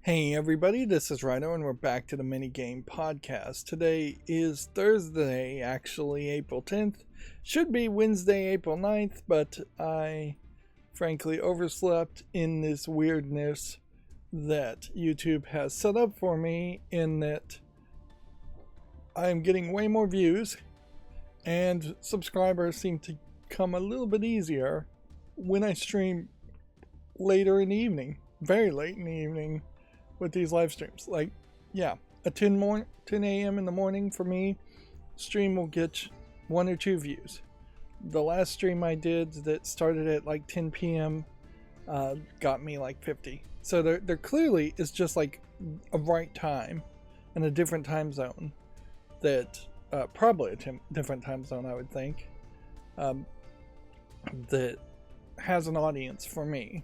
Hey everybody, this is Rydo and we're back to the Mini Game Podcast. Today is Thursday, actually April 10th. Should be Wednesday, April 9th, but I frankly overslept in this weirdness that YouTube has set up for me, in that I'm getting way more views and subscribers seem to come a little bit easier when I stream later in the evening, very late in the evening, with these live streams. Like, yeah, a 10 a.m. in the morning for me, stream will get 1 or 2 views. The last stream I did that started at like 10 p.m. Got me like 50. So there clearly is just like a right time and a different time zone that probably a different time zone, I would think, that has an audience for me,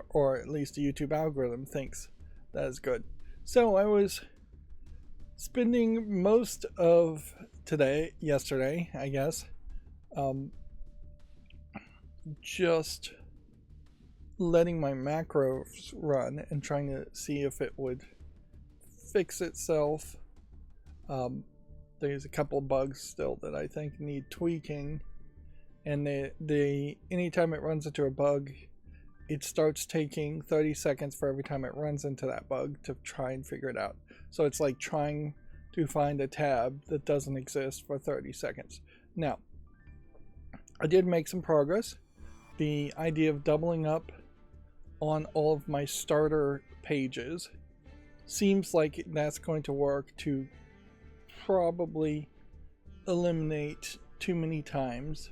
or at least the YouTube algorithm thinks that is good. So I was spending most of yesterday, I guess, just letting my macros run and trying to see if it would fix itself. There's a couple of bugs still that I think need tweaking, and anytime it runs into a bug, it starts taking 30 seconds for every time it runs into that bug to try and figure it out. So it's like trying to find a tab that doesn't exist for 30 seconds. Now, I did make some progress. The idea of doubling up on all of my starter pages seems like that's going to work to probably eliminate too many times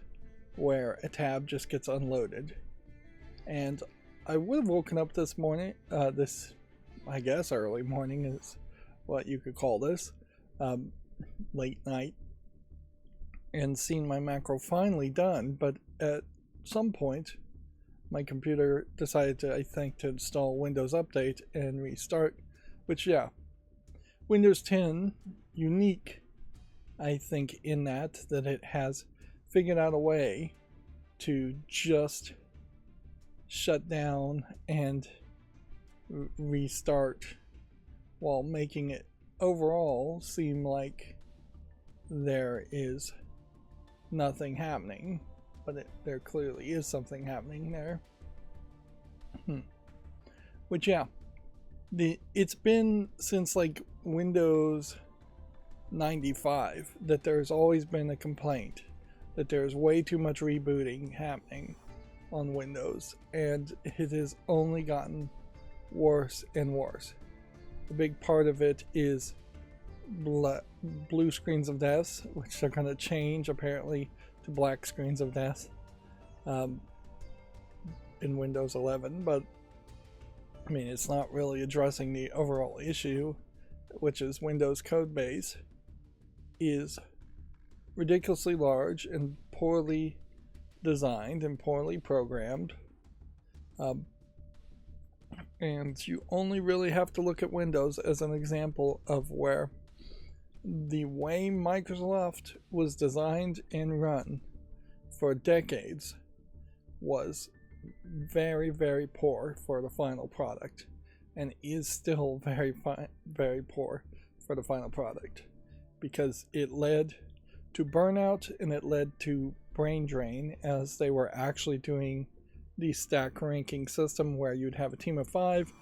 where a tab just gets unloaded. And I would have woken up this morning, I guess early morning is what you could call this, late night, and seen my macro finally done. But at some point, my computer decided to, I think, to install Windows Update and restart, which, yeah, Windows 10, unique, I think, in that it has figured out a way to just shut down and restart while making it overall seem like there is nothing happening, but there clearly is something happening there. Which, yeah, it's been since like Windows 95 that there's always been a complaint that there's way too much rebooting happening on Windows, and it has only gotten worse and worse. A big part of it is blue screens of death, which they're going to change apparently to black screens of death in Windows 11, but I mean, it's not really addressing the overall issue, which is Windows code base is ridiculously large and poorly designed and poorly programmed, and you only really have to look at Windows as an example of where the way Microsoft was designed and run for decades was very, very poor for the final product, and is still very poor for the final product, because it led to burnout and it led to brain drain, as they were actually doing the stack ranking system where you'd have a team of 5.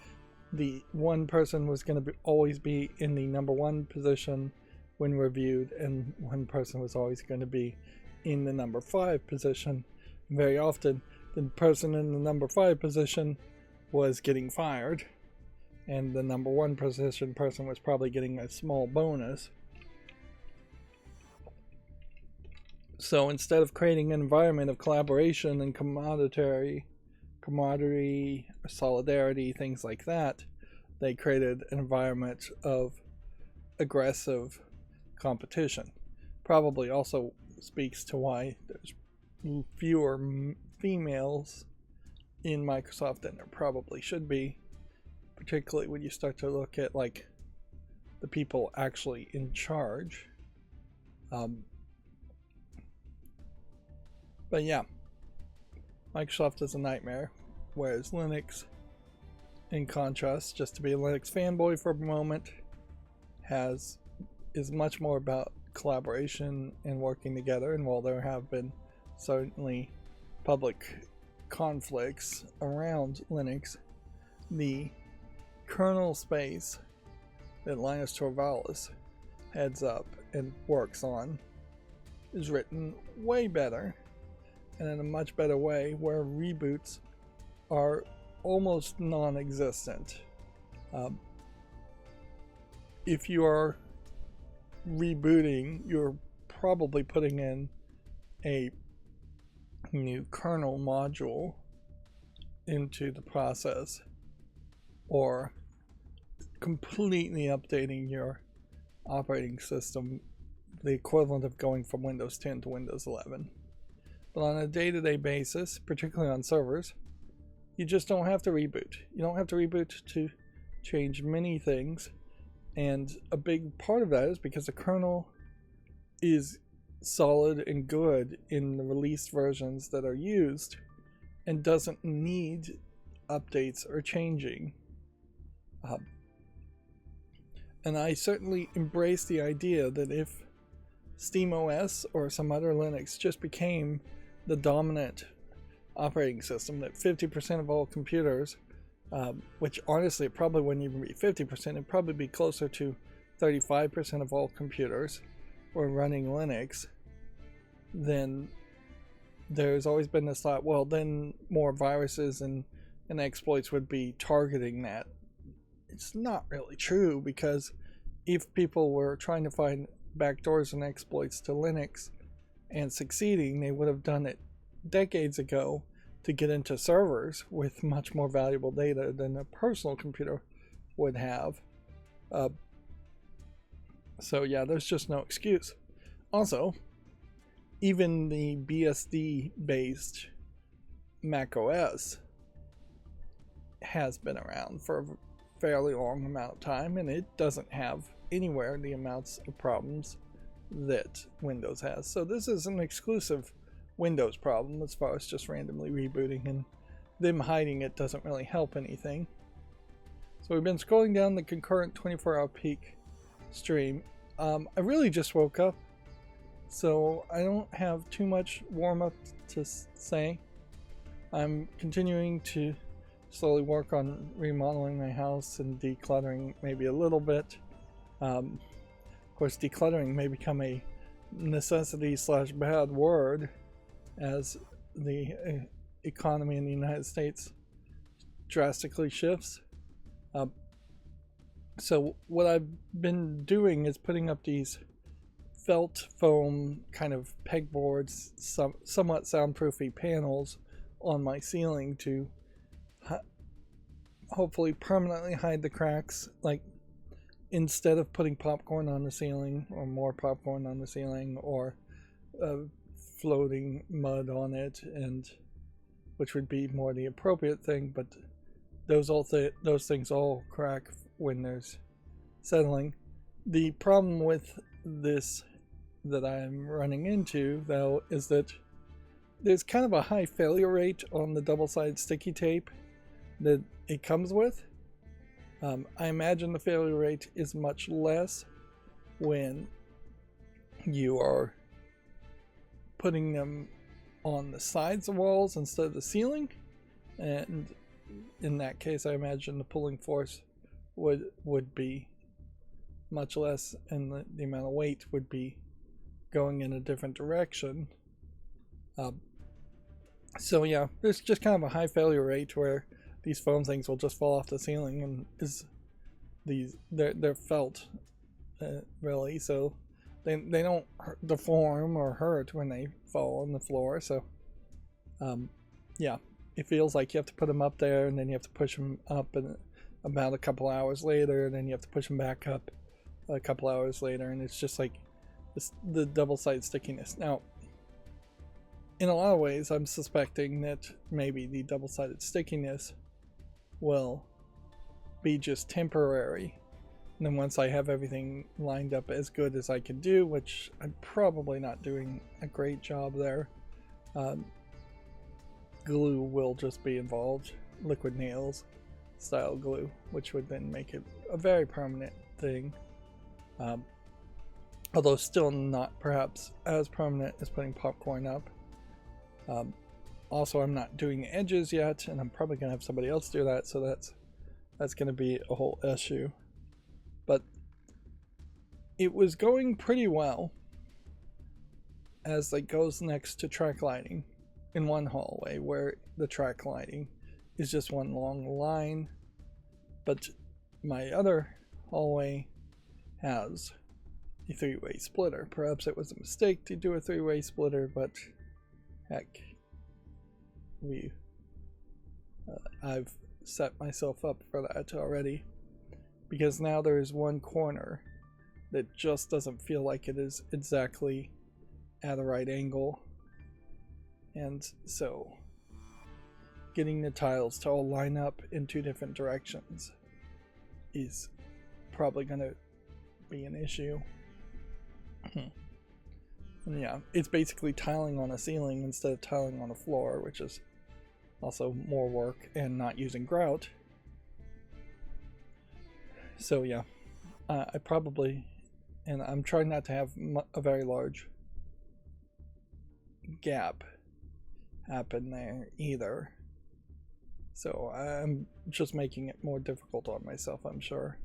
The one person was going to always be in the number 1 position when reviewed, and one person was always going to be in the number 5 position. Very often the person in the number 5 position was getting fired, and the number 1 position person was probably getting a small bonus. So instead of creating an environment of collaboration and camaraderie, solidarity, things like that, they created an environment of aggressive competition. Probably also speaks to why there's fewer females in Microsoft than there probably should be, particularly when you start to look at like the people actually in charge. But yeah, Microsoft is a nightmare, whereas Linux in contrast, just to be a Linux fanboy for a moment, is much more about collaboration and working together. And while there have been certainly public conflicts around Linux, the kernel space that Linus Torvalds heads up and works on is written way better, and in a much better way, where reboots are almost non-existent. If you are rebooting, you're probably putting in a new kernel module into the process, or completely updating your operating system, the equivalent of going from Windows 10 to Windows 11. But on a day-to-day basis, particularly on servers, you just don't have to reboot. You don't have to reboot to change many things, and a big part of that is because the kernel is solid and good in the released versions that are used and doesn't need updates or changing. And I certainly embrace the idea that if SteamOS or some other Linux just became the dominant operating system, that 50% of all computers, which honestly it probably wouldn't even be 50%, it'd probably be closer to 35% of all computers were running Linux, then there's always been this thought, well, then more viruses and exploits would be targeting that. It's not really true, because if people were trying to find backdoors and exploits to Linux and succeeding, they would have done it decades ago to get into servers with much more valuable data than a personal computer would have. So yeah, there's just no excuse. Also, even the BSD based Mac OS has been around for a fairly long amount of time, and it doesn't have anywhere the amounts of problems that Windows has. So this is an exclusive Windows problem as far as just randomly rebooting, and them hiding it doesn't really help anything. So we've been scrolling down the concurrent 24-hour peak stream. I really just woke up, so I don't have too much warm-up to say. I'm continuing to slowly work on remodeling my house and decluttering maybe a little bit. Of course, decluttering may become a necessity / bad word as the economy in the United States drastically shifts. So what I've been doing is putting up these felt foam kind of pegboards, somewhat soundproofy panels on my ceiling to hopefully permanently hide the cracks. Like, instead of putting popcorn on the ceiling, or more popcorn on the ceiling, or floating mud on it, and which would be more the appropriate thing, but those things all crack when there's settling. The problem with this that I'm running into, though, is that there's kind of a high failure rate on the double-sided sticky tape that it comes with. I imagine the failure rate is much less when you are putting them on the sides of walls instead of the ceiling, and in that case I imagine the pulling force would be much less, and the amount of weight would be going in a different direction. So yeah, there's just kind of a high failure rate where these foam things will just fall off the ceiling, and they're felt really, so they don't deform or hurt when they fall on the floor. So yeah, it feels like you have to put them up there, and then you have to push them up, and about a couple hours later, and then you have to push them back up a couple hours later, and it's just like the double-sided stickiness. Now, in a lot of ways, I'm suspecting that maybe the double-sided stickiness will be just temporary. And then once I have everything lined up as good as I can do, which I'm probably not doing a great job there, glue will just be involved, liquid nails. style glue, which would then make it a very permanent thing. Although still not perhaps as permanent as putting popcorn up. Also, I'm not doing edges yet, and I'm probably gonna have somebody else do that, so that's gonna be a whole issue. But it was going pretty well as it goes next to track lighting in one hallway, where the track lighting is just one long line, but my other hallway has a three-way splitter. Perhaps it was a mistake to do a three-way splitter, but heck, I've set myself up for that already, because now there's one corner that just doesn't feel like it is exactly at a right angle, and so getting the tiles to all line up in two different directions is probably going to be an issue. And yeah, it's basically tiling on a ceiling instead of tiling on a floor, which is also more work and not using grout. So yeah, I probably, and I'm trying not to have a very large gap happen there either. So I'm just making it more difficult on myself, I'm sure.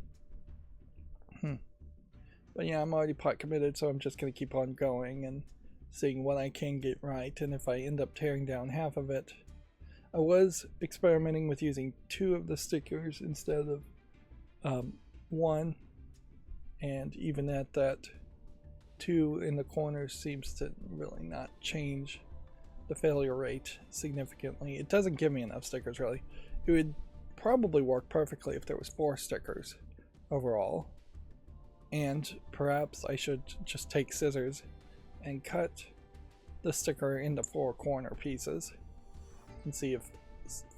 But yeah, I'm already pot committed, so I'm just going to keep on going and seeing what I can get right. And if I end up tearing down half of it, I was experimenting with using 2 of the stickers instead of 1. And even at that, 2 in the corners seems to really not change the failure rate significantly. It doesn't give me enough stickers, really. It would probably work perfectly if there was 4 stickers overall. And perhaps I should just take scissors and cut the sticker into 4 corner pieces and see if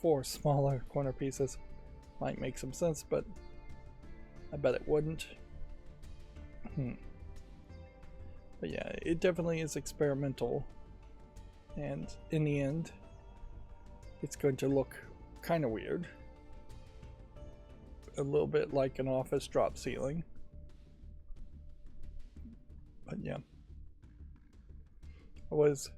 4 smaller corner pieces might make some sense, but I bet it wouldn't. But yeah, it definitely is experimental, and in the end it's going to look kind of weird, a little bit like an office drop ceiling. But yeah, I was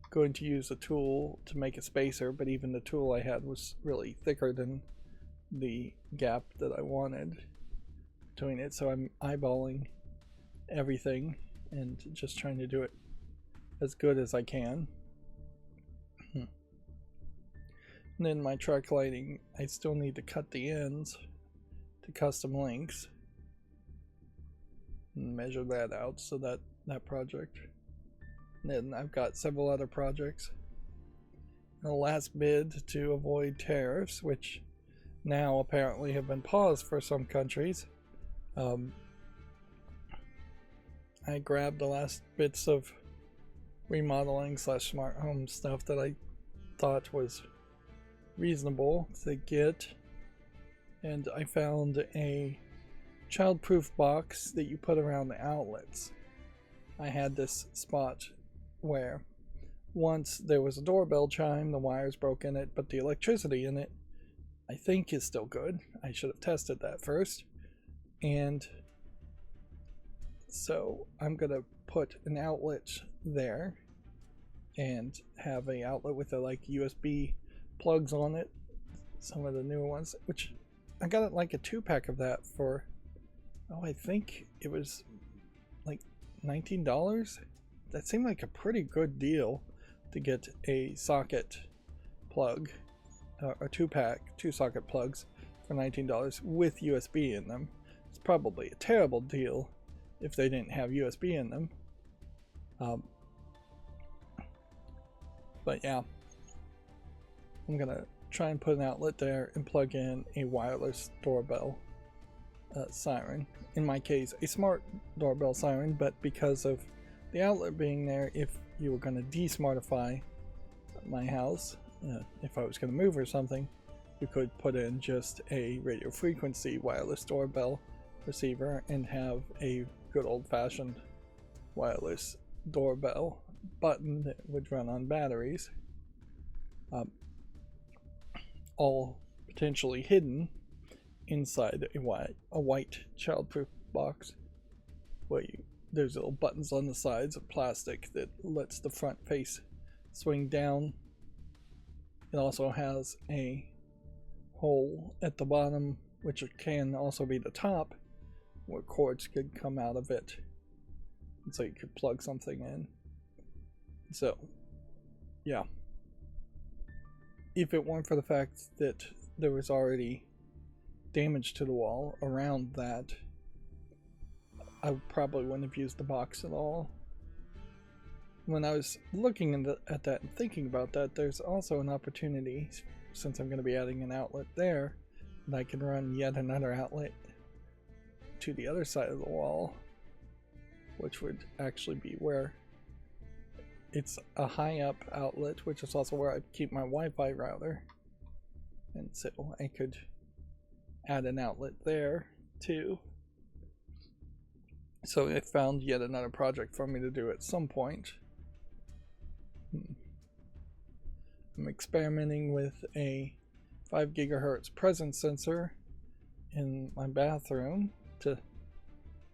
going to use a tool to make a spacer, but even the tool I had was really thicker than the gap that I wanted between it, so I'm eyeballing everything and just trying to do it as good as I can. And then my track lighting, I still need to cut the ends to custom lengths and measure that out, so that project. And then I've got several other projects. And the last bid to avoid tariffs, which now apparently have been paused for some countries. I grabbed the last bits of remodeling / smart home stuff that I thought was reasonable to get, and I found a childproof box that you put around the outlets. I had this spot where once there was a doorbell chime, the wires broke in it, but the electricity in it I think is still good. I should have tested that first. And so I'm gonna put an outlet there and have an outlet with the like USB plugs on it, some of the newer ones, which I got it like a 2-pack of that for, oh, I think it was like $19. That seemed like a pretty good deal to get a socket plug, a 2-pack, 2 socket plugs for $19 with USB in them. It's probably a terrible deal if they didn't have USB in them. But yeah, I'm gonna try and put an outlet there and plug in a wireless doorbell siren. In my case, a smart doorbell siren, but because of the outlet being there, if you were going to desmartify my house, if I was going to move or something, you could put in just a radio frequency wireless doorbell receiver and have a good old-fashioned wireless doorbell button that would run on batteries, all potentially hidden inside a white childproof box where there's little buttons on the sides of plastic that lets the front face swing down. It also has a hole at the bottom, which can also be the top, where cords could come out of it, and so you could plug something in. So yeah, if it weren't for the fact that there was already damage to the wall around that, I probably wouldn't have used the box at all. When I was looking at that and thinking about that, there's also an opportunity, since I'm going to be adding an outlet there, that I can run yet another outlet to the other side of the wall, which would actually be where it's a high up outlet, which is also where I keep my Wi-Fi router, and so I could add an outlet there too. So I found yet another project for me to do at some point. I'm experimenting with a 5 gigahertz presence sensor in my bathroom to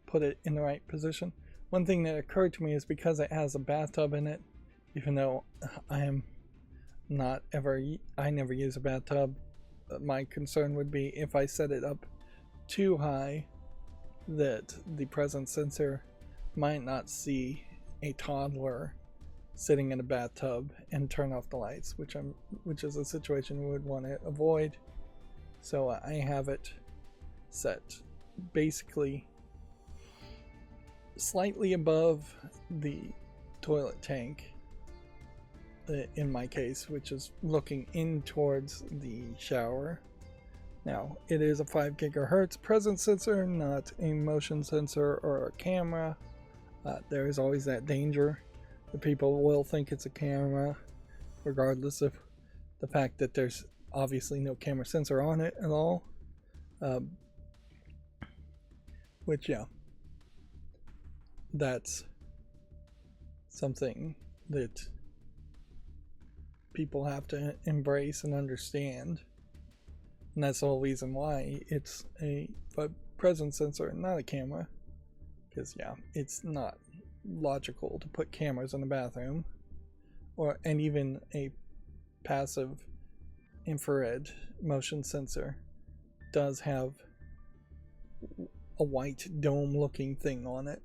put it in the right position. One thing that occurred to me is because it has a bathtub in it, even though I never use a bathtub, my concern would be if I set it up too high that the presence sensor might not see a toddler sitting in a bathtub and turn off the lights, which is a situation we would want to avoid. So I have it set basically slightly above the toilet tank in my case, which is looking in towards the shower. Now, it is a 5 gigahertz presence sensor, not a motion sensor or a camera. There is always that danger that people will think it's a camera, regardless of the fact that there's obviously no camera sensor on it at all. Which, yeah, that's something that people have to embrace and understand. And that's the whole reason why it's a presence sensor and not a camera. Because, yeah, it's not logical to put cameras in the bathroom, and even a passive infrared motion sensor does have a white dome looking thing on it.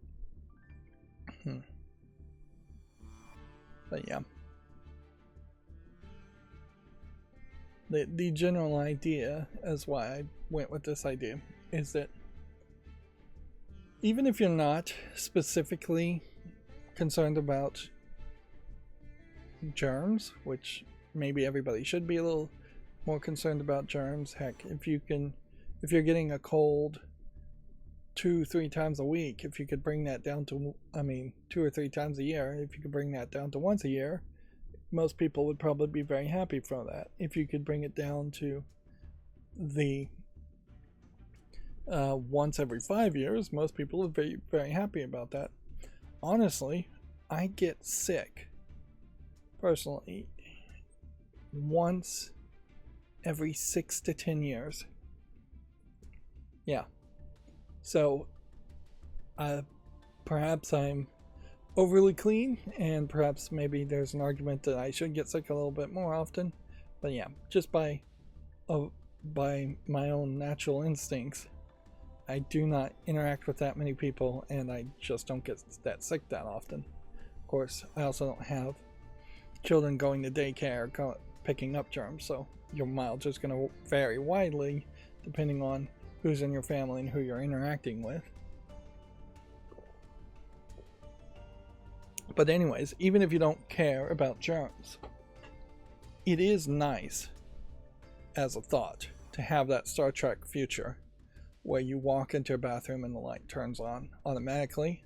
But yeah, the general idea as why I went with this idea is that even if you're not specifically concerned about germs, which maybe everybody should be a little more concerned about germs. Heck, if you're getting a cold 2-3 times a week, if you could bring that down to, 2 or 3 times a year, if you could bring that down to once a year, most people would probably be very happy for that. If you could bring it down to the once every 5 years, most people would be very happy about that. Honestly, I get sick personally once every 6 to 10 years. Yeah. So perhaps I'm overly clean, and perhaps maybe there's an argument that I should get sick a little bit more often. But yeah, just by my own natural instincts, I do not interact with that many people, and I just don't get that sick that often. Of course, I also don't have children going to daycare picking up germs, so your mileage is going to vary widely depending on who's in your family and who you're interacting with. But anyways, even if you don't care about germs, it is nice as a thought to have that Star Trek future where you walk into a bathroom and the light turns on automatically,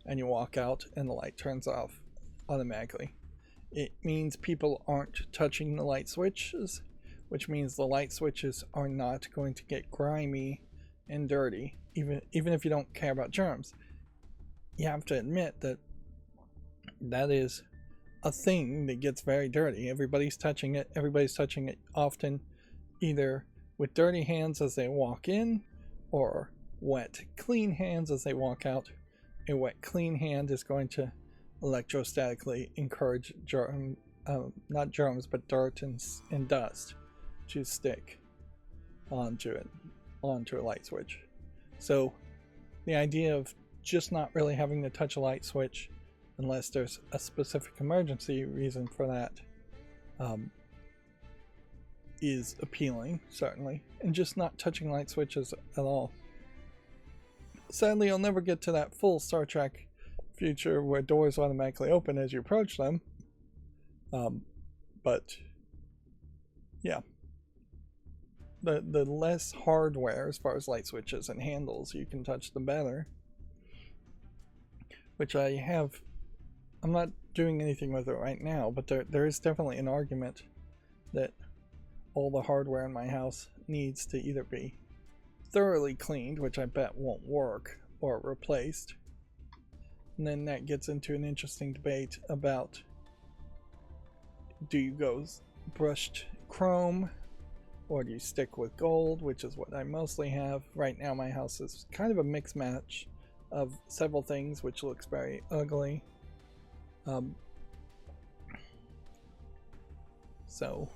and you walk out and the light turns off automatically. It means people aren't touching the light switches, which means the light switches are not going to get grimy and dirty, even if you don't care about germs. You have to admit that is a thing that gets very dirty. Everybody's touching it often, either with dirty hands as they walk in, or wet, clean hands as they walk out. A wet, clean hand is going to electrostatically encourage not germs, but dirt and dust to stick onto a light switch. So the idea of just not really having to touch a light switch unless there's a specific emergency reason for that is appealing, certainly, and just not touching light switches at all. Sadly, I'll never get to that full Star Trek future where doors automatically open as you approach them. But yeah, the less hardware as far as light switches and handles you can touch, the better. Which I'm not doing anything with it right now, but there is definitely an argument that all the hardware in my house needs to either be thoroughly cleaned, which I bet won't work, or replaced. And then that gets into an interesting debate about, do you go brushed chrome or do you stick with gold, which is what I mostly have. Right now my house is kind of a mixed match of several things, which looks very ugly. So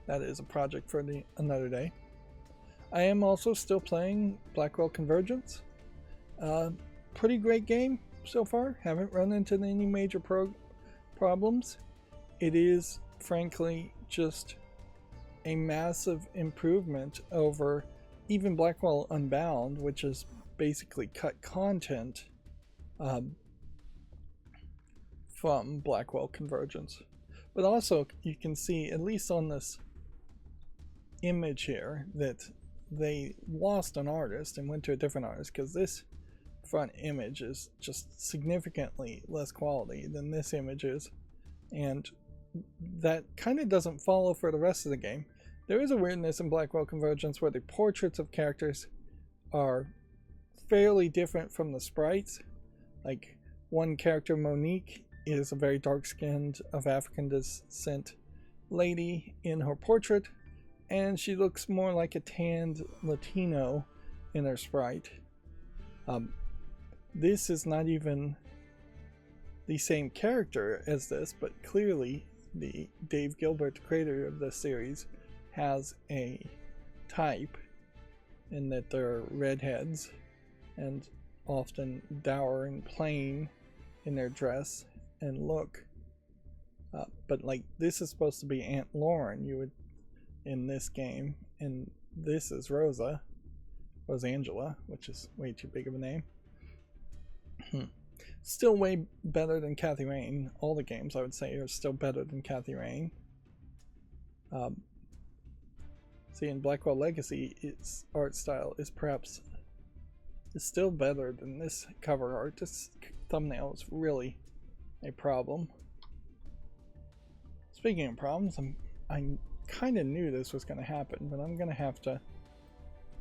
that is a project for another day. I am also still playing Blackwell Convergence. Pretty great game so far. Haven't run into any major problems. It is frankly just a massive improvement over even Blackwell Unbound, which is basically cut content from Blackwell Convergence. But also you can see, at least on this image here, that they lost an artist and went to a different artist, because this front image is just significantly less quality than this image is, and that kind of doesn't follow for the rest of the game. There is a weirdness in Blackwell Convergence where the portraits of characters are fairly different from the sprites. Like one character, Monique, is a very dark-skinned, of African descent lady in her portrait, and she looks more like a tanned Latino in her sprite. This is not even the same character as this, but clearly the Dave Gilbert, creator of the series, has a type in that they're redheads and often dour and plain in their dress and look. But like, this is supposed to be Aunt Lauren, you would, in this game, and this is Rosangela, which is way too big of a name. Still way better than Kathy Rain. All the games, I would say, are still better than Kathy Rain. See, in Blackwell Legacy, its art style is still better than this cover art. This thumbnail is really a problem. Speaking of problems, I kind of knew this was going to happen, but I'm going to have to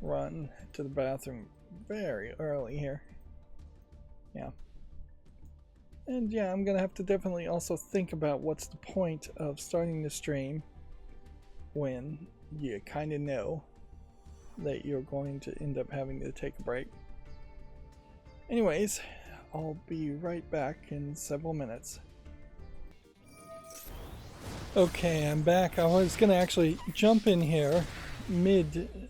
run to the bathroom very early here. Yeah. And yeah, I'm going to have to definitely also think about what's the point of starting the stream when you kind of know that you're going to end up having to take a break. Anyways, I'll be right back in several minutes. Okay, I'm back. I was going to actually jump in here mid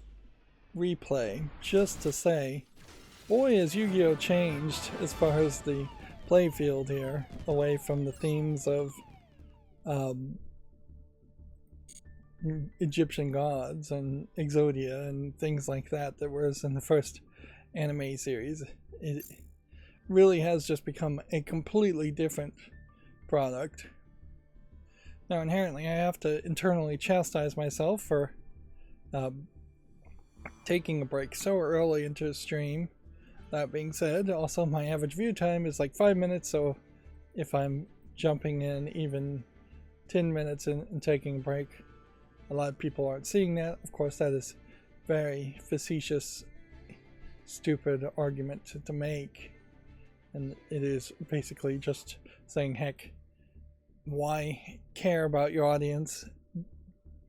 replay just to say, boy, has Yu-Gi-Oh! Changed as far as the playfield here, away from the themes of Egyptian gods and Exodia and things like that was in the first anime series. It really has just become a completely different product. Now, inherently, I have to internally chastise myself for taking a break so early into a stream. That being said, also my average view time is like 5 minutes, so if I'm jumping in even 10 minutes and taking a break, a lot of people aren't seeing that. Of course, that is very facetious, stupid argument to make, and it is basically just saying, heck, why care about your audience?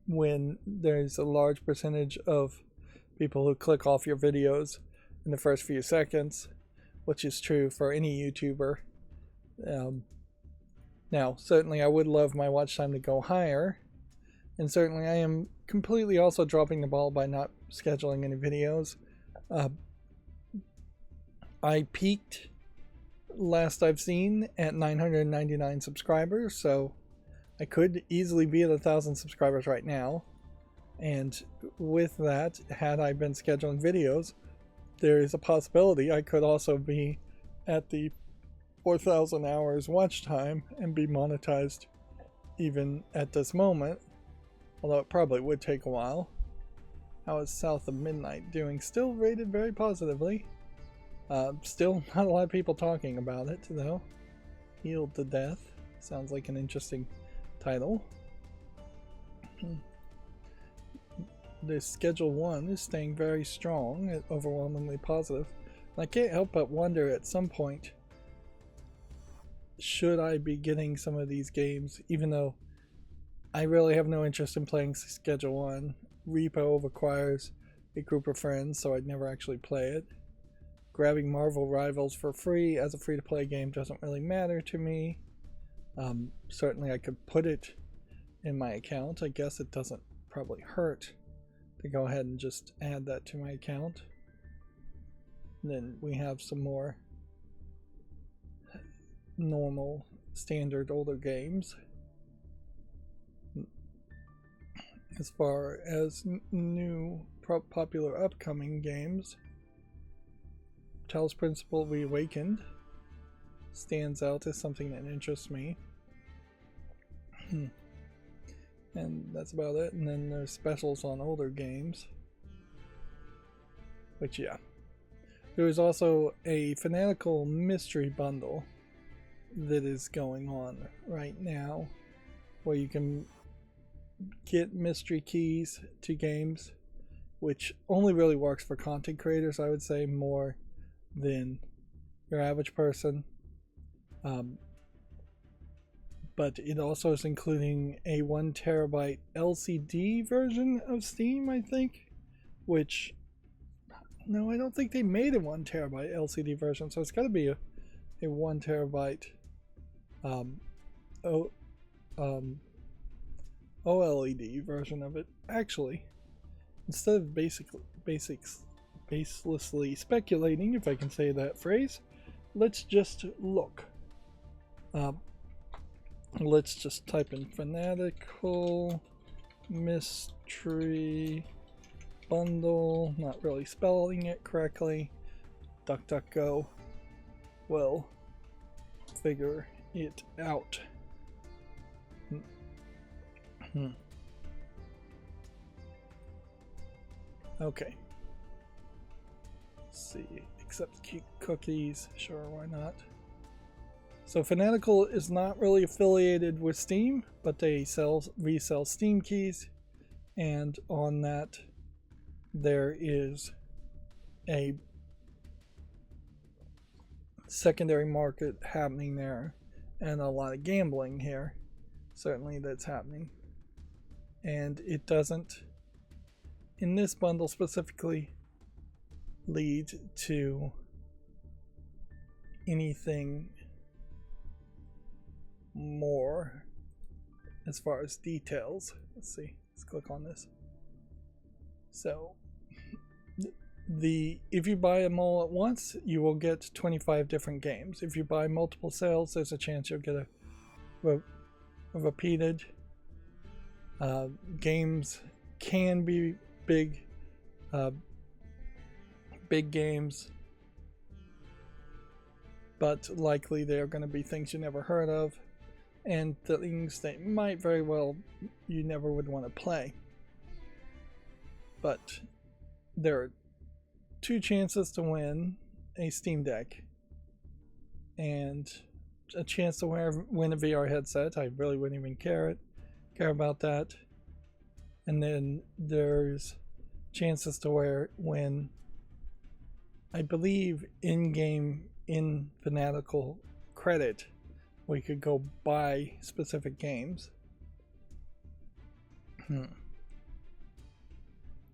when there's a large percentage of people who click off your videos in the first few seconds, which is true for any YouTuber. Now, certainly I would love my watch time to go higher, and certainly I am completely also dropping the ball by not scheduling any videos. I peaked, last I've seen, at 999 subscribers, so I could easily be at 1,000 subscribers right now. And with that, had I been scheduling videos, there is a possibility I could also be at the 4,000 hours watch time and be monetized even at this moment, although it probably would take a while. How is South of Midnight doing? Still rated very positively. Still not a lot of people talking about it, though. Healed to Death. Sounds like an interesting title. The Schedule 1 is staying very strong, overwhelmingly positive. And I can't help but wonder at some point, should I be getting some of these games, even though I really have no interest in playing Schedule 1. Repo requires a group of friends, so I'd never actually play it. Grabbing Marvel Rivals for free as a free-to-play game doesn't really matter to me. Certainly I could put it in my account. I guess it doesn't probably hurt to go ahead and just add that to my account. And then we have some more normal, standard, older games. As far as new, popular, upcoming games, Talos Principle Reawakened stands out as something that interests me. And that's about it. And then there's specials on older games. Which, yeah. There is also a Fanatical Mystery Bundle that is going on right now, where you can get mystery keys to games, which only really works for content creators, I would say, more than your average person. But it also is including a 1 terabyte LCD version of Steam, I think, which, no, I don't think they made a 1 terabyte LCD version, so it's got to be a 1 terabyte OLED version of it. Actually, instead of baselessly speculating, if I can say that phrase, let's just look. Let's just type in Fanatical Mystery Bundle, not really spelling it correctly. DuckDuckGo will figure it out. Okay. Let's see. Accept cookies. Sure, why not? So Fanatical is not really affiliated with Steam, but they resell Steam keys, and on that there is a secondary market happening there, and a lot of gambling here, certainly, that's happening. And it doesn't, in this bundle specifically, lead to anything more as far as details. Let's see, let's click on this. So if you buy them all at once, you will get 25 different games. If you buy multiple sales, there's a chance you'll get a repeated. Games can be big games, but likely they're going to be things you never heard of, and things that might very well you never would want to play. But there are 2 chances to win a Steam Deck and a chance to win a VR headset. I really wouldn't even care about that. And then there's chances to win, I believe, in-game, in Fanatical credit, we could go buy specific games.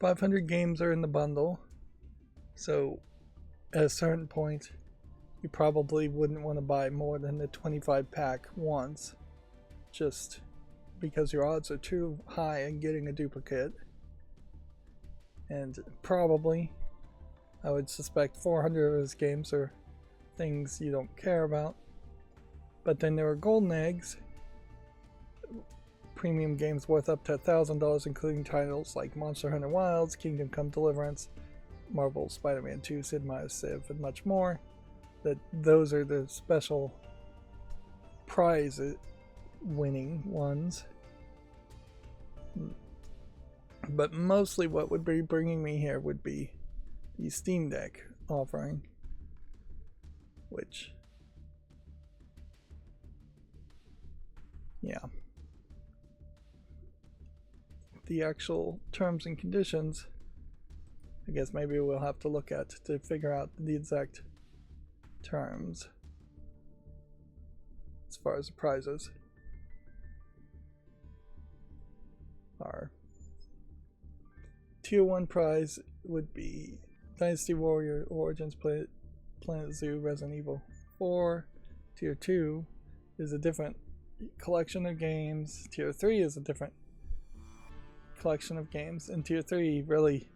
500 games are in the bundle, so at a certain point you probably wouldn't want to buy more than the 25 pack once, just because your odds are too high in getting a duplicate. And probably, I would suspect 400 of those games are things you don't care about. But then there are golden eggs, premium games worth up to $1,000, including titles like Monster Hunter Wilds, Kingdom Come Deliverance, Marvel Spider-Man 2, Sid Meier's Civ, and much more. Those are the special prize winning ones. But mostly what would be bringing me here would be the Steam Deck offering, which, yeah. The actual terms and conditions, I guess maybe we'll have to look at to figure out the exact terms as far as the prizes are. Tier 1 prize would be Dynasty Warrior, Origins, Planet Zoo, Resident Evil 4. Tier 2 is a different collection of games. Tier 3 is a different collection of games. And Tier 3 really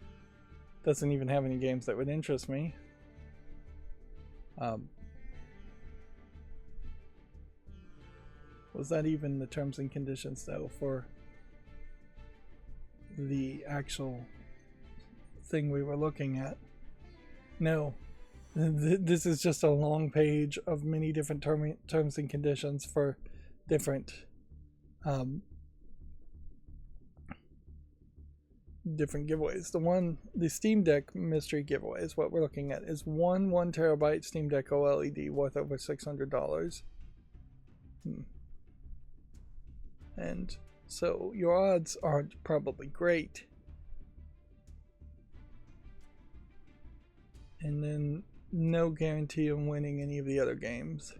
doesn't even have any games that would interest me. Was that even the terms and conditions though for the actual thing we were looking at? No, this is just a long page of many different terms and conditions for different different giveaways. The Steam Deck mystery giveaway is what we're looking at, is one 1TB Steam Deck OLED worth over $600. And so your odds aren't probably great. And then no guarantee of winning any of the other games.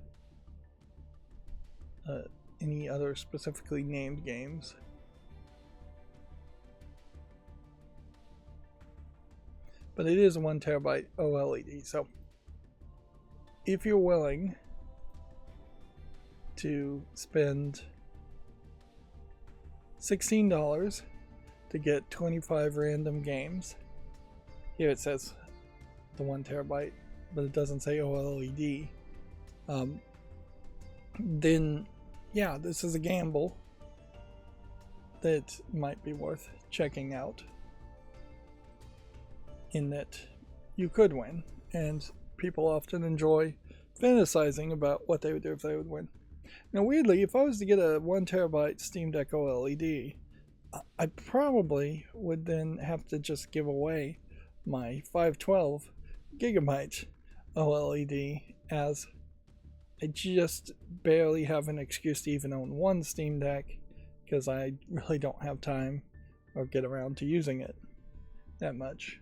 Any other specifically named games. But it is a 1TB OLED, so if you're willing to spend $16 to get 25 random games, here it says the 1TB, but it doesn't say OLED, then yeah, this is a gamble that might be worth checking out, in that you could win, and people often enjoy fantasizing about what they would do if they would win. Now weirdly, if I was to get a 1TB Steam Deck OLED, I probably would then have to just give away my 512 gigabyte OLED, as I just barely have an excuse to even own one Steam Deck, because I really don't have time or get around to using it that much.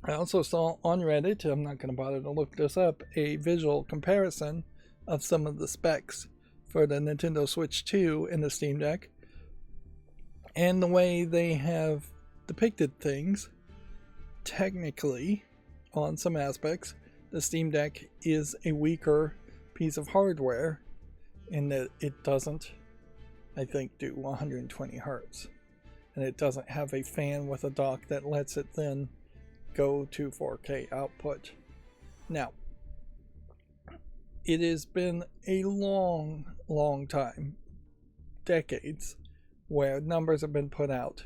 I also saw on Reddit, I'm not going to bother to look this up, a visual comparison of some of the specs for the Nintendo Switch 2 and the Steam Deck, and the way they have depicted things. Technically, on some aspects, the Steam Deck is a weaker piece of hardware in that it doesn't, I think, do 120 Hz, and it doesn't have a fan with a dock that lets it then go to 4K output. Now, it has been a long time, decades, where numbers have been put out,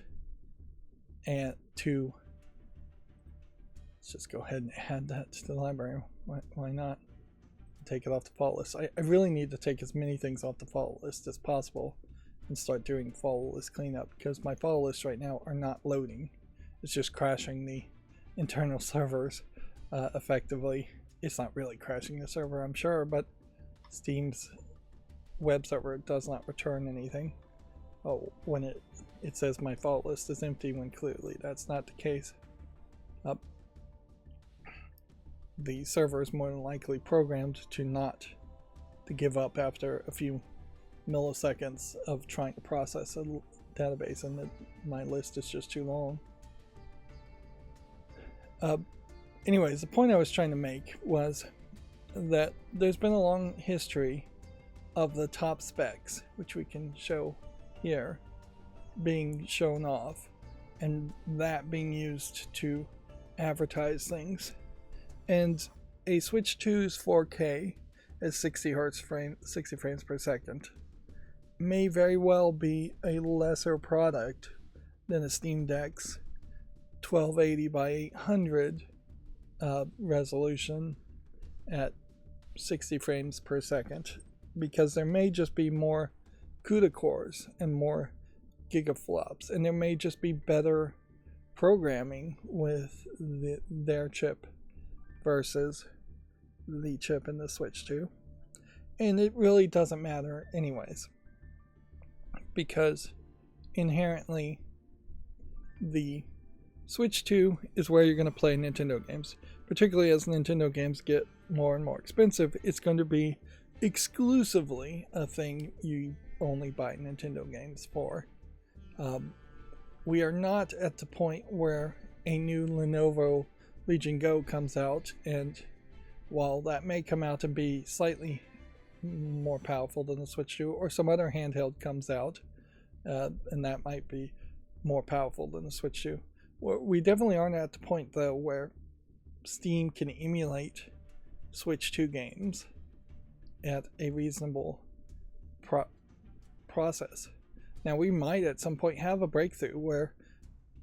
and let's just go ahead and add that to the library. Why not? Take it off the fault list. I really need to take as many things off the fault list as possible and start doing fault list cleanup, because my fault lists right now are not loading. It's just crashing the internal servers effectively. It's not really crashing the server, I'm sure, but Steam's web server does not return anything. Oh, when it says my fault list is empty, when clearly that's not the case. The server is more than likely programmed to give up after a few milliseconds of trying to process a database, and my list is just too long. Anyways, the point I was trying to make was that there's been a long history of the top specs, which we can show here, being shown off, and that being used to advertise things. And a Switch 2's 4K at 60 frames per second may very well be a lesser product than a Steam Deck's 1280 by 800 resolution at 60 frames per second, because there may just be more CUDA cores and more gigaflops, and there may just be better programming with their chip versus the chip in the Switch 2. And it really doesn't matter anyways, because inherently the Switch 2 is where you're going to play Nintendo games. Particularly as Nintendo games get more and more expensive, it's going to be exclusively a thing you only buy Nintendo games for. We are not at the point where a new Lenovo Legion Go comes out, and while that may come out and be slightly more powerful than the Switch 2, or some other handheld comes out, and that might be more powerful than the Switch 2. We definitely aren't at the point, though, where Steam can emulate Switch 2 games at a reasonable process. Now, we might at some point have a breakthrough where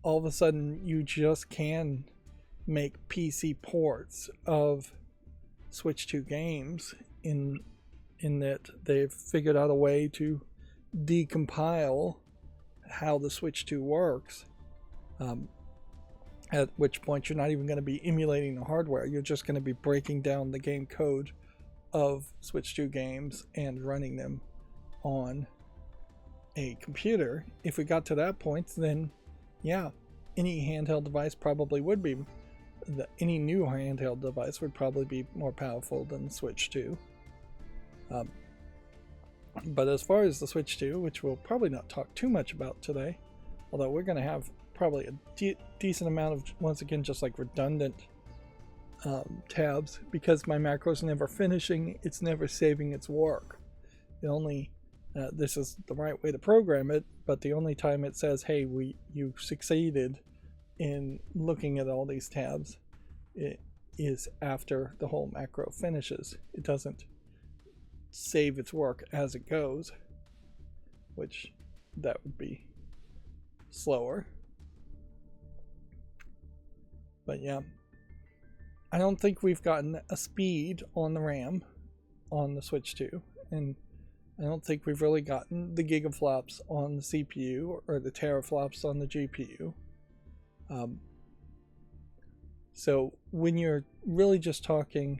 all of a sudden you just can make PC ports of Switch 2 games in that they've figured out a way to decompile how the Switch 2 works. At which point you're not even going to be emulating the hardware, you're just going to be breaking down the game code of Switch 2 games and running them on a computer. If we got to that point, then yeah, any handheld device probably would be, any new handheld device would probably be more powerful than the Switch 2. But as far as the Switch 2, which we'll probably not talk too much about today, although we're going to have probably a decent amount of, once again, just like redundant tabs, because my macro's never finishing, it's never saving its work. It only, this is the right way to program it, but the only time it says, hey, you succeeded in looking at all these tabs, it is after the whole macro finishes. It doesn't save its work as it goes, which that would be slower. But yeah, I don't think we've gotten a speed on the RAM on the Switch 2, and I don't think we've really gotten the gigaflops on the CPU or the teraflops on the GPU. So when you're really just talking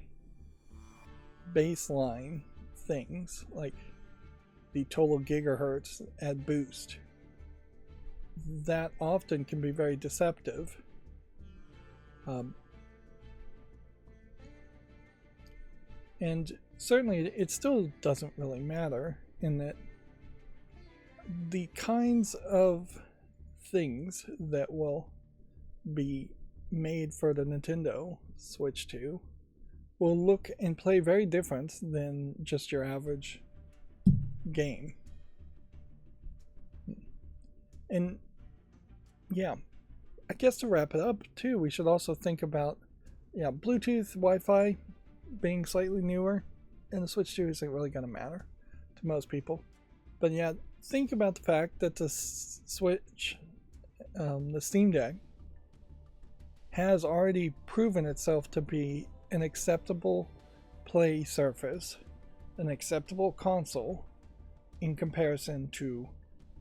baseline things like the total gigahertz at boost, that often can be very deceptive. And certainly it still doesn't really matter, in that the kinds of things that will be made for the Nintendo Switch 2 will look and play very different than just your average game. And yeah, I guess to wrap it up too, we should also think about, Bluetooth, Wi-Fi being slightly newer, and the Switch 2 isn't really going to matter to most people. But yeah, think about the fact that the Switch, the Steam Deck, has already proven itself to be an acceptable play surface, an acceptable console in comparison to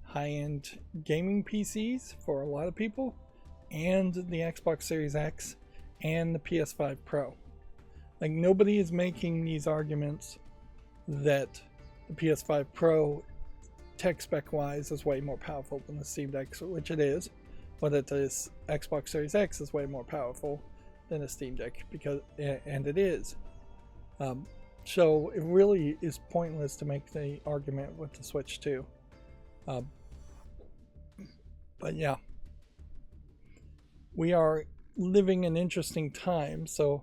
high-end gaming PCs for a lot of people, and the Xbox Series X and the PS5 Pro. Like, nobody is making these arguments that the PS5 Pro tech spec wise is way more powerful than the Steam Deck, which it is, or that this Xbox Series X is way more powerful than a Steam Deck, because, and it is. So it really is pointless to make the argument with the Switch 2. But yeah, we are living in interesting times, so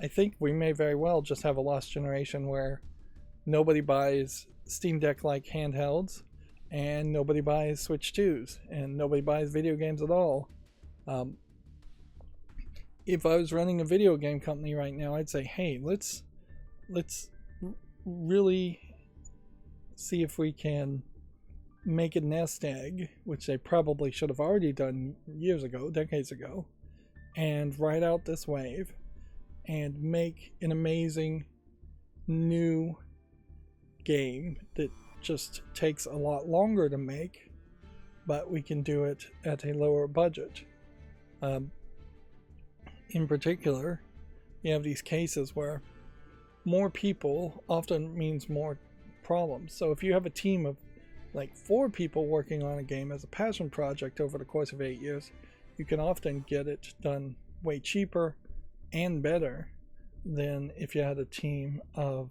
I think we may very well just have a lost generation where nobody buys Steam Deck like handhelds, and nobody buys Switch 2s, and nobody buys video games at all. If I was running a video game company right now, I'd say, hey, let's really see if we can make a nest egg, which they probably should have already done years ago, decades ago, and ride out this wave and make an amazing new game that just takes a lot longer to make, but we can do it at a lower budget. In particular, you have these cases where more people often means more problems. So if you have a team of like 4 people working on a game as a passion project over the course of 8 years, you can often get it done way cheaper and better than if you had a team of,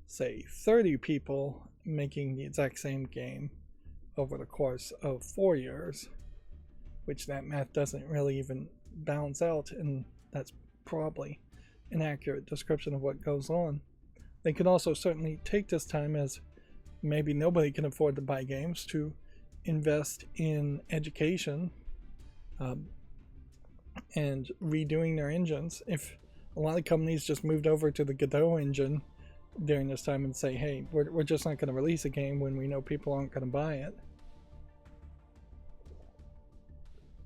say, 30 people making the exact same game over the course of 4 years, which that math doesn't really even balance out, and that's probably an accurate description of what goes on. They could also certainly take this time, as maybe nobody can afford to buy games, to invest in education and redoing their engines. If a lot of companies just moved over to the Godot engine during this time and say, hey, we're just not going to release a game when we know people aren't going to buy it.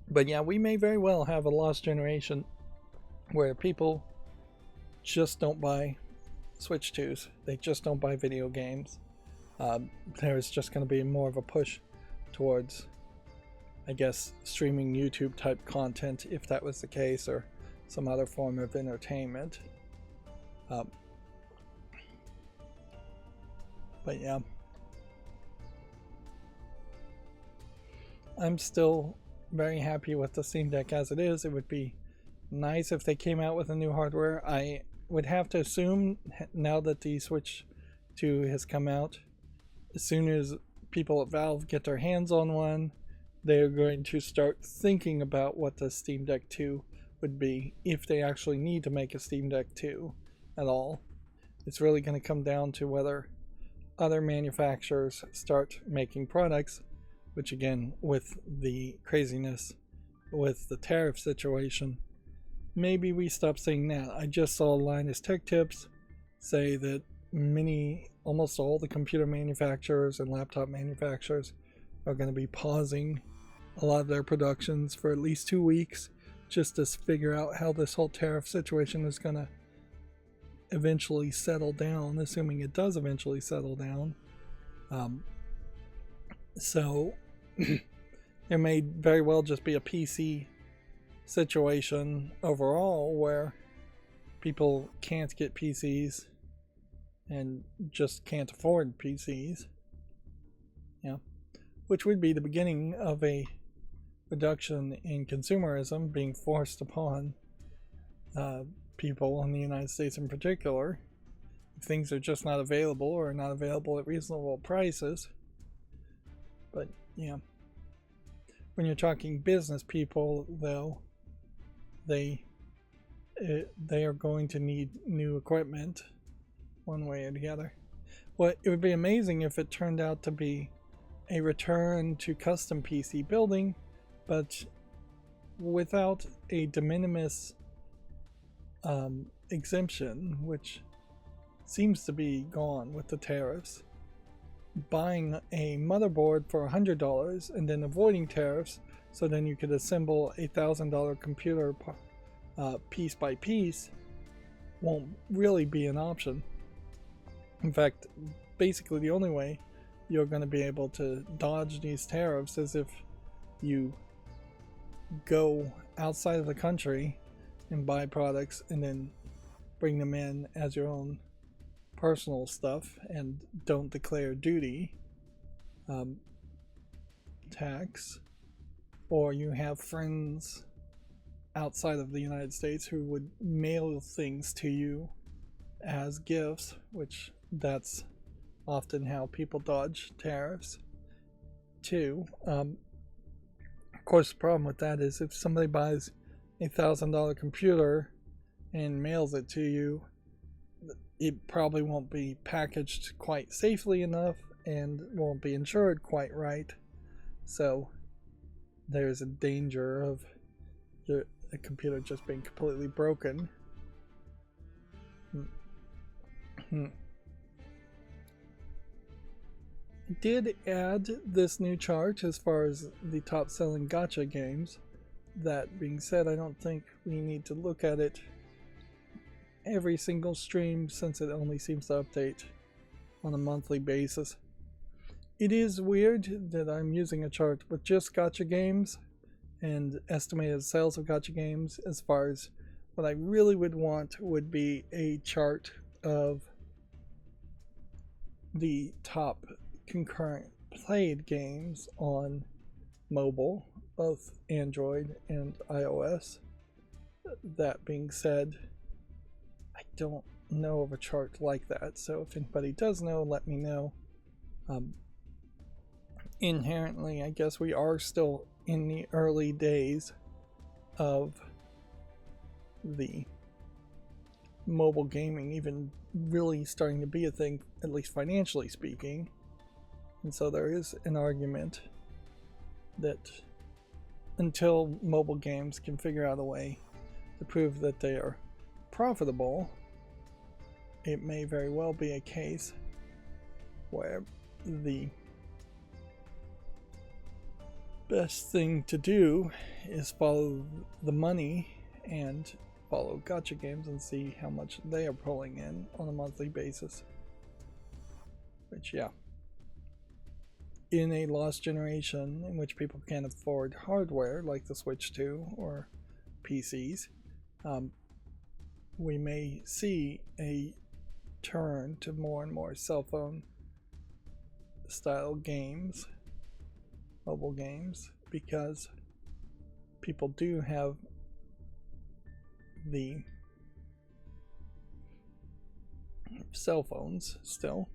But yeah, we may very well have a lost generation where people just don't buy Switch 2s. They just don't buy video games. There's just going to be more of a push towards, I guess, streaming YouTube type content, if that was the case, or some other form of entertainment. But yeah, I'm still very happy with the Steam Deck as it is. It would be nice if they came out with a new hardware. I would have to assume, now that the Switch 2 has come out, as soon as people at Valve get their hands on one, they're going to start thinking about what the Steam Deck 2 would be, if they actually need to make a Steam Deck 2 at all. It's really going to come down to whether other manufacturers start making products, which again, with the craziness with the tariff situation, maybe we stop seeing that. I just saw Linus Tech Tips say that almost all the computer manufacturers and laptop manufacturers are going to be pausing a lot of their productions for at least 2 weeks, just to figure out how this whole tariff situation is going to eventually settle down, assuming it does eventually settle down. So there may very well just be a PC situation overall where people can't get PCs and just can't afford PCs. Yeah, which would be the beginning of a reduction in consumerism being forced upon people in the United States in particular, if things are just not available, or not available at reasonable prices. But yeah, when you're talking business people, though, they are going to need new equipment one way or the other. Well, it would be amazing if it turned out to be a return to custom PC building, but without a de minimis exemption, which seems to be gone with the tariffs. Buying a motherboard for $100 and then avoiding tariffs, so then you could assemble a $1,000 computer piece by piece, won't really be an option. In fact, basically the only way you're going to be able to dodge these tariffs is if you go outside of the country and buy products and then bring them in as your own personal stuff and don't declare duty tax, or you have friends outside of the United States who would mail things to you as gifts, which that's often how people dodge tariffs too. Of course, the problem with that is if somebody buys a $1,000 computer and mails it to you, it probably won't be packaged quite safely enough and won't be insured quite right. So there's a danger of the computer just being completely broken. Did add this new chart as far as the top selling gacha games. That being said, I don't think we need to look at it every single stream since it only seems to update on a monthly basis. It is weird that I'm using a chart with just gacha games and estimated sales of gacha games. As far as what I really would want would be a chart of the top concurrent played games on mobile, both Android and iOS. That being said, I don't know of a chart like that, so if anybody does know, let me know. Inherently, I guess we are still in the early days of the mobile gaming even really starting to be a thing, at least financially speaking. And so there is an argument that until mobile games can figure out a way to prove that they are profitable, it may very well be a case where the best thing to do is follow the money and follow gacha games and see how much they are pulling in on a monthly basis. Which, yeah, in a lost generation in which people can't afford hardware like the Switch 2 or PCs, we may see a turn to more and more cell phone style games, mobile games, because people do have the cell phones still.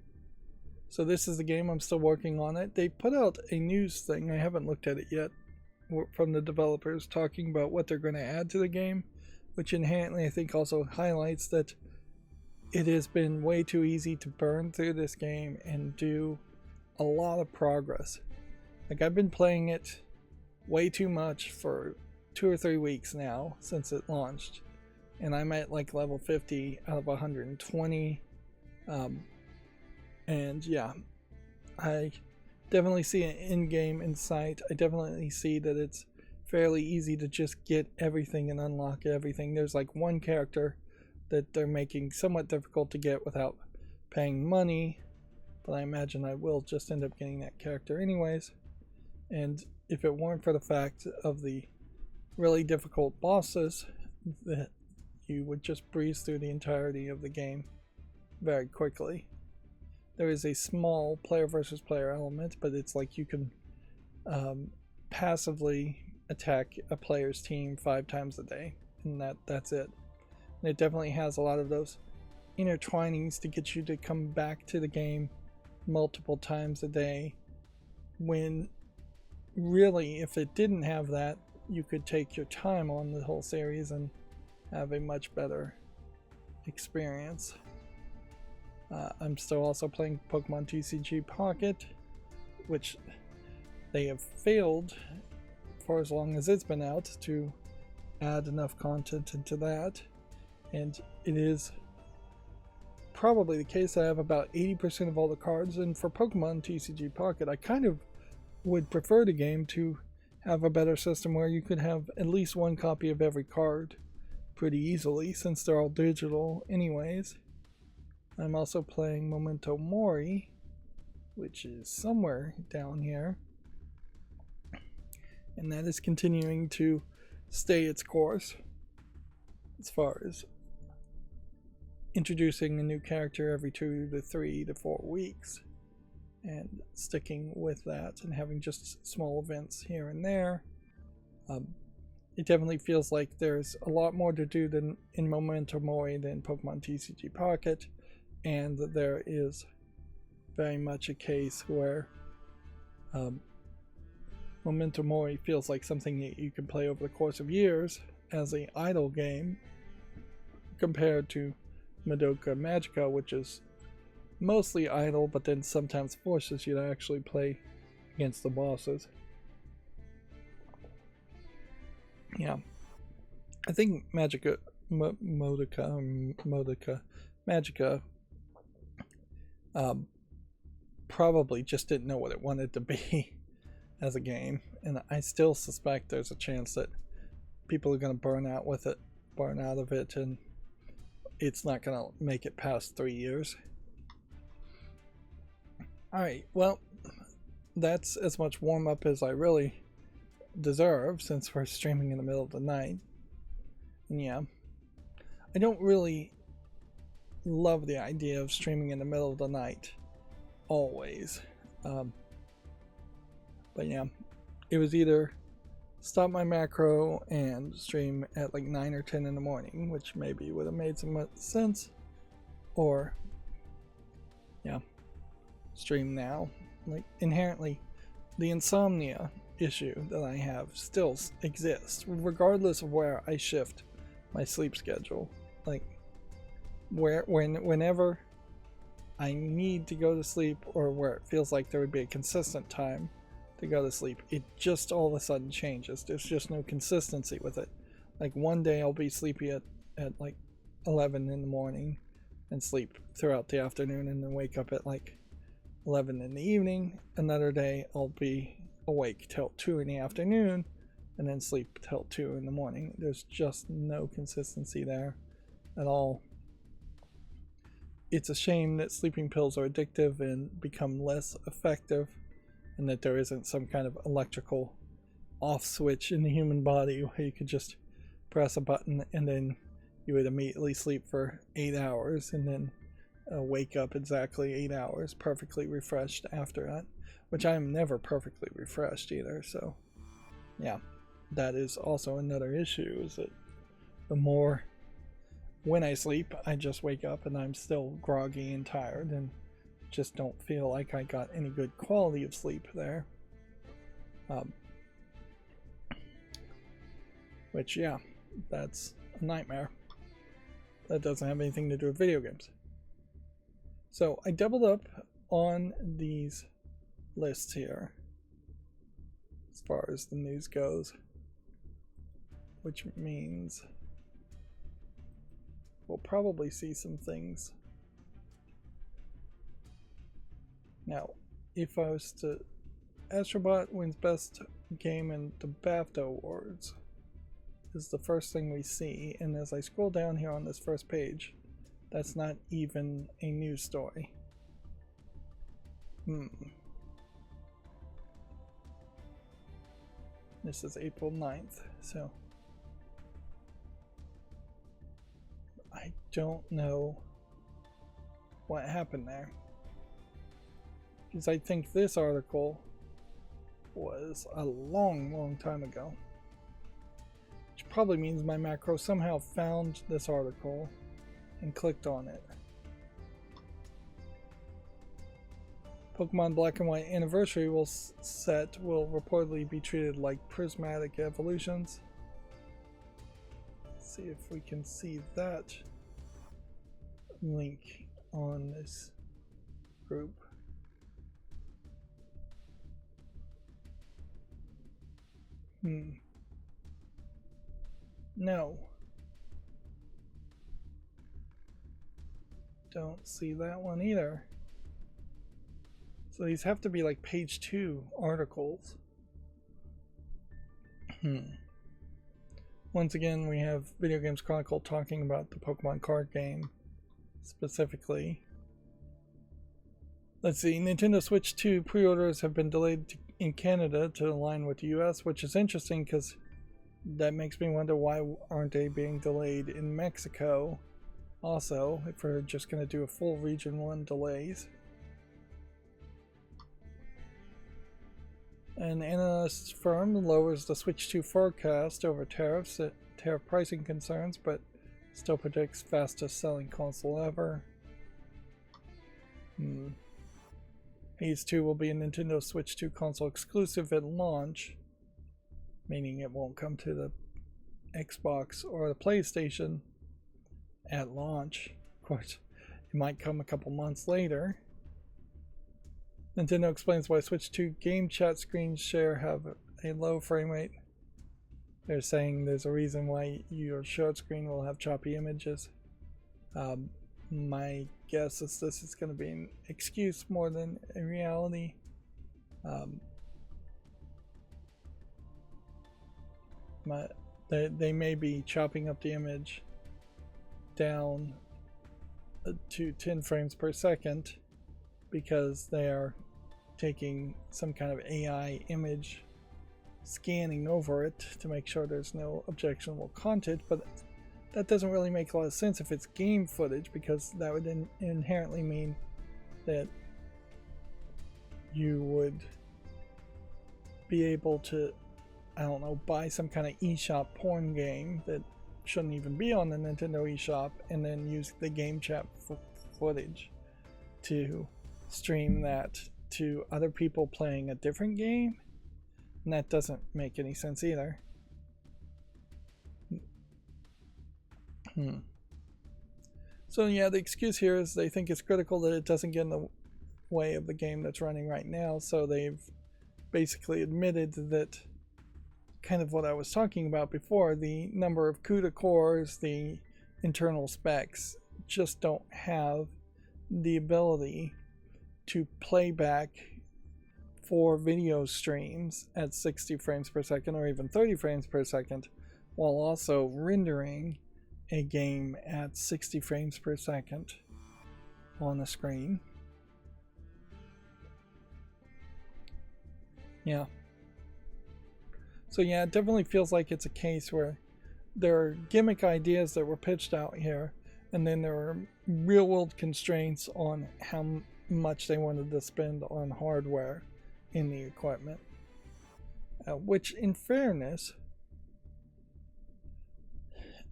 So this is the game. I'm still working on it. They put out a news thing, I haven't looked at it yet, from the developers talking about what they're going to add to the game, which inherently I think also highlights that it has been way too easy to burn through this game and do a lot of progress. Like, I've been playing it way too much for 2 or 3 weeks now since it launched, and I'm at like level 50 out of 120. And yeah, I definitely see an in-game insight. I definitely see that it's fairly easy to just get everything and unlock everything. There's like one character that they're making somewhat difficult to get without paying money, but I imagine I will just end up getting that character anyways. And if it weren't for the fact of the really difficult bosses, that you would just breeze through the entirety of the game very quickly. There is a small player versus player element, but it's like you can passively attack a player's team 5 times a day, and that's it. And it definitely has a lot of those intertwinings to get you to come back to the game multiple times a day, when really, if it didn't have that, you could take your time on the whole series and have a much better experience. I'm still also playing Pokemon TCG Pocket, which they have failed for as long as it's been out to add enough content into that. And it is probably the case I have about 80% of all the cards. And for Pokemon TCG Pocket, I kind of would prefer the game to have a better system where you could have at least one copy of every card pretty easily, since they're all digital anyways. I'm also playing Memento Mori, which is somewhere down here, and that is continuing to stay its course as far as introducing a new character every 2 to 3 to 4 weeks and sticking with that and having just small events here and there. it definitely feels like there's a lot more to do than in Memento Mori than Pokemon TCG Pocket, and that there is very much a case where Memento Mori feels like something that you can play over the course of years as an idle game, compared to Madoka Magica, which is mostly idle, but then sometimes forces you to actually play against the bosses. Yeah, I think Magica probably just didn't know what it wanted to be as a game, and I still suspect there's a chance that people are going to burn out of it, and it's not going to make it past 3 years. Alright, well, that's as much warm-up as I really deserve, since we're streaming in the middle of the night. And yeah, I don't really love the idea of streaming in the middle of the night always, but yeah, it was either stop my macro and stream at like 9 or 10 in the morning, which maybe would have made some sense, or yeah, stream now. Like, inherently, the insomnia issue that I have still exists, regardless of where I shift my sleep schedule. Like, whenever I need to go to sleep, or where it feels like there would be a consistent time to go to sleep, it just all of a sudden changes. There's just no consistency with it. Like, one day I'll be sleepy at like 11 in the morning and sleep throughout the afternoon, and then wake up at like 11 in the evening. Another day I'll be awake till 2 in the afternoon and then sleep till 2 in the morning. There's just no consistency there at all. It's a shame that sleeping pills are addictive and become less effective, and that there isn't some kind of electrical off switch in the human body where you could just press a button and then you would immediately sleep for 8 hours and then wake up exactly 8 hours perfectly refreshed after that, which I am never perfectly refreshed either. So yeah, that is also another issue, is that the more when I sleep, I just wake up and I'm still groggy and tired and just don't feel like I got any good quality of sleep there. Which, yeah, that's a nightmare. That doesn't have anything to do with video games. So I doubled up on these lists here as far as the news goes, which means we'll probably see some things. Now, if I was to... Astrobot wins best game in the BAFTA Awards is the first thing we see, and as I scroll down here on this first page, that's not even a news story. This is April 9th, so I don't know what happened there, because I think this article was a long time ago, which probably means my macro somehow found this article and clicked on it. Pokemon Black and White Anniversary will reportedly be treated like prismatic evolutions. Let's see if we can see that link on this group. No. Don't see that one either. So these have to be like page 2 articles. Once again, we have Video Games Chronicle talking about the Pokemon card game specifically. Let's see, Nintendo Switch 2 pre-orders have been delayed in Canada to align with the US, which is interesting because that makes me wonder, why aren't they being delayed in Mexico also, if we're just going to do a full region 1 delays. An analyst firm lowers the Switch 2 forecast over tariff pricing concerns, but still predicts fastest selling console ever. Haze 2 will be a Nintendo Switch 2 console exclusive at launch, meaning it won't come to the Xbox or the PlayStation at launch. Of course, it might come a couple months later. Nintendo explains why Switch 2 game chat screen share have a low frame rate. They're saying there's a reason why your short screen will have choppy images. My guess is this is going to be an excuse more than a reality. They may be chopping up the image down to 10 frames per second because they are taking some kind of AI image, scanning over it to make sure there's no objectionable content, but that doesn't really make a lot of sense if it's game footage, because that would inherently mean that you would be able to, I don't know, buy some kind of eShop porn game that shouldn't even be on the Nintendo eShop and then use the game chat footage to stream that to other people playing a different game, and that doesn't make any sense either. So yeah, the excuse here is they think it's critical that it doesn't get in the way of the game that's running right now, so they've basically admitted that kind of what I was talking about before, the number of CUDA cores, the internal specs just don't have the ability to play back 4 video streams at 60 frames per second or even 30 frames per second while also rendering a game at 60 frames per second on the screen. Yeah. So yeah, it definitely feels like it's a case where there are gimmick ideas that were pitched out here, and then there are real world constraints on how much they wanted to spend on hardware in the equipment. Which, in fairness,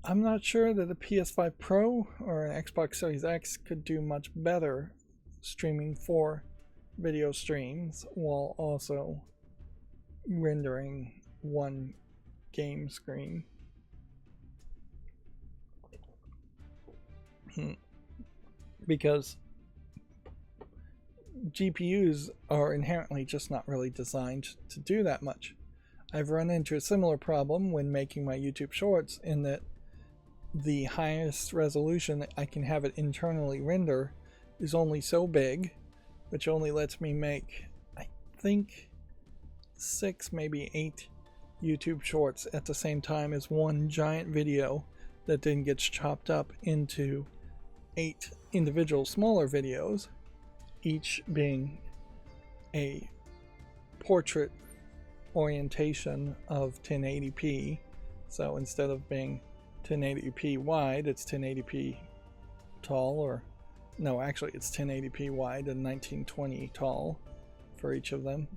I'm not sure that a PS5 Pro or an Xbox Series X could do much better streaming 4 video streams while also rendering 1 game screen. Because GPUs are inherently just not really designed to do that much. I've run into a similar problem when making my YouTube shorts, in that the highest resolution that I can have it internally render is only so big, which only lets me make, I think, 6, maybe 8 YouTube shorts at the same time as one giant video that then gets chopped up into 8 individual smaller videos, each being a portrait orientation of 1080p. So instead of being 1080p wide, it's 1080p tall, or no, actually it's 1080p wide and 1920 tall for each of them.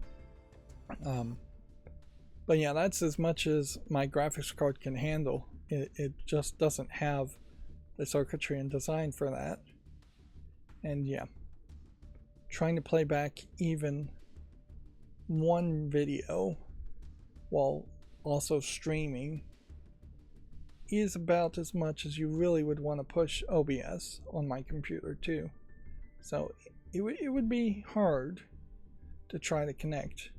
But yeah, that's as much as my graphics card can handle. It just doesn't have the circuitry and design for that. And yeah, trying to play back even 1 video while also streaming is about as much as you really would want to push OBS on my computer too. So it would be hard to try to connect.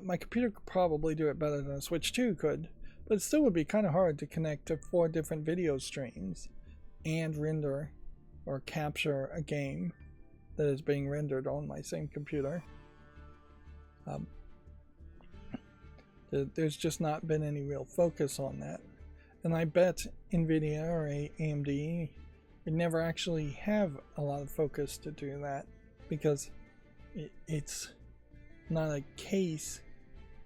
My computer could probably do it better than a Switch 2 could, but it still would be kind of hard to connect to 4 different video streams and render or capture a game that is being rendered on my same computer. There's just not been any real focus on that. And I bet NVIDIA or AMD would never actually have a lot of focus to do that, because it's not a case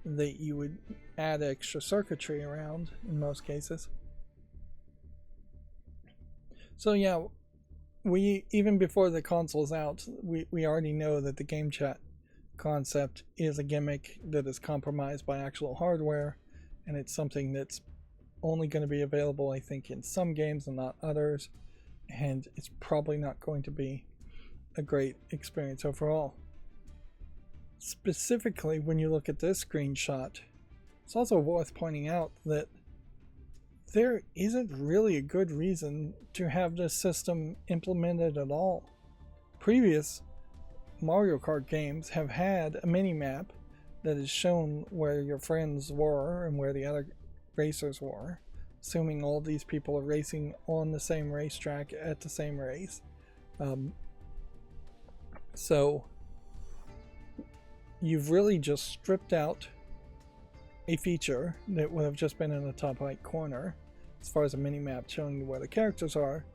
that you would add extra circuitry around in most cases. So yeah, we, even before the console's out, we already know that the game chat concept is a gimmick that is compromised by actual hardware, and it's something that's only going to be available, I think, in some games and not others, and it's probably not going to be a great experience overall. Specifically, when you look at this screenshot, it's also worth pointing out that there isn't really a good reason to have this system implemented at all. Previous Mario Kart games have had a mini-map that has shown where your friends were and where the other racers were, assuming all these people are racing on the same racetrack at the same race. So you've really just stripped out a feature that would have just been in the top right corner as far as a mini-map showing you where the characters are,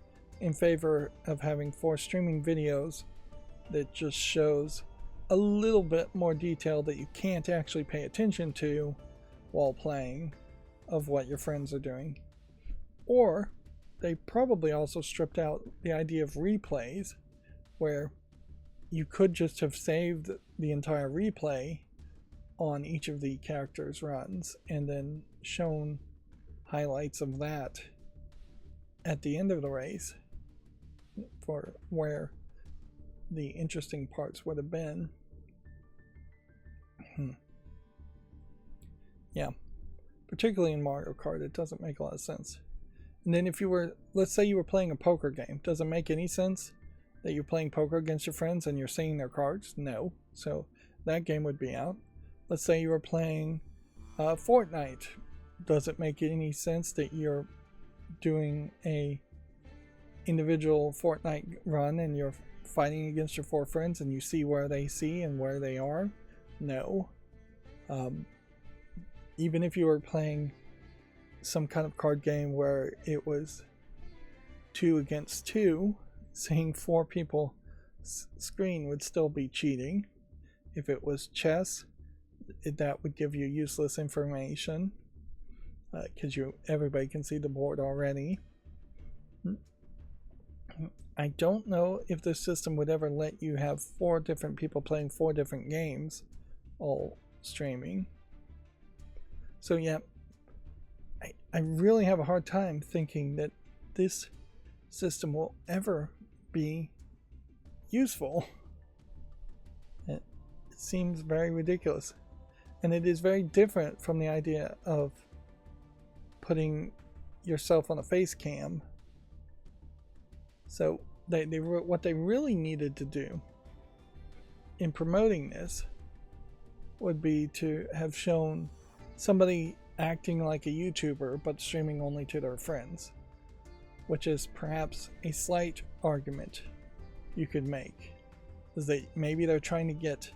in favor of having 4 streaming videos that just shows a little bit more detail that you can't actually pay attention to while playing of what your friends are doing. Or they probably also stripped out the idea of replays, where you could just have saved the entire replay on each of the characters' runs and then shown highlights of that at the end of the race for where the interesting parts would have been. Yeah, particularly in Mario Kart, it doesn't make a lot of sense. And then if you were, let's say you were playing a poker game, does it make any sense that you're playing poker against your friends and you're seeing their cards? No. So that game would be out. Let's say you were playing Fortnite. Does it make any sense that you're doing a individual Fortnite run and you're fighting against your 4 friends and you see where they see and where they are? No. Even if you were playing some kind of card game where it was 2 against 2, seeing 4 people screen would still be cheating. If it was chess, that would give you useless information because everybody can see the board already. I don't know if this system would ever let you have 4 different people playing 4 different games all streaming. So yeah, I really have a hard time thinking that this system will ever be useful. It seems very ridiculous. And it is very different from the idea of putting yourself on a face cam. So what they really needed to do in promoting this would be to have shown somebody acting like a YouTuber but streaming only to their friends, which is perhaps a slight argument you could make, is that maybe they're trying to get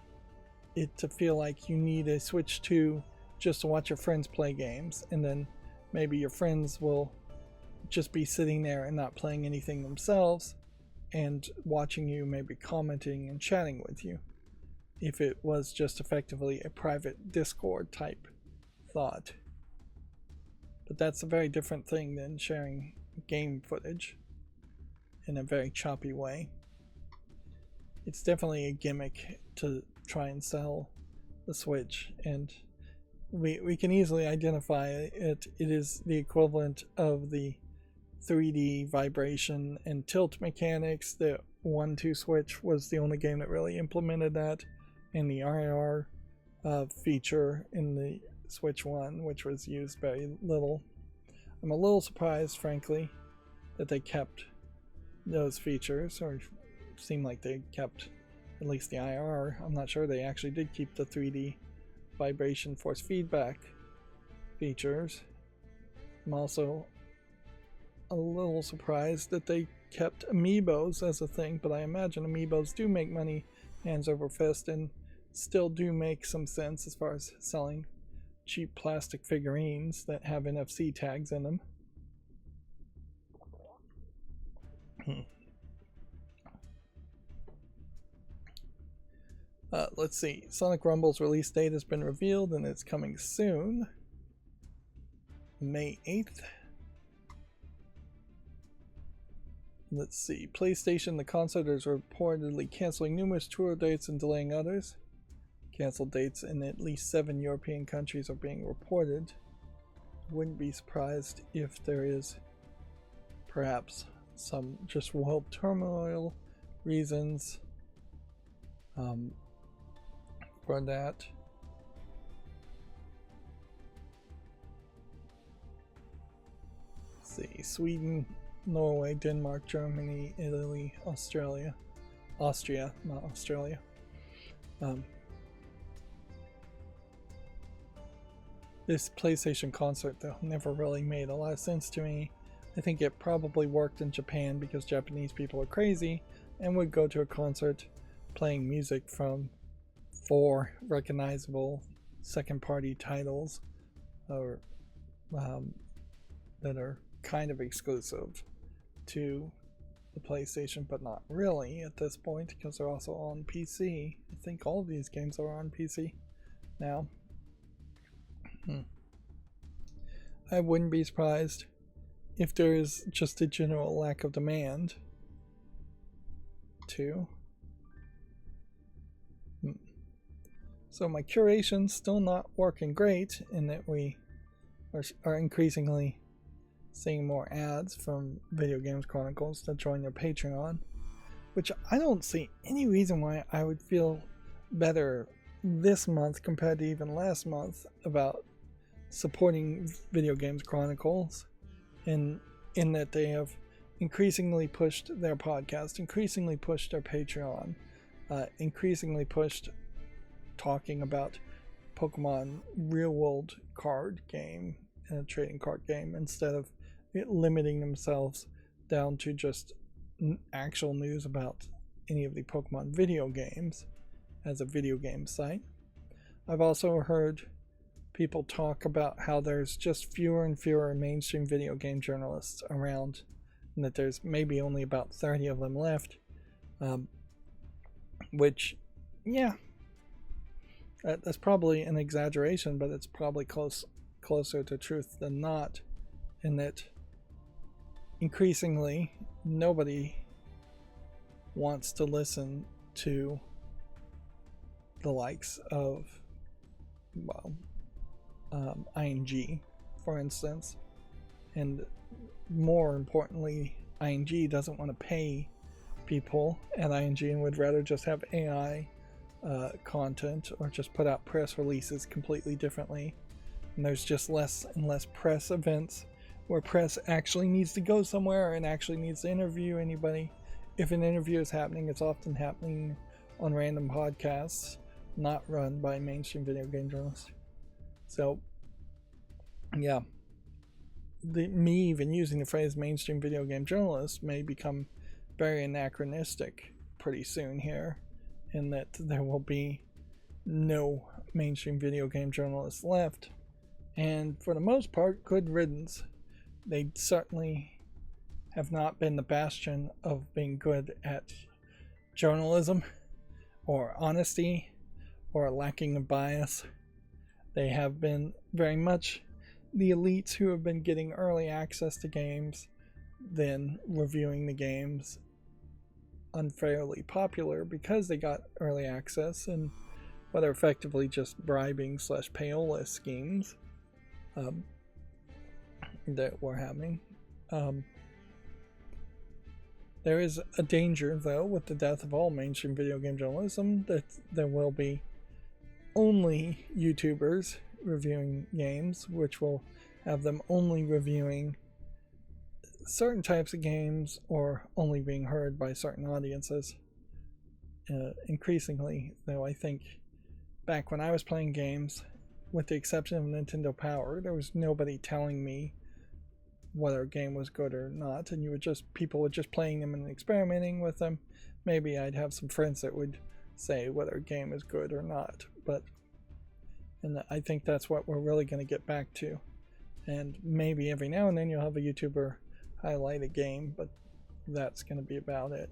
it to feel like you need a Switch 2 just to watch your friends play games, and then maybe your friends will just be sitting there and not playing anything themselves and watching you, maybe commenting and chatting with you, if it was just effectively a private Discord type thought. But that's a very different thing than sharing game footage in a very choppy way. It's definitely a gimmick to try and sell the Switch, and we can easily identify it. It is the equivalent of the 3D vibration and tilt mechanics. The 1-2 Switch was the only game that really implemented that, and the IR feature in the Switch 1, which was used very little. I'm a little surprised, frankly, that they kept those features, or seemed like they kept at least the IR. I'm not sure they actually did keep the 3D vibration force feedback features. I'm also a little surprised that they kept amiibos as a thing, but I imagine amiibos do make money hands over fist and still do make some sense as far as selling cheap plastic figurines that have NFC tags in them. Let's see. Sonic Rumble's release date has been revealed and it's coming soon. May 8th. Let's see. PlayStation, the console, is reportedly canceling numerous tour dates and delaying others. Canceled dates in at least 7 European countries are being reported. Wouldn't be surprised if there is perhaps some just world turmoil reasons for that. Let's see, Sweden, Norway, Denmark, Germany, Italy, Austria, not Australia. This PlayStation concert though never really made a lot of sense to me. I think it probably worked in Japan because Japanese people are crazy and would go to a concert playing music from 4 recognizable second-party titles or that are kind of exclusive to the PlayStation, but not really at this point because they're also on PC. I think all of these games are on PC now. I wouldn't be surprised if there is just a general lack of demand too. So my curation's still not working great in that we are increasingly seeing more ads from Video Games Chronicles to join their Patreon, which I don't see any reason why I would feel better this month compared to even last month about supporting Video Games Chronicles in that they have increasingly pushed their podcast, increasingly pushed their Patreon, increasingly pushed talking about Pokemon real world card game and a trading card game instead of limiting themselves down to just actual news about any of the Pokemon video games as a video game site. I've also heard people talk about how there's just fewer and fewer mainstream video game journalists around and that there's maybe only about 30 of them left, which, yeah, that's probably an exaggeration, but it's probably closer to truth than not, in that increasingly nobody wants to listen to the likes of, well, ING, for instance, and more importantly, ING doesn't want to pay people at ING and would rather just have AI content or just put out press releases completely differently. And there's just less and less press events where press actually needs to go somewhere and actually needs to interview anybody. If an interview is happening, it's often happening on random podcasts, not run by mainstream video game journalists. So, yeah, me even using the phrase mainstream video game journalist may become very anachronistic pretty soon here, in that there will be no mainstream video game journalists left, and for the most part, good riddance. They certainly have not been the bastion of being good at journalism or honesty or lacking of bias. They have been very much the elites who have been getting early access to games, then reviewing the games unfairly popular because they got early access, and what are effectively just bribing / payola schemes that were happening. There is a danger, though, with the death of all mainstream video game journalism, that there will be only YouTubers reviewing games, which will have them only reviewing certain types of games or only being heard by certain audiences. Increasingly, though, I think back when I was playing games, with the exception of Nintendo Power, there was nobody telling me whether a game was good or not, and people were just playing them and experimenting with them. Maybe I'd have some friends that would say whether a game is good or not, and I think that's what we're really going to get back to. And maybe every now and then you'll have a YouTuber highlight a game, but that's going to be about it.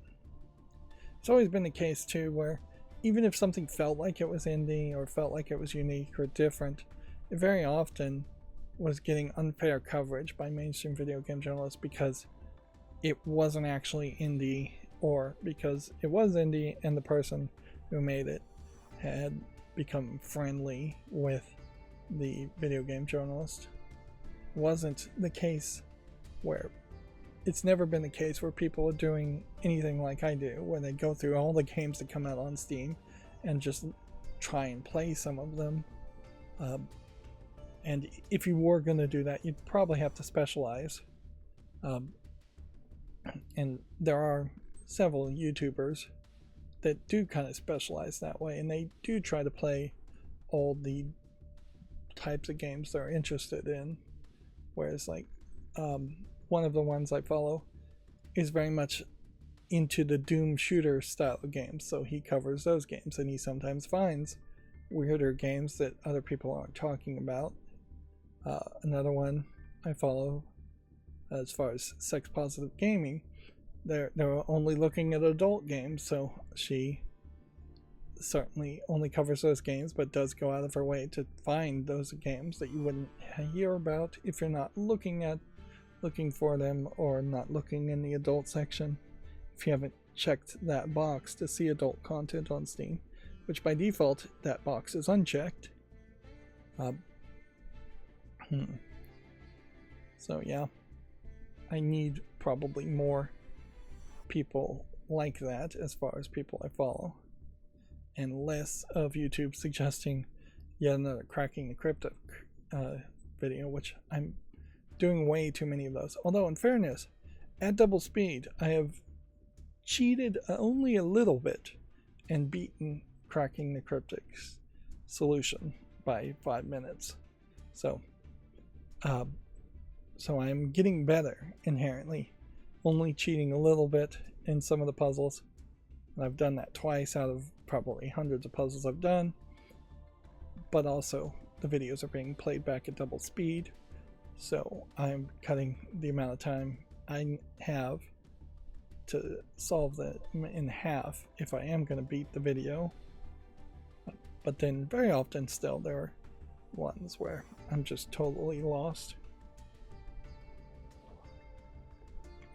It's always been the case too, where even if something felt like it was indie or felt like it was unique or different, it very often was getting unfair coverage by mainstream video game journalists because it wasn't actually indie, or because it was indie and the person who made it had become friendly with the video game journalist. It wasn't the case where it's never been the case where people are doing anything like I do, where they go through all the games that come out on Steam and just try and play some of them. And if you were going to do that, you'd probably have to specialize. And there are several YouTubers that do kind of specialize that way, and they do try to play all the types of games they're interested in. Whereas, like, one of the ones I follow is very much into the Doom shooter style of games, so he covers those games, and he sometimes finds weirder games that other people aren't talking about. Another one I follow, as far as sex positive gaming, they're only looking at adult games, so she certainly only covers those games, but does go out of her way to find those games that you wouldn't hear about if you're not looking for them, or not looking in the adult section, if you haven't checked that box to see adult content on Steam, which by default that box is unchecked. So yeah, I need probably more people like that as far as people I follow, and less of YouTube suggesting yet another cracking the cryptic video, which I'm doing way too many of those. Although in fairness, at double speed I have cheated only a little bit and beaten cracking the cryptic's solution by 5 minutes. So I'm getting better inherently, only cheating a little bit in some of the puzzles. And I've done that twice out of probably hundreds of puzzles I've done. But also the videos are being played back at double speed, so I'm cutting the amount of time I have to solve them in half if I am going to beat the video. But then very often still there are ones where I'm just totally lost.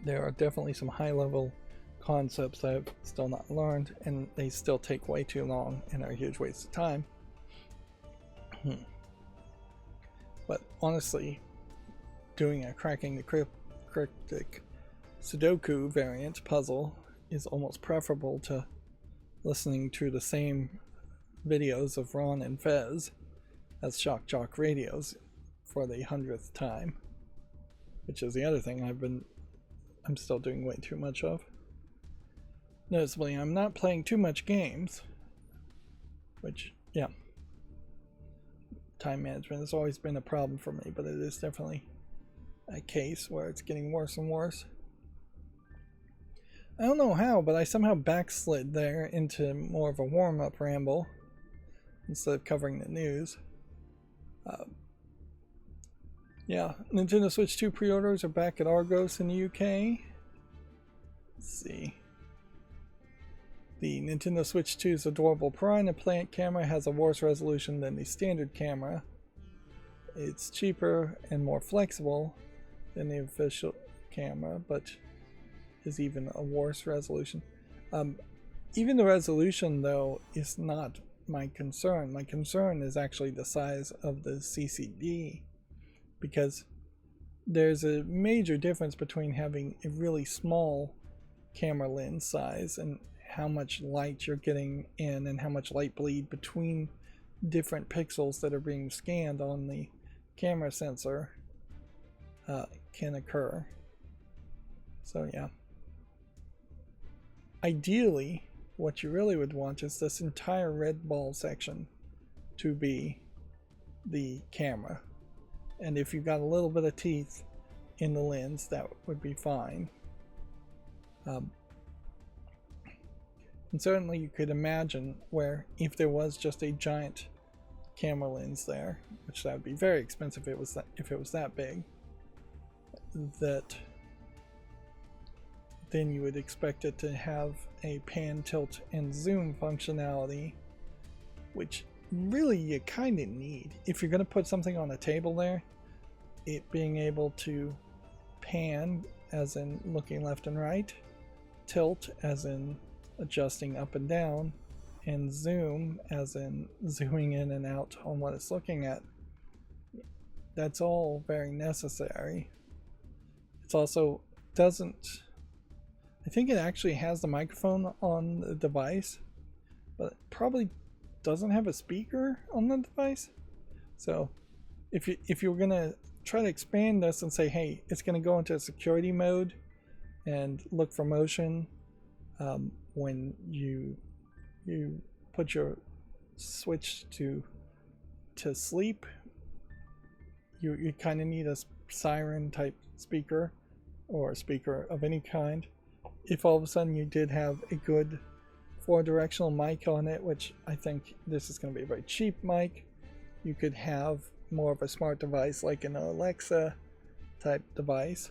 There are definitely some high-level concepts that I've still not learned, and they still take way too long and are a huge waste of time. But honestly, doing a cracking the cryptic Sudoku variant puzzle is almost preferable to listening to the same videos of Ron and Fez as Shock Jock radios for the 100th time, which is the other thing I'm still doing way too much of. Noticeably, I'm not playing too much games, which, yeah, time management has always been a problem for me, but it is definitely a case where it's getting worse and worse. I don't know how, but I somehow backslid there into more of a warm-up ramble instead of covering the news. Yeah, Nintendo Switch 2 pre-orders are back at Argos in the UK. Let's see. The Nintendo Switch 2's adorable piranha plant camera has a worse resolution than the standard camera. It's cheaper and more flexible than the official camera, but is even a worse resolution. Even the resolution, though, is not my concern. My concern is actually the size of the CCD, because there's a major difference between having a really small camera lens size and how much light you're getting in, and how much light bleed between different pixels that are being scanned on the camera sensor can occur. So yeah, ideally what you really would want is this entire red ball section to be the camera, and if you've got a little bit of teeth in the lens, that would be fine. And certainly you could imagine where if there was just a giant camera lens there, which that would be very expensive if it was that big, that then you would expect it to have a pan, tilt, and zoom functionality, which really you kind of need. If you're going to put something on a table there, it being able to pan, as in looking left and right, tilt, as in adjusting up and down, and zoom, as in zooming in and out on what it's looking at, that's all very necessary. It's also doesn't, I think it actually has the microphone on the device, but it probably doesn't have a speaker on the device. So if you're gonna try to expand this and say, hey, it's gonna go into a security mode and look for motion when you put your switch to sleep, you kind of need a siren type speaker or a speaker of any kind. If all of a sudden you did have a good 4-directional mic on it, which I think this is going to be a very cheap mic, you could have more of a smart device like an Alexa type device,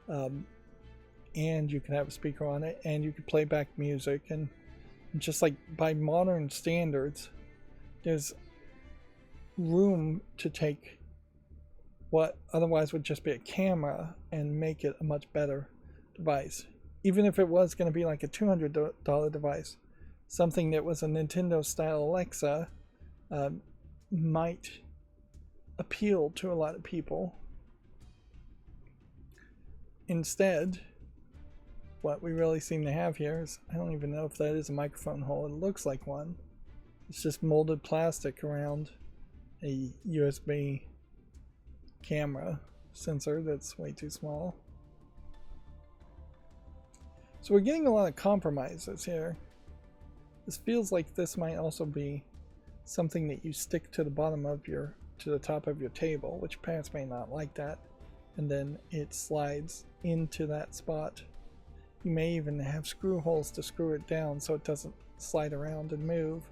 and you can have a speaker on it, and you could play back music. And just like by modern standards, there's room to take what otherwise would just be a camera and make it a much better device. Even if it was going to be like a $200 device, something that was a Nintendo style Alexa might appeal to a lot of people. Instead, what we really seem to have here is, I don't even know if that is a microphone hole. It looks like one. It's just molded plastic around a USB camera sensor that's way too small. So we're getting a lot of compromises here. This feels like this might also be something that you stick to the bottom of to the top of your table, which parents may not like that, and then it slides into that spot. You may even have screw holes to screw it down so it doesn't slide around and move.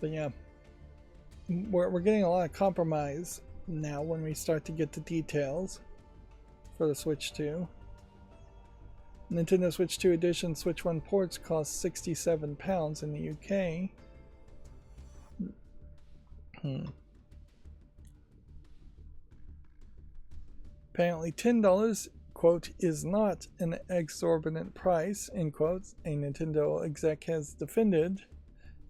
But yeah, we're getting a lot of compromise now when we start to get the details for the Switch 2. Nintendo Switch 2 Edition Switch 1 ports cost £67 in the UK. Apparently $10, quote, is not an exorbitant price, end quotes. A Nintendo exec has defended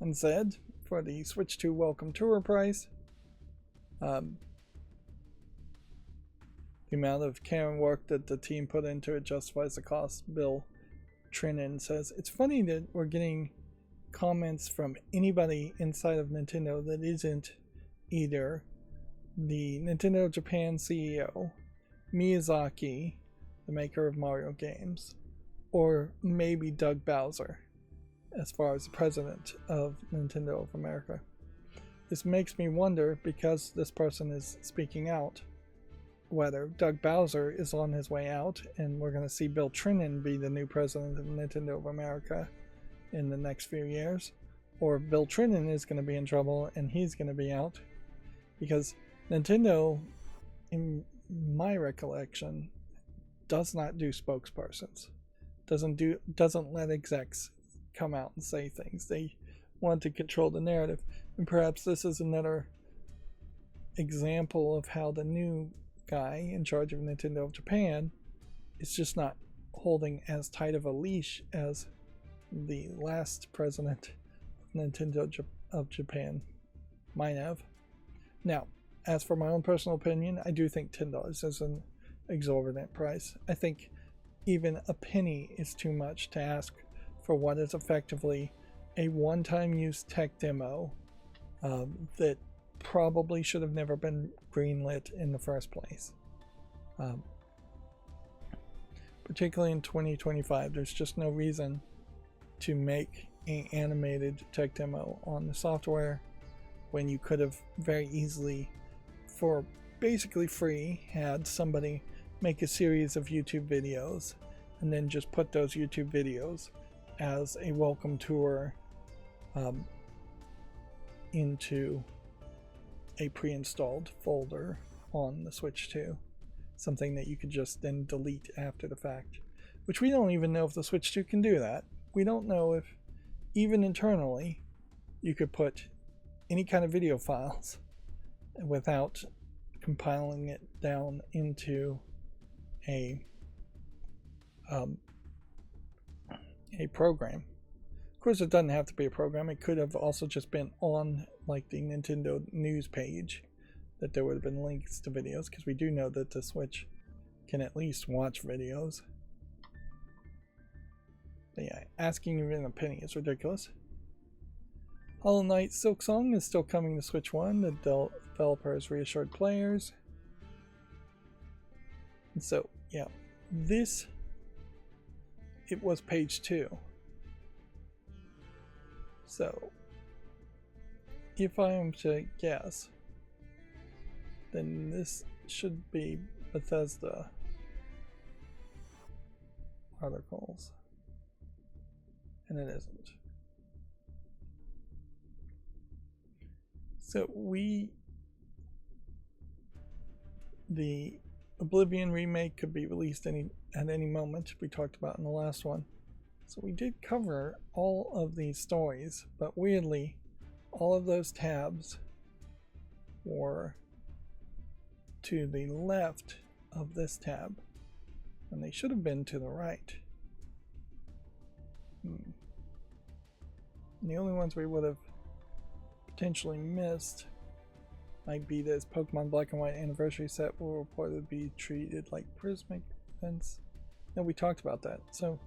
and said, for the Switch 2 Welcome Tour price, the amount of care and work that the team put into it justifies the cost. Bill Trinan says, it's funny that we're getting comments from anybody inside of Nintendo that isn't either the Nintendo Japan CEO, Miyazaki, the maker of Mario games, or maybe Doug Bowser, as far as the president of Nintendo of America. This makes me wonder, because this person is speaking out, whether Doug Bowser is on his way out and we're going to see Bill Trinan be the new president of Nintendo of America in the next few years, or Bill Trinan is going to be in trouble and he's going to be out, because Nintendo, in my recollection, does not do spokespersons, doesn't let execs come out and say things. They want to control the narrative, and perhaps this is another example of how the new guy in charge of Nintendo of Japan is just not holding as tight of a leash as the last president of Nintendo of Japan might have. Now, as for my own personal opinion, I do think $10 is an exorbitant price. I think even a penny is too much to ask for what is effectively a one-time use tech demo that probably should have never been greenlit in the first place. Particularly in 2025, there's just no reason to make an animated tech demo on the software when you could have very easily, for basically free, had somebody make a series of YouTube videos and then just put those YouTube videos as a welcome tour into a pre-installed folder on the Switch 2. Something that you could just then delete after the fact. Which we don't even know if the Switch 2 can do that. We don't know if, even internally, you could put any kind of video files without compiling it down into a program. course, it doesn't have to be a program. It could have also just been on like the Nintendo news page that there would have been links to videos, because we do know that the Switch can at least watch videos. But yeah, asking even a penny is ridiculous. Hollow Knight Silksong is still coming to Switch 1. The developer has reassured players. And so, yeah, this, it was page 2. So, if I am to guess, then this should be Bethesda articles. And it isn't. So the Oblivion remake could be released at any moment, we talked about in the last one. So we did cover all of these stories, but weirdly, all of those tabs were to the left of this tab, and they should have been to the right. And the only ones we would have potentially missed might be this Pokemon Black and White Anniversary Set will reportedly be treated like Prismic events. No, we talked about that. So,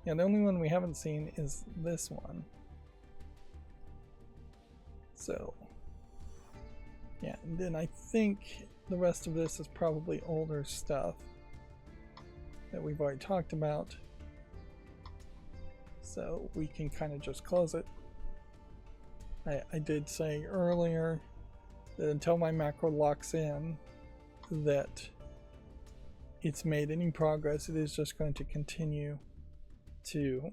yeah, the only one we haven't seen is this one. So, yeah, and then I think the rest of this is probably older stuff that we've already talked about. So we can kind of just close it. I did say earlier that until my macro locks in that it's made any progress, it is just going to continue to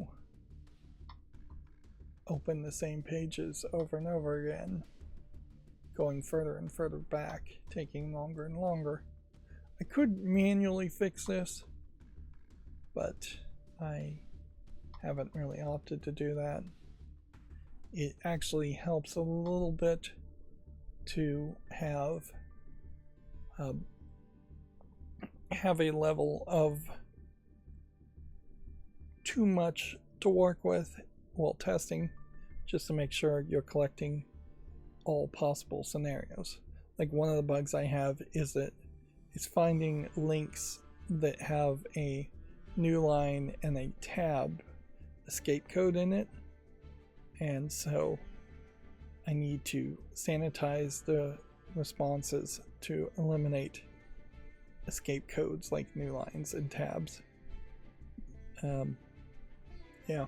open the same pages over and over again, going further and further back, taking longer and longer. I could manually fix this, but I haven't really opted to do that. It actually helps a little bit to have a level of too much to work with while testing, just to make sure you're collecting all possible scenarios. Like, one of the bugs I have is that it's finding links that have a new line and a tab escape code in it, and so I need to sanitize the responses to eliminate escape codes like new lines and tabs. Yeah,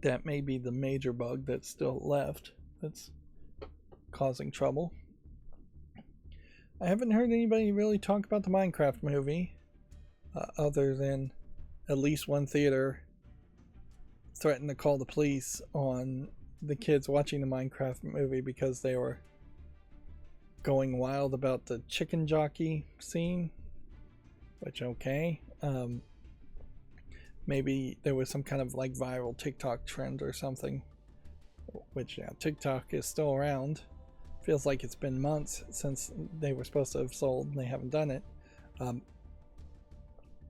that may be the major bug that's still left that's causing trouble. I haven't heard anybody really talk about the Minecraft movie, other than at least one theater threatened to call the police on the kids watching the Minecraft movie because they were going wild about the chicken jockey scene, which, okay, maybe there was some kind of like viral TikTok trend or something, which, yeah, TikTok is still around. Feels like it's been months since they were supposed to have sold and they haven't done it,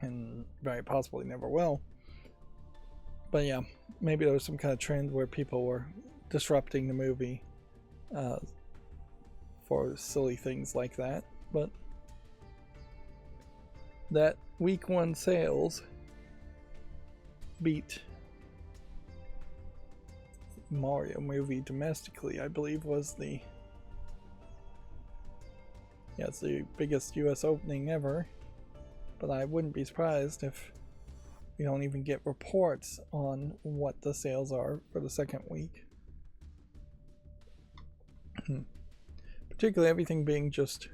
and very possibly never will. But yeah, maybe there was some kind of trend where people were disrupting the movie for silly things like that. But that week 1 sales beat Mario movie domestically, I believe, was it's the biggest US opening ever. But I wouldn't be surprised if we don't even get reports on what the sales are for the second week. Particularly everything being just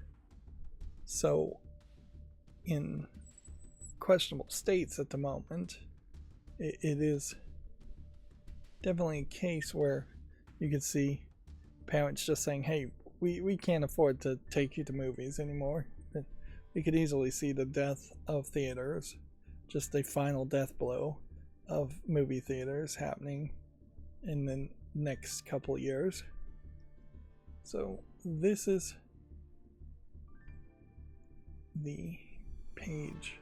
so in questionable states at the moment. It is definitely a case where you could see parents just saying, hey, we can't afford to take you to movies anymore. We could easily see the death of theaters, just a final death blow of movie theaters happening in the next couple of years. So this is the page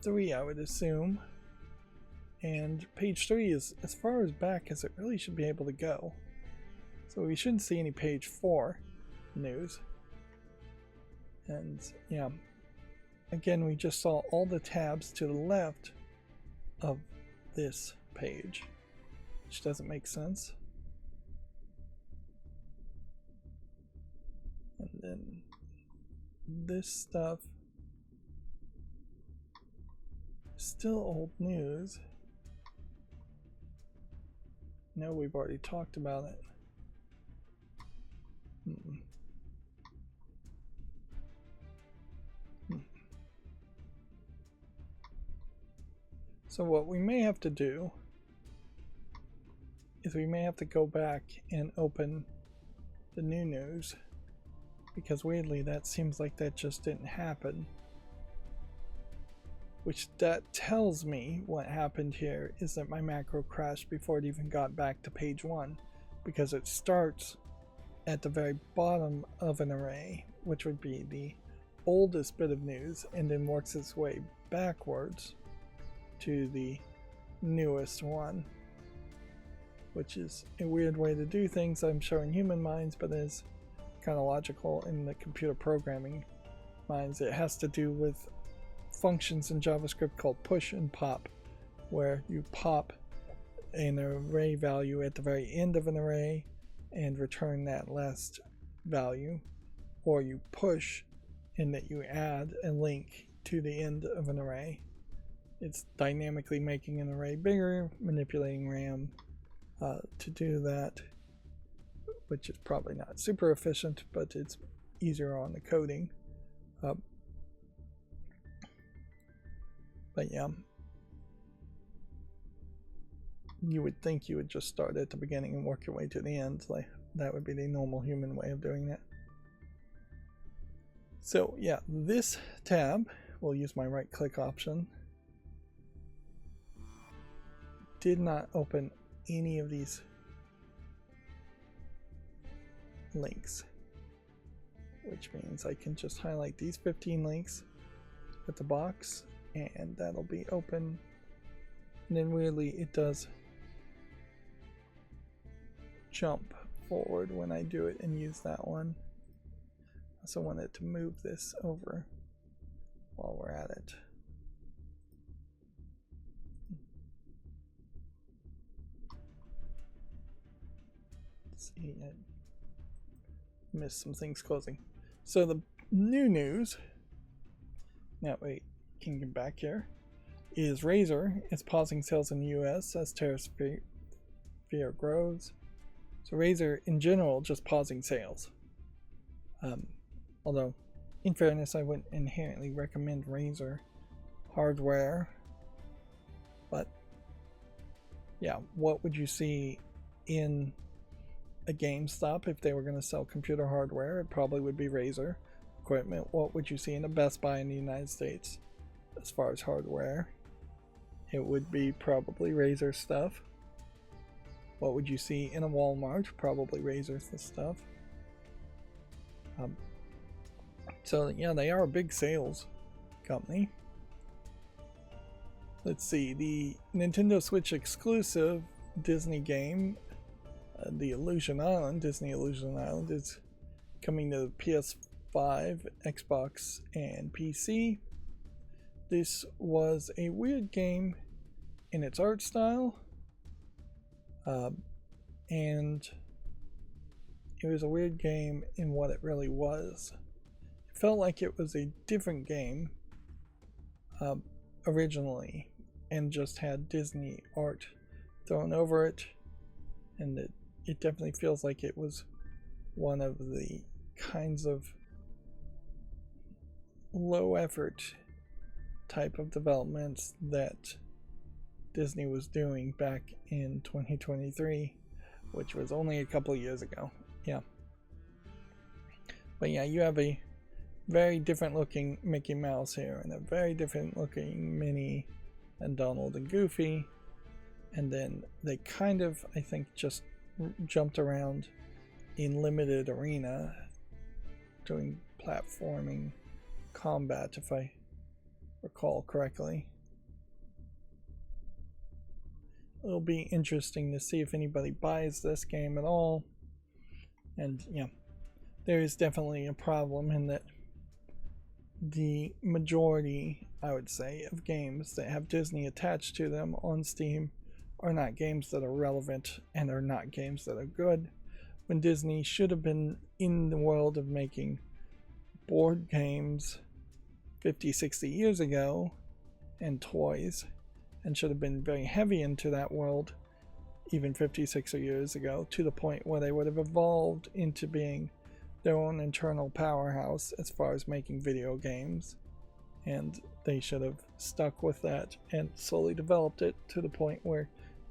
3, I would assume. and page 3 is as far as back as it really should be able to go. So we shouldn't see any page 4 news. And yeah, again, we just saw all the tabs to the left of this page, which doesn't make sense. And then this stuff is still old news. No, we've already talked about it. So what we may have to do is we may have to go back and open the new news, because weirdly that seems like that just didn't happen. Which that tells me what happened here is that my macro crashed before it even got back to page 1, because it starts at the very bottom of an array, which would be the oldest bit of news, and then works its way backwards to the newest one, which is a weird way to do things, I'm sure, in human minds, but is kind of logical in the computer programming minds. It has to do with functions in JavaScript called push and pop, where you pop an array value at the very end of an array and return that last value, or you push in that you add a link to the end of an array. It's dynamically making an array bigger, manipulating RAM to do that, which is probably not super efficient, but it's easier on the coding. But yeah, you would think you would just start at the beginning and work your way to the end. Like, that would be the normal human way of doing that. So yeah, this tab, we'll use my right click option, did not open any of these links, which means I can just highlight these 15 links at the box and that'll be open. And then weirdly it does jump forward when I do it and use that one. I also wanted to move this over while we're at it. Let's see, I missed some things closing. So the new news, now wait, can get back here, is Razer is pausing sales in the US as tariff fear grows. So Razer in general just pausing sales. Although in fairness I wouldn't inherently recommend Razer hardware, but yeah, what would you see in a GameStop if they were going to sell computer hardware? It probably would be Razer equipment. What would you see in a Best Buy in the United States as far as hardware? It would be probably Razer stuff. What would you see in a Walmart? Probably Razer stuff. So yeah, they are a big sales company. Let's see, the Nintendo Switch exclusive Disney game, The Illusion Island, Disney Illusion Island, is coming to PS5, Xbox, and PC. This was a weird game in its art style, and it was a weird game in what it really was. It felt like it was a different game originally, and just had Disney art thrown over it, and it definitely feels like it was one of the kinds of low effort type of developments that Disney was doing back in 2023, which was only a couple of years ago. Yeah. But yeah, you have a very different looking Mickey Mouse here, and a very different looking Minnie and Donald and Goofy, and then they kind of, I think, just jumped around in limited arena doing platforming combat, if I recall correctly. it'll be interesting to see if anybody buys this game at all. And yeah, there is definitely a problem in that the majority, I would say, of games that have Disney attached to them on Steam are not games that are relevant and are not games that are good, when Disney should have been in the world of making board games 50, 60 years ago and toys, and should have been very heavy into that world even 50, 60 years ago, to the point where they would have evolved into being their own internal powerhouse as far as making video games. And they should have stuck with that and slowly developed it to the point where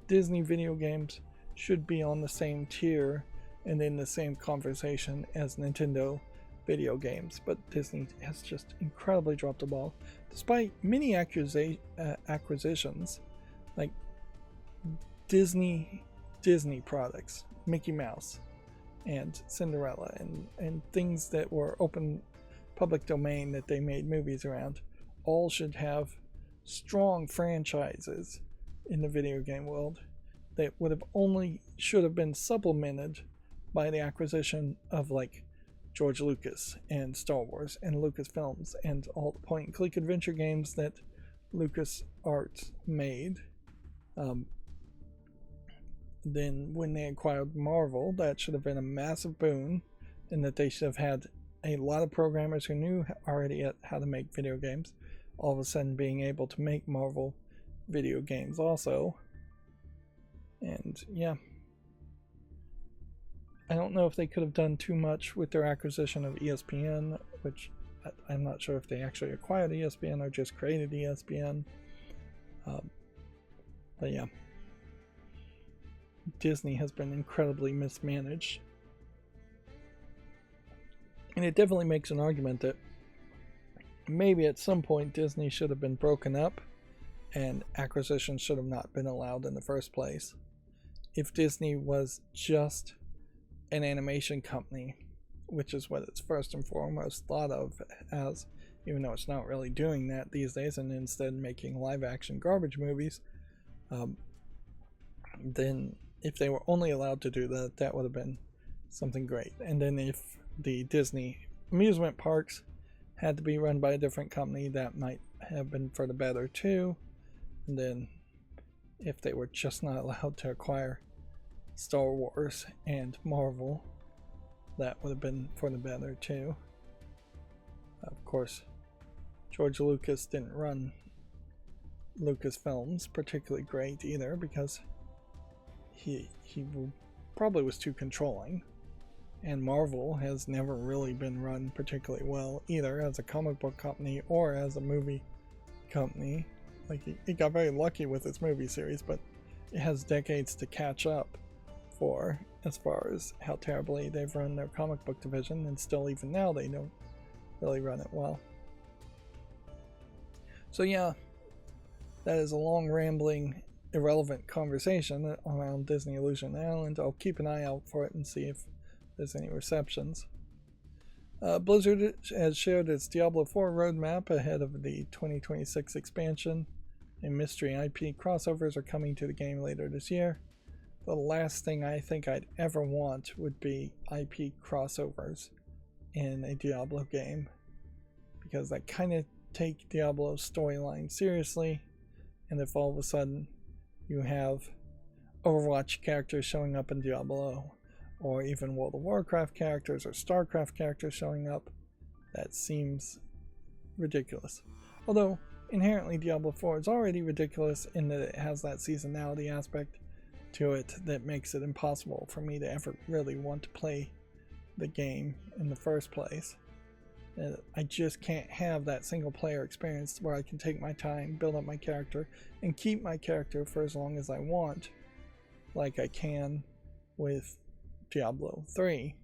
Disney video games should be on the same tier and in the same conversation as Nintendo video games. But Disney has just incredibly dropped the ball, despite many acquisitions like Disney products, Mickey Mouse and Cinderella, and things that were open public domain that they made movies around, all should have strong franchises in the video game world that should have been supplemented by the acquisition of like George Lucas and Star Wars and Lucasfilms and all the point and click adventure games that LucasArts made. Then when they acquired Marvel, that should have been a massive boon, and that they should have had a lot of programmers who knew already how to make video games all of a sudden being able to make Marvel video games also. And yeah, I don't know if they could have done too much with their acquisition of ESPN, which I'm not sure if they actually acquired ESPN or just created ESPN. But yeah, Disney has been incredibly mismanaged. And it definitely makes an argument that maybe at some point Disney should have been broken up and acquisitions should have not been allowed in the first place. If Disney was just an animation company, which is what it's first and foremost thought of as, even though it's not really doing that these days and instead making live action garbage movies, then if they were only allowed to do that, that would have been something great. And then if the Disney amusement parks had to be run by a different company, that might have been for the better too. And then if they were just not allowed to acquire Star Wars and Marvel, that would have been for the better too. Of course, George Lucas didn't run Lucasfilms particularly great either, because he probably was too controlling, and Marvel has never really been run particularly well either as a comic book company or as a movie company. Like, it got very lucky with its movie series, but it has decades to catch up for as far as how terribly they've run their comic book division, and still even now they don't really run it well. So yeah, that is a long rambling irrelevant conversation around Disney Illusion Island. I'll keep an eye out for it and see if there's any receptions. Blizzard has shared its Diablo 4 roadmap ahead of the 2026 expansion, and mystery IP crossovers are coming to the game later this year. The last thing I think I'd ever want would be IP crossovers in a Diablo game, because that kind of take Diablo's storyline seriously. And if all of a sudden you have Overwatch characters showing up in Diablo, or even World of Warcraft characters or StarCraft characters showing up, that seems ridiculous. Although inherently Diablo 4 is already ridiculous in that it has that seasonality aspect to it that makes it impossible for me to ever really want to play the game in the first place. I just can't have that single player experience where I can take my time, build up my character, and keep my character for as long as I want, like I can with Diablo 3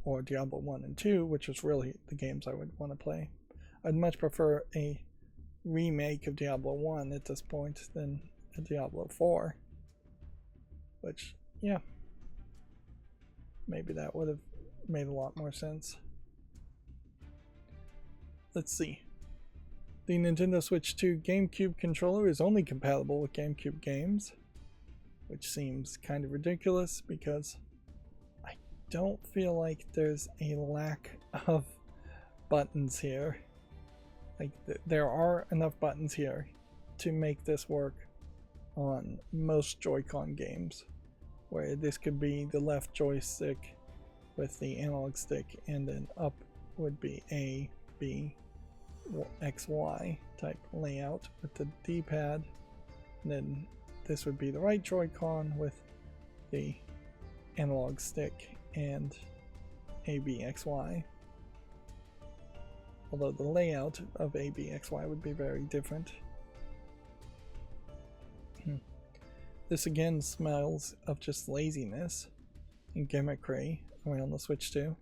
or Diablo 1 and 2, which is really the games I would want to play. I'd much prefer a remake of Diablo 1 at this point than a Diablo 4, which, yeah, maybe that would have made a lot more sense. Let's see. The Nintendo Switch 2 GameCube controller is only compatible with GameCube games, which seems kind of ridiculous because I don't feel like there's a lack of buttons here. Like, there are enough buttons here to make this work on most Joy-Con games, where this could be the left joystick with the analog stick, and then up would be A, B, X, Y type layout with the D-pad. And then this would be the right Joy-Con with the analog stick and A, B, X, Y. Although the layout of A, B, X, Y would be very different. This again smells of just laziness and gimmickry around the Switch 2.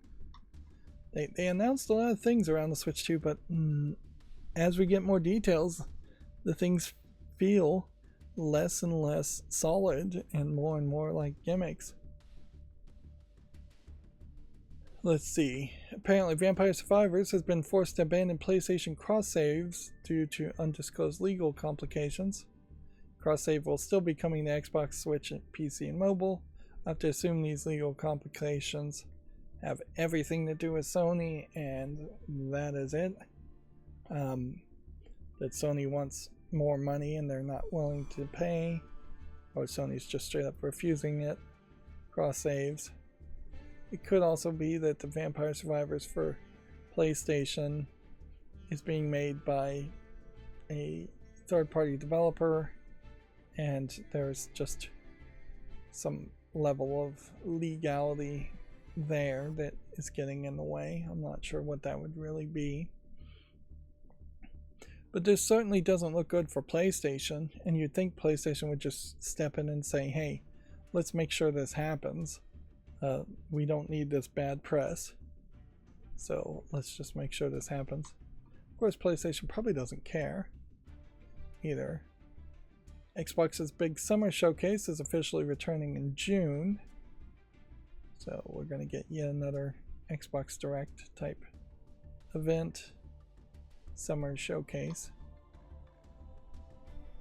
They announced a lot of things around the Switch 2, but as we get more details, the things feel less and less solid and more like gimmicks. Let's see. Apparently, Vampire Survivors has been forced to abandon PlayStation cross-saves due to undisclosed legal complications. Cross-save will still be coming to Xbox, Switch, PC, and mobile. I have to assume these legal complications have everything to do with Sony, and that is it. That Sony wants more money and they're not willing to pay, or Sony's just straight up refusing it. Cross-saves. It could also be that the Vampire Survivors for PlayStation is being made by a third-party developer, and there's just some level of legality there that is getting in the way. I'm not sure what that would really be. But this certainly doesn't look good for PlayStation, and you'd think PlayStation would just step in and say, hey, let's make sure this happens. We don't need this bad press, so let's just make sure this happens. Of course, PlayStation probably doesn't care either. Xbox's big summer showcase is officially returning in June, so we're going to get yet another Xbox Direct type event, summer showcase.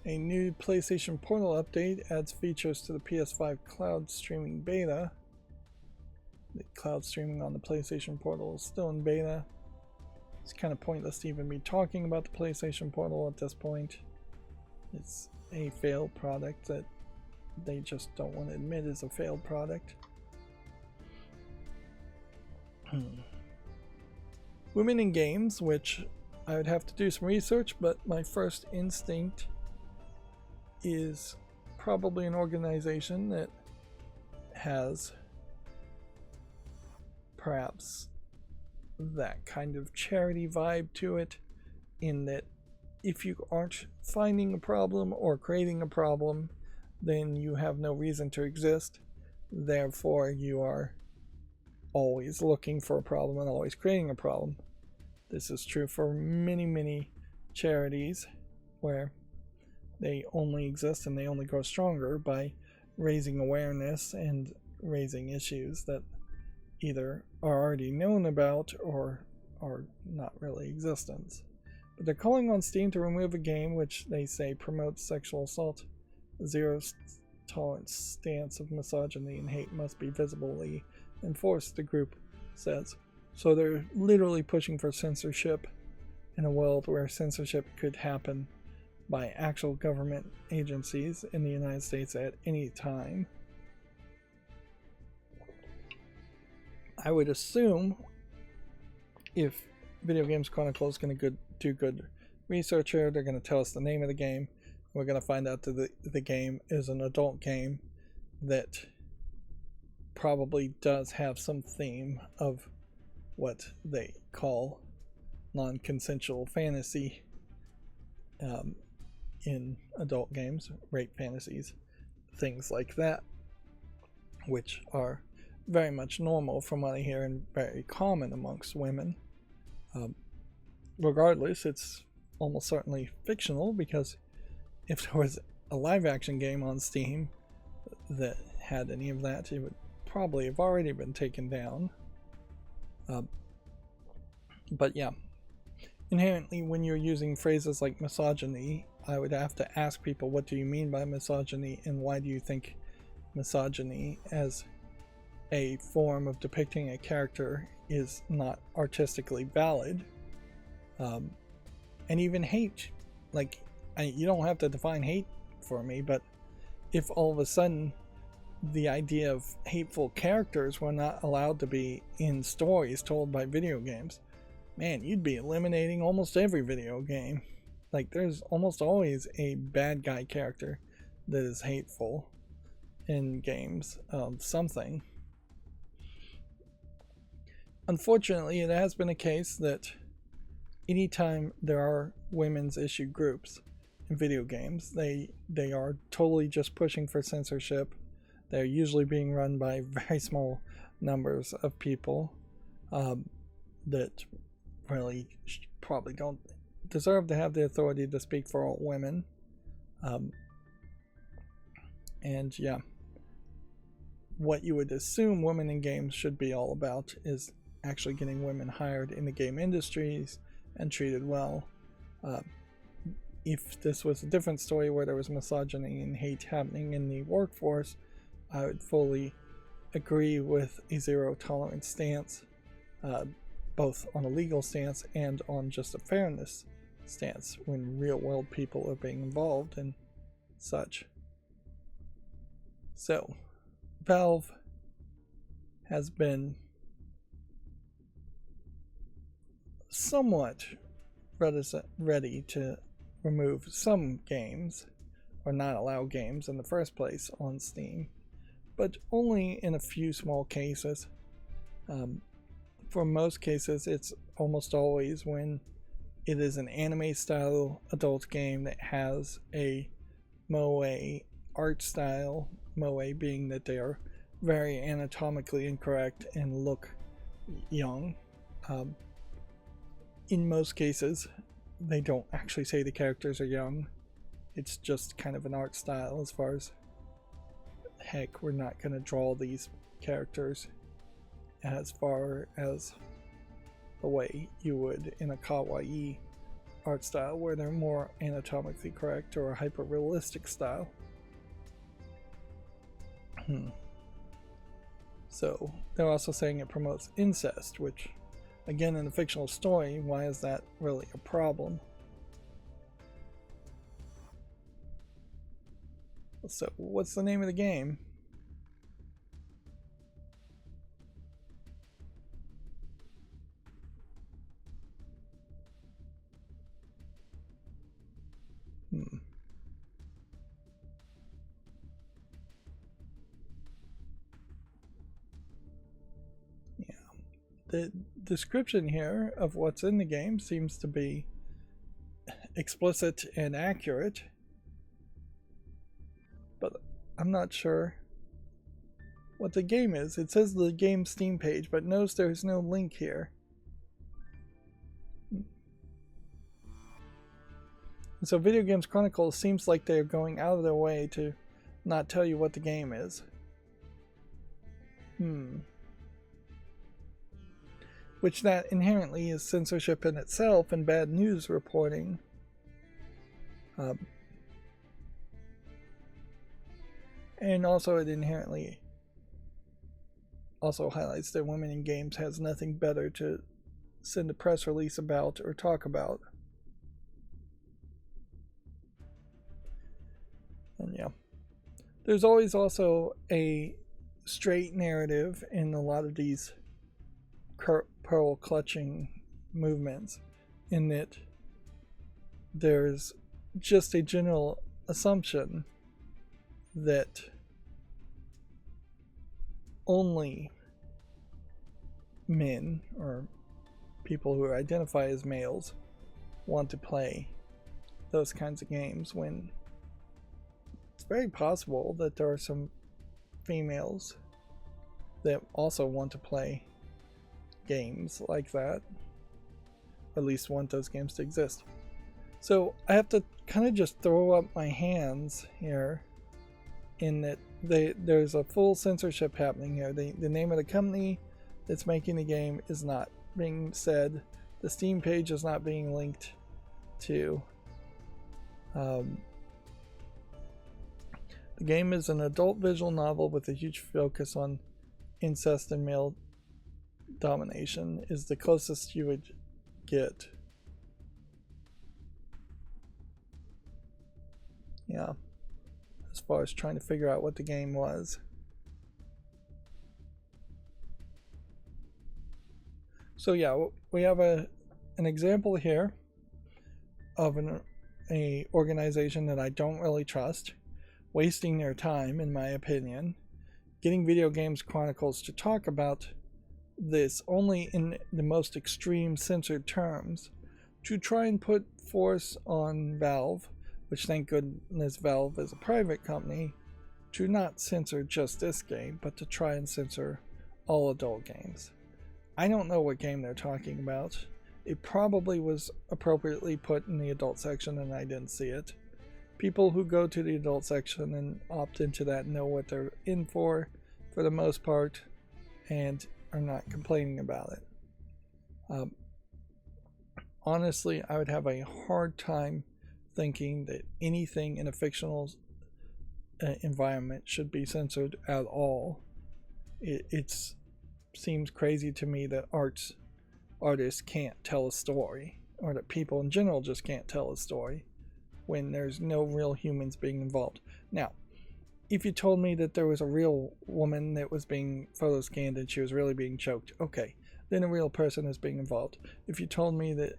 A new PlayStation Portal update adds features to the PS5 cloud streaming beta. The cloud streaming on the PlayStation Portal is still in beta. It's kind of pointless to even be talking about the PlayStation Portal at this point. It's a failed product that they just don't want to admit is a failed product. Women in games, which I would have to do some research, but my first instinct is probably an organization that has perhaps that kind of charity vibe to it, in that if you aren't finding a problem or creating a problem, then you have no reason to exist. Therefore, you are always looking for a problem and always creating a problem. This is true for many charities where they only exist and they only grow stronger by raising awareness and raising issues that either are already known about or are not really existent. But they're calling on Steam to remove a game which they say promotes sexual assault. A zero tolerance stance of misogyny and hate must be visibly enforced, the group says. So they're literally pushing for censorship in a world where censorship could happen by actual government agencies in the United States at any time. I would assume if Video Games Chronicle is going to do good research here, they're going to tell us the name of the game. We're going to find out that the game is an adult game that probably does have some theme of what they call non-consensual fantasy in adult games, rape fantasies, things like that, which are very much normal from what I hear and very common amongst women. Regardless, it's almost certainly fictional, because if there was a live action game on Steam that had any of that, it would probably have already been taken down. But yeah, inherently, when you're using phrases like misogyny, I would have to ask people, what do you mean by misogyny, and why do you think misogyny as a form of depicting a character is not artistically valid? And even hate. Like, you don't have to define hate for me, but if all of a sudden the idea of hateful characters were not allowed to be in stories told by video games, man, you'd be eliminating almost every video game. Like, there's almost always a bad guy character that is hateful in games of something. Unfortunately, it has been a case that anytime there are women's issue groups in video games, they are totally just pushing for censorship. They're usually being run by very small numbers of people that really probably don't deserve to have the authority to speak for all women. And yeah, what you would assume women in games should be all about is actually getting women hired in the game industries and treated well. If this was a different story where there was misogyny and hate happening in the workforce, I would fully agree with a zero tolerance stance, both on a legal stance and on just a fairness stance when real world people are being involved and such. So, Valve has been somewhat ready to remove some games, or not allow games in the first place on Steam, but only in a few small cases. For most cases, it's almost always when it is an anime style adult game that has a moe art style, moe being that they are very anatomically incorrect and look young. In most cases, they don't actually say the characters are young. It's just kind of an art style as far as, heck, we're not going to draw these characters as far as the way you would in a kawaii art style where they're more anatomically correct, or a hyper-realistic style. So they're also saying it promotes incest, which, again, in a fictional story, why is that really a problem? So what's the name of the game? Yeah. The description here of what's in the game seems to be explicit and accurate, but I'm not sure what the game is. It says the game Steam page, but notice there's no link here. So Video Games Chronicles seems like they're going out of their way to not tell you what the game is. Which that inherently is censorship in itself and bad news reporting. And also it inherently also highlights that women in games has nothing better to send a press release about or talk about. And yeah, there's always also a straight narrative in a lot of these pearl clutching movements, in that there's just a general assumption that only men or people who identify as males want to play those kinds of games, when it's very possible that there are some females that also want to play games like that, or at least want those games to exist. So I have to kind of just throw up my hands here, in that there's a full censorship happening here. The name of the company that's making the game is not being said. The Steam page is not being linked to. The game is an adult visual novel with a huge focus on incest and male domination, is the closest you would get. Yeah, as far as trying to figure out what the game was. So yeah, we have an example here of an organization that I don't really trust, wasting their time, in my opinion, getting Video Games Chronicles to talk about this only in the most extreme censored terms, to try and put force on Valve, which thank goodness Valve is a private company, to not censor just this game, but to try and censor all adult games. I don't know what game they're talking about. It probably was appropriately put in the adult section and I didn't see it. People who go to the adult section and opt into that know what they're in for the most part, and are not complaining about it. Honestly, I would have a hard time thinking that anything in a fictional environment should be censored at all. It seems crazy to me that artists can't tell a story, or that people in general just can't tell a story when there's no real humans being involved. Now, if you told me that there was a real woman that was being photo scanned and she was really being choked, okay, then a real person is being involved. If you told me that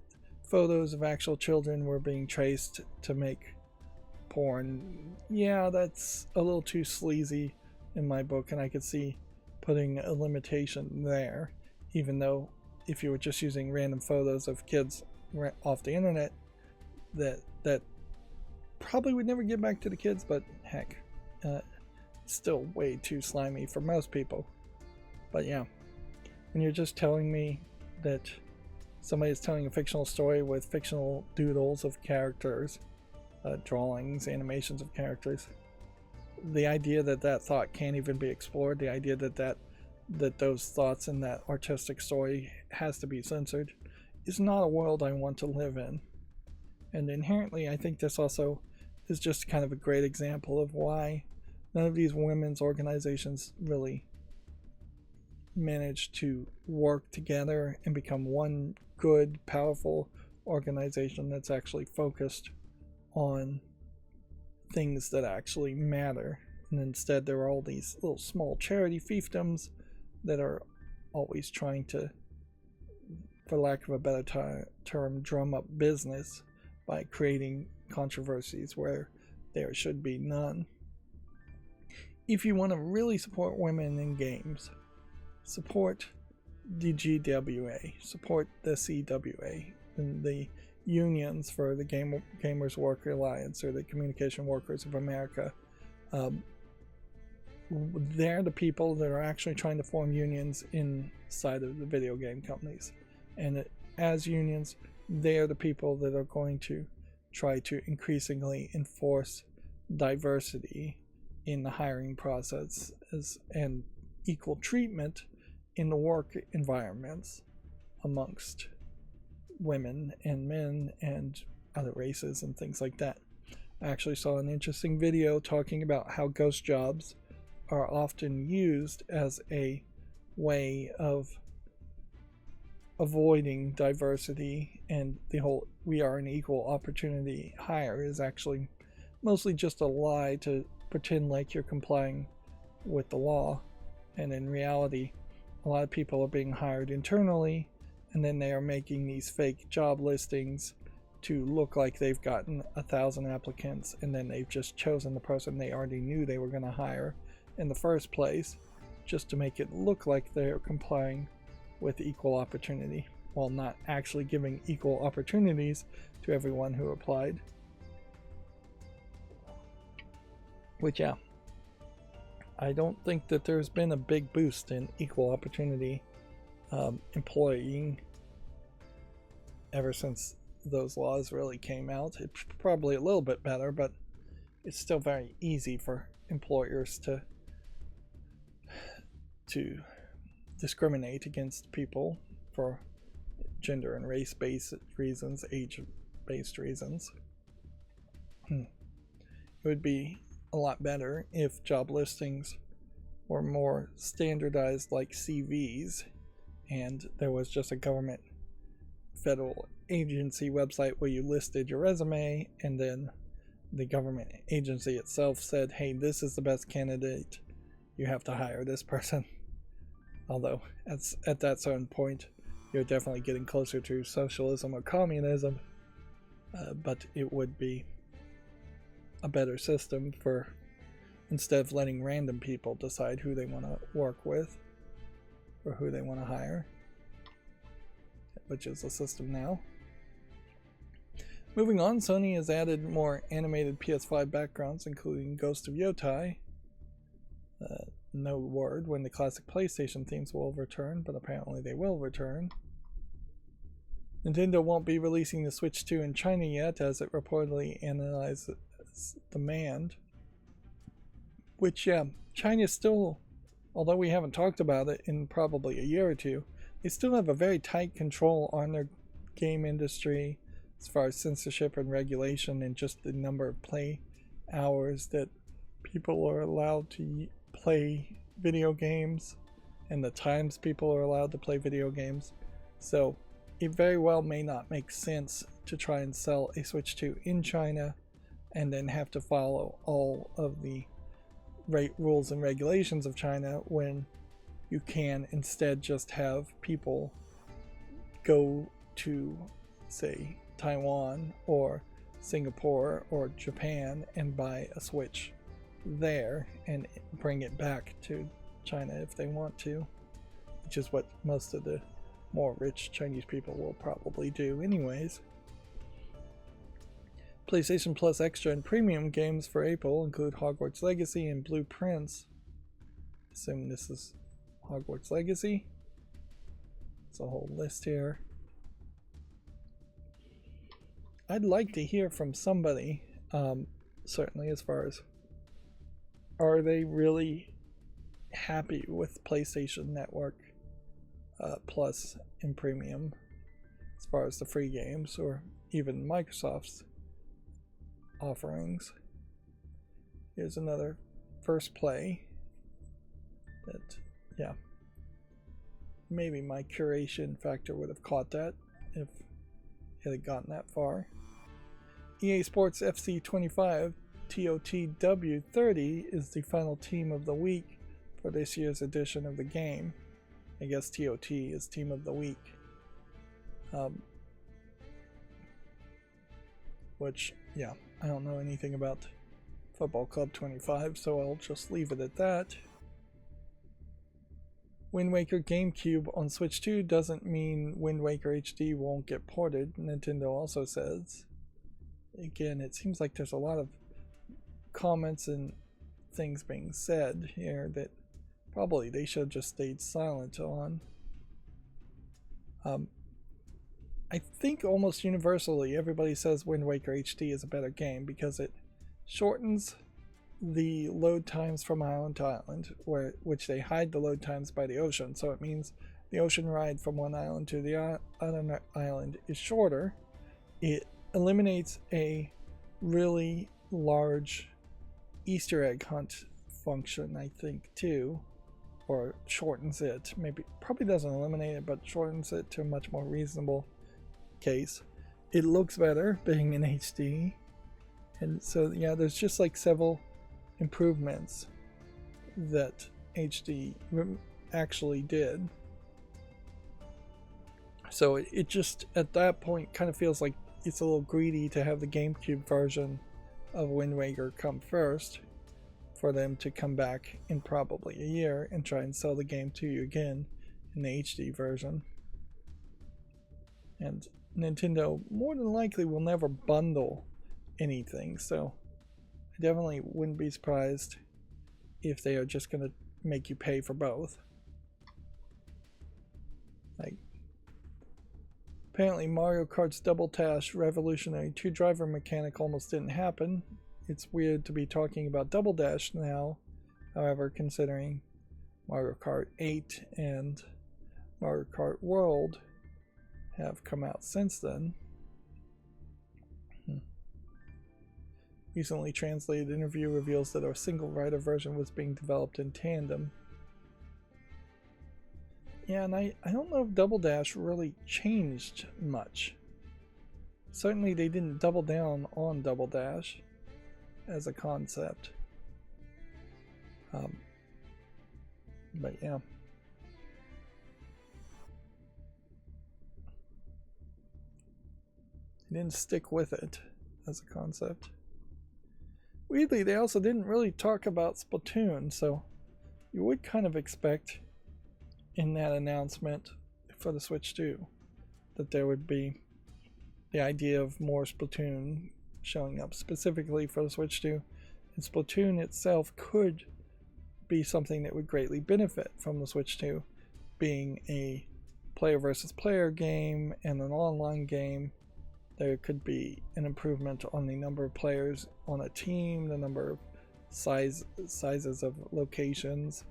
photos of actual children were being traced to make porn, yeah, that's a little too sleazy in my book, and I could see putting a limitation there, even though if you were just using random photos of kids off the internet, that probably would never get back to the kids, but heck, still way too slimy for most people. But yeah, when you're just telling me that somebody is telling a fictional story with fictional doodles of characters, drawings, animations of characters, the idea that that thought can't even be explored, the idea that those thoughts in that artistic story has to be censored, is not a world I want to live in. And inherently, I think this also is just kind of a great example of why none of these women's organizations really manage to work together and become one good, powerful organization that's actually focused on things that actually matter. And instead, there are all these little small charity fiefdoms that are always trying to, for lack of a better term, drum up business by creating controversies where there should be none. If you want to really support women in games, support the GWA, support the CWA, and the unions for the Gamers Worker Alliance or the Communication Workers of America. They're the people that are actually trying to form unions inside of the video game companies. And as unions, they are the people that are going to try to increasingly enforce diversity in the hiring process and equal treatment in the work environments amongst women and men and other races and things like that. I actually saw an interesting video talking about how ghost jobs are often used as a way of avoiding diversity, and the whole "we are an equal opportunity hire" is actually mostly just a lie to pretend like you're complying with the law, and in reality a lot of people are being hired internally, and then they are making these fake job listings to look like they've gotten 1,000 applicants, and then they've just chosen the person they already knew they were going to hire in the first place, just to make it look like they're complying with equal opportunity, while not actually giving equal opportunities to everyone who applied. Which, yeah, I don't think that there's been a big boost in equal opportunity employing ever since those laws really came out. It's probably a little bit better, but it's still very easy for employers to discriminate against people for gender and race-based reasons, age-based reasons. It would be a lot better if job listings were more standardized like CVs, and there was just a government federal agency website where you listed your resume, and then the government agency itself said, hey, this is the best candidate, you have to hire this person. Although at that certain point you're definitely getting closer to socialism or communism, but it would be a better system for, instead of letting random people decide who they want to work with or who they want to hire, which is the system now. Moving on, Sony has added more animated PS5 backgrounds, including Ghost of Yoti. No word when the classic PlayStation themes will return, but apparently they will return. Nintendo won't be releasing the Switch 2 in China yet, as it reportedly analyzes demand. Which, yeah, China still, although we haven't talked about it in probably a year or two, they still have a very tight control on their game industry as far as censorship and regulation, and just the number of play hours that people are allowed to play video games and the times people are allowed to play video games. So it very well may not make sense to try and sell a Switch 2 in China and then have to follow all of the rules and regulations of China, when you can instead just have people go to, say, Taiwan or Singapore or Japan and buy a Switch there and bring it back to China if they want to, which is what most of the more rich Chinese people will probably do anyways. PlayStation Plus Extra and Premium games for April include Hogwarts Legacy and Blue Prince. Assuming this is Hogwarts Legacy. It's a whole list here. I'd like to hear from somebody, certainly, as far as, are they really happy with PlayStation Network Plus and Premium as far as the free games, or even Microsoft's offerings? Here's another First Play that, yeah, maybe my curation factor would have caught that if it had gotten that far. EA Sports FC 25 TOTW 30 is the final team of the week for this year's edition of the game. I guess TOT is team of the week. Which, yeah, I don't know anything about Football Club 25, so I'll just leave it at that. Wind Waker GameCube on Switch 2 doesn't mean Wind Waker HD won't get ported, Nintendo also says. Again, it seems like there's a lot of comments and things being said here that probably they should have just stayed silent on. I think almost universally everybody says Wind Waker HD is a better game because it shortens the load times from island to island, which they hide the load times by the ocean, so it means the ocean ride from one island to the other island is shorter. It eliminates a really large Easter egg hunt function, I think, too, or shortens it. Maybe, probably doesn't eliminate it, but shortens it to a much more reasonable case. It looks better being in HD, and so yeah, there's just like several improvements that HD actually did. So it just at that point kind of feels like it's a little greedy to have the GameCube version of Wind Waker come first, for them to come back in probably a year and try and sell the game to you again in the HD version. And Nintendo more than likely will never bundle anything, so I definitely wouldn't be surprised if they are just going to make you pay for both. Like, apparently Mario Kart's Double Dash revolutionary 2-driver mechanic almost didn't happen. It's weird to be talking about Double Dash now, however, considering Mario Kart 8 and Mario Kart World have come out since then. Recently translated interview reveals that a single Rydo version was being developed in tandem. Yeah, and I don't know if Double Dash really changed much. Certainly they didn't double down on Double Dash as a concept. But yeah. They didn't stick with it as a concept. Weirdly, they also didn't really talk about Splatoon, so you would kind of expect in that announcement for the Switch 2 that there would be the idea of more Splatoon showing up specifically for the Switch 2. And Splatoon itself could be something that would greatly benefit from the Switch 2, being a player versus player game and an online game. There could be an improvement on the number of players on a team, the number of sizes of locations.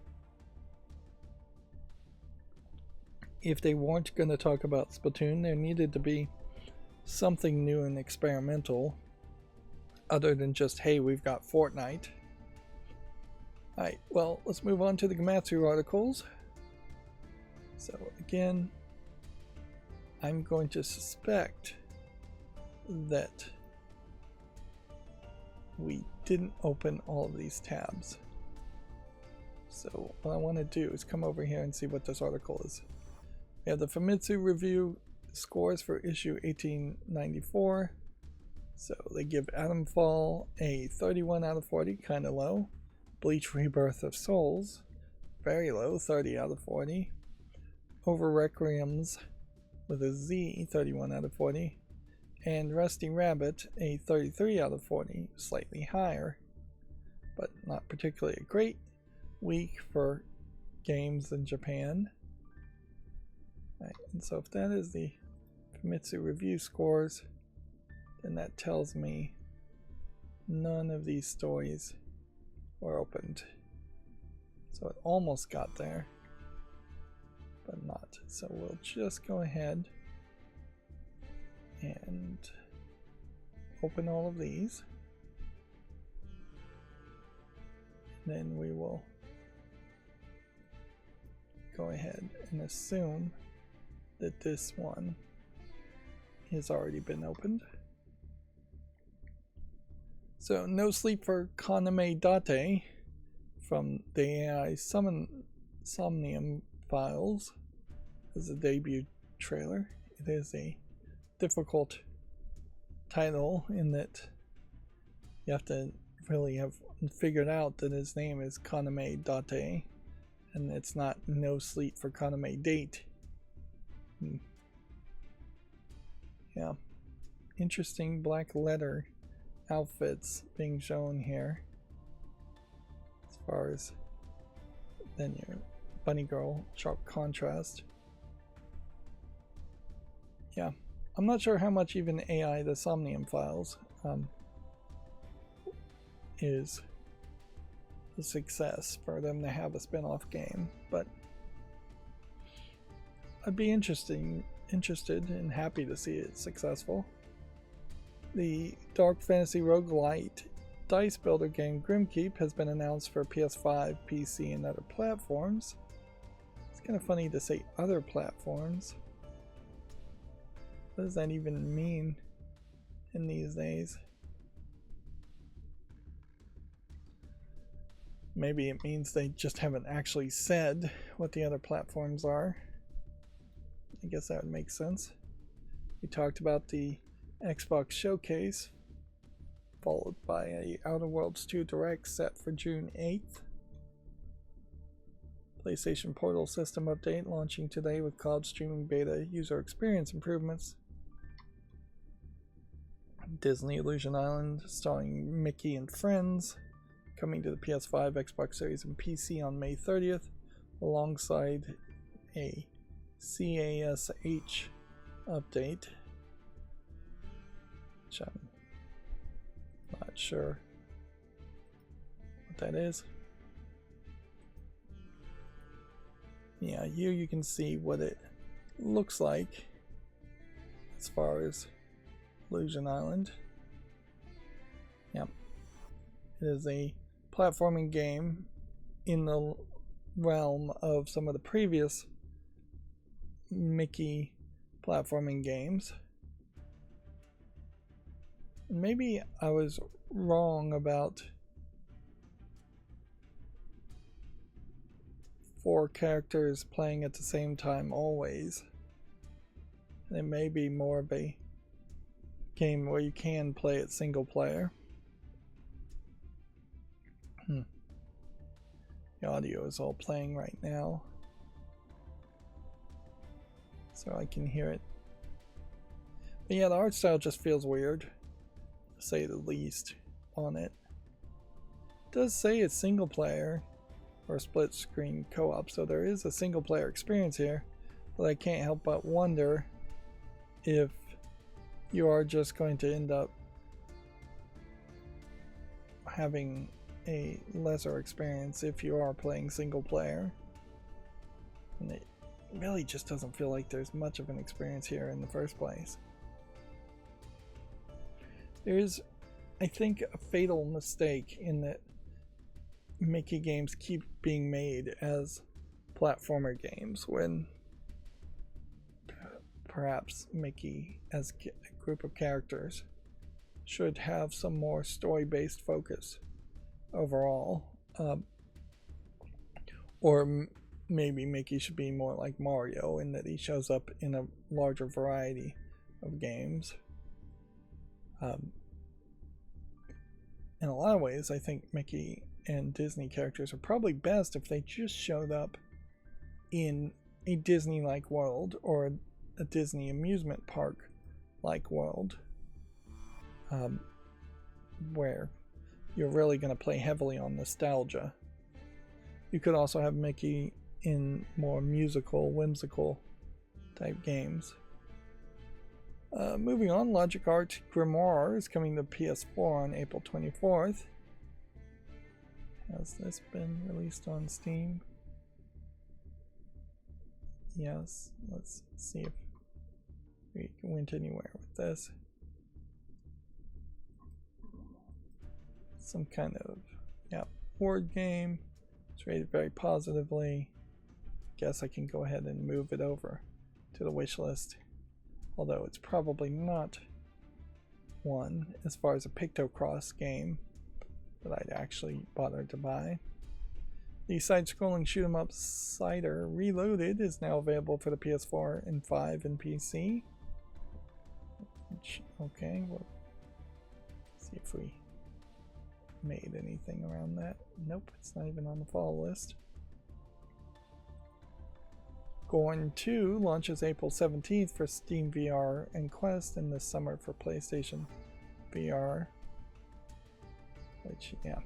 If they weren't going to talk about Splatoon, there needed to be something new and experimental other than just, hey, we've got Fortnite. Alright, well, let's move on to the Gematsu articles. So again, I'm going to suspect that we didn't open all of these tabs. So what I want to do is come over here and see what this article is. We have the Famitsu review scores for issue 1894. So they give Atomfall a 31 out of 40, kind of low. Bleach Rebirth of Souls, very low, 30 out of 40. Over Requiems with a Z, 31 out of 40. And Rusty Rabbit, a 33 out of 40, slightly higher, but not particularly a great week for games in Japan. Right, and so if that is the Famitsu review scores, then that tells me none of these stores were opened. So it almost got there, but not. So we'll just go ahead and open all of these. Then we will go ahead and assume that this one has already been opened. So no sleep for Kaname Date from the AI Somnium Files as a debut trailer. It is a difficult title in that you have to really have figured out that his name is Kaname Date and it's not No Sleep for Kaname Date. Yeah, interesting black letter outfits being shown here as far as then your bunny girl sharp contrast. Yeah, I'm not sure how much even AI the Somnium Files is a success for them to have a spin-off game, but I'd be interested and happy to see it successful. The dark fantasy roguelite dice builder game Grimkeep has been announced for PS5, PC, and other platforms. It's kind of funny to say other platforms. What does that even mean in these days? Maybe it means they just haven't actually said what the other platforms are. I guess that would make sense. We talked about the Xbox Showcase, followed by a Outer Worlds 2 Direct set for June 8th. PlayStation Portal system update launching today with cloud streaming beta user experience improvements. Disney Illusion Island starring Mickey and Friends coming to the PS5, Xbox Series, and PC on May 30th, alongside a CASH update, which I'm not sure what that is. Yeah, here you can see what it looks like as far as Illusion Island. Yep. It is a platforming game in the realm of some of the previous Mickey platforming games. Maybe I was wrong about 4 characters playing at the same time always. And it may be more of a game where you can play it single player. The audio is all playing right now, so I can hear it. But yeah, the art style just feels weird, to say the least, on it. It does say it's single player or split screen co-op, so there is a single player experience here, but I can't help but wonder if you are just going to end up having a lesser experience if you are playing single player. And it really just doesn't feel like there's much of an experience here in the first place. There's, I think, a fatal mistake in that Mickey games keep being made as platformer games when perhaps Mickey as a group of characters should have some more story-based focus overall. Or maybe Mickey should be more like Mario in that he shows up in a larger variety of games. In a lot of ways, I think Mickey and Disney characters are probably best if they just showed up in a Disney-like world or a Disney amusement park-like world, where you're really going to play heavily on nostalgia. You could also have Mickey in more musical, whimsical type games. Moving on, Logic Art Grimoire is coming to PS4 on April 24th. Has this been released on Steam? Yes, let's see if we went anywhere with this. Some kind of, board game. It's rated very positively. Guess I can go ahead and move it over to the wish list. Although it's probably not one as far as a Pictocross game that I'd actually bother to buy. The side-scrolling shoot-'em-up Cider Reloaded is now available for the PS4 and 5 and PC. Okay, we'll see if we made anything around that. Nope, it's not even on the fall list. Gorn 2 launches April 17th for Steam VR and Quest, and this summer for PlayStation VR. Which, I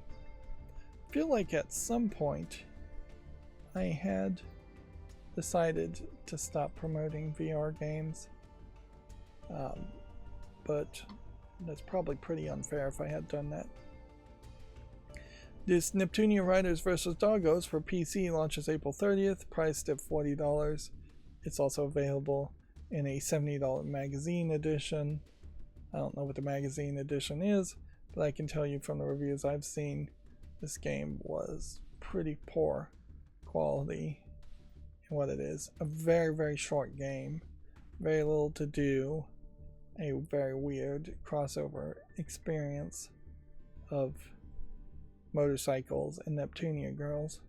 feel like at some point I had decided to stop promoting VR games. But that's probably pretty unfair if I had done that. This Neptunia Riders vs. Doggos for PC launches April 30th, priced at $40. It's also available in a $70 magazine edition. I don't know what the magazine edition is, but I can tell you from the reviews I've seen, this game was pretty poor quality in what it is. A very, very short game, very little to do, a very weird crossover experience of motorcycles and Neptunia girls,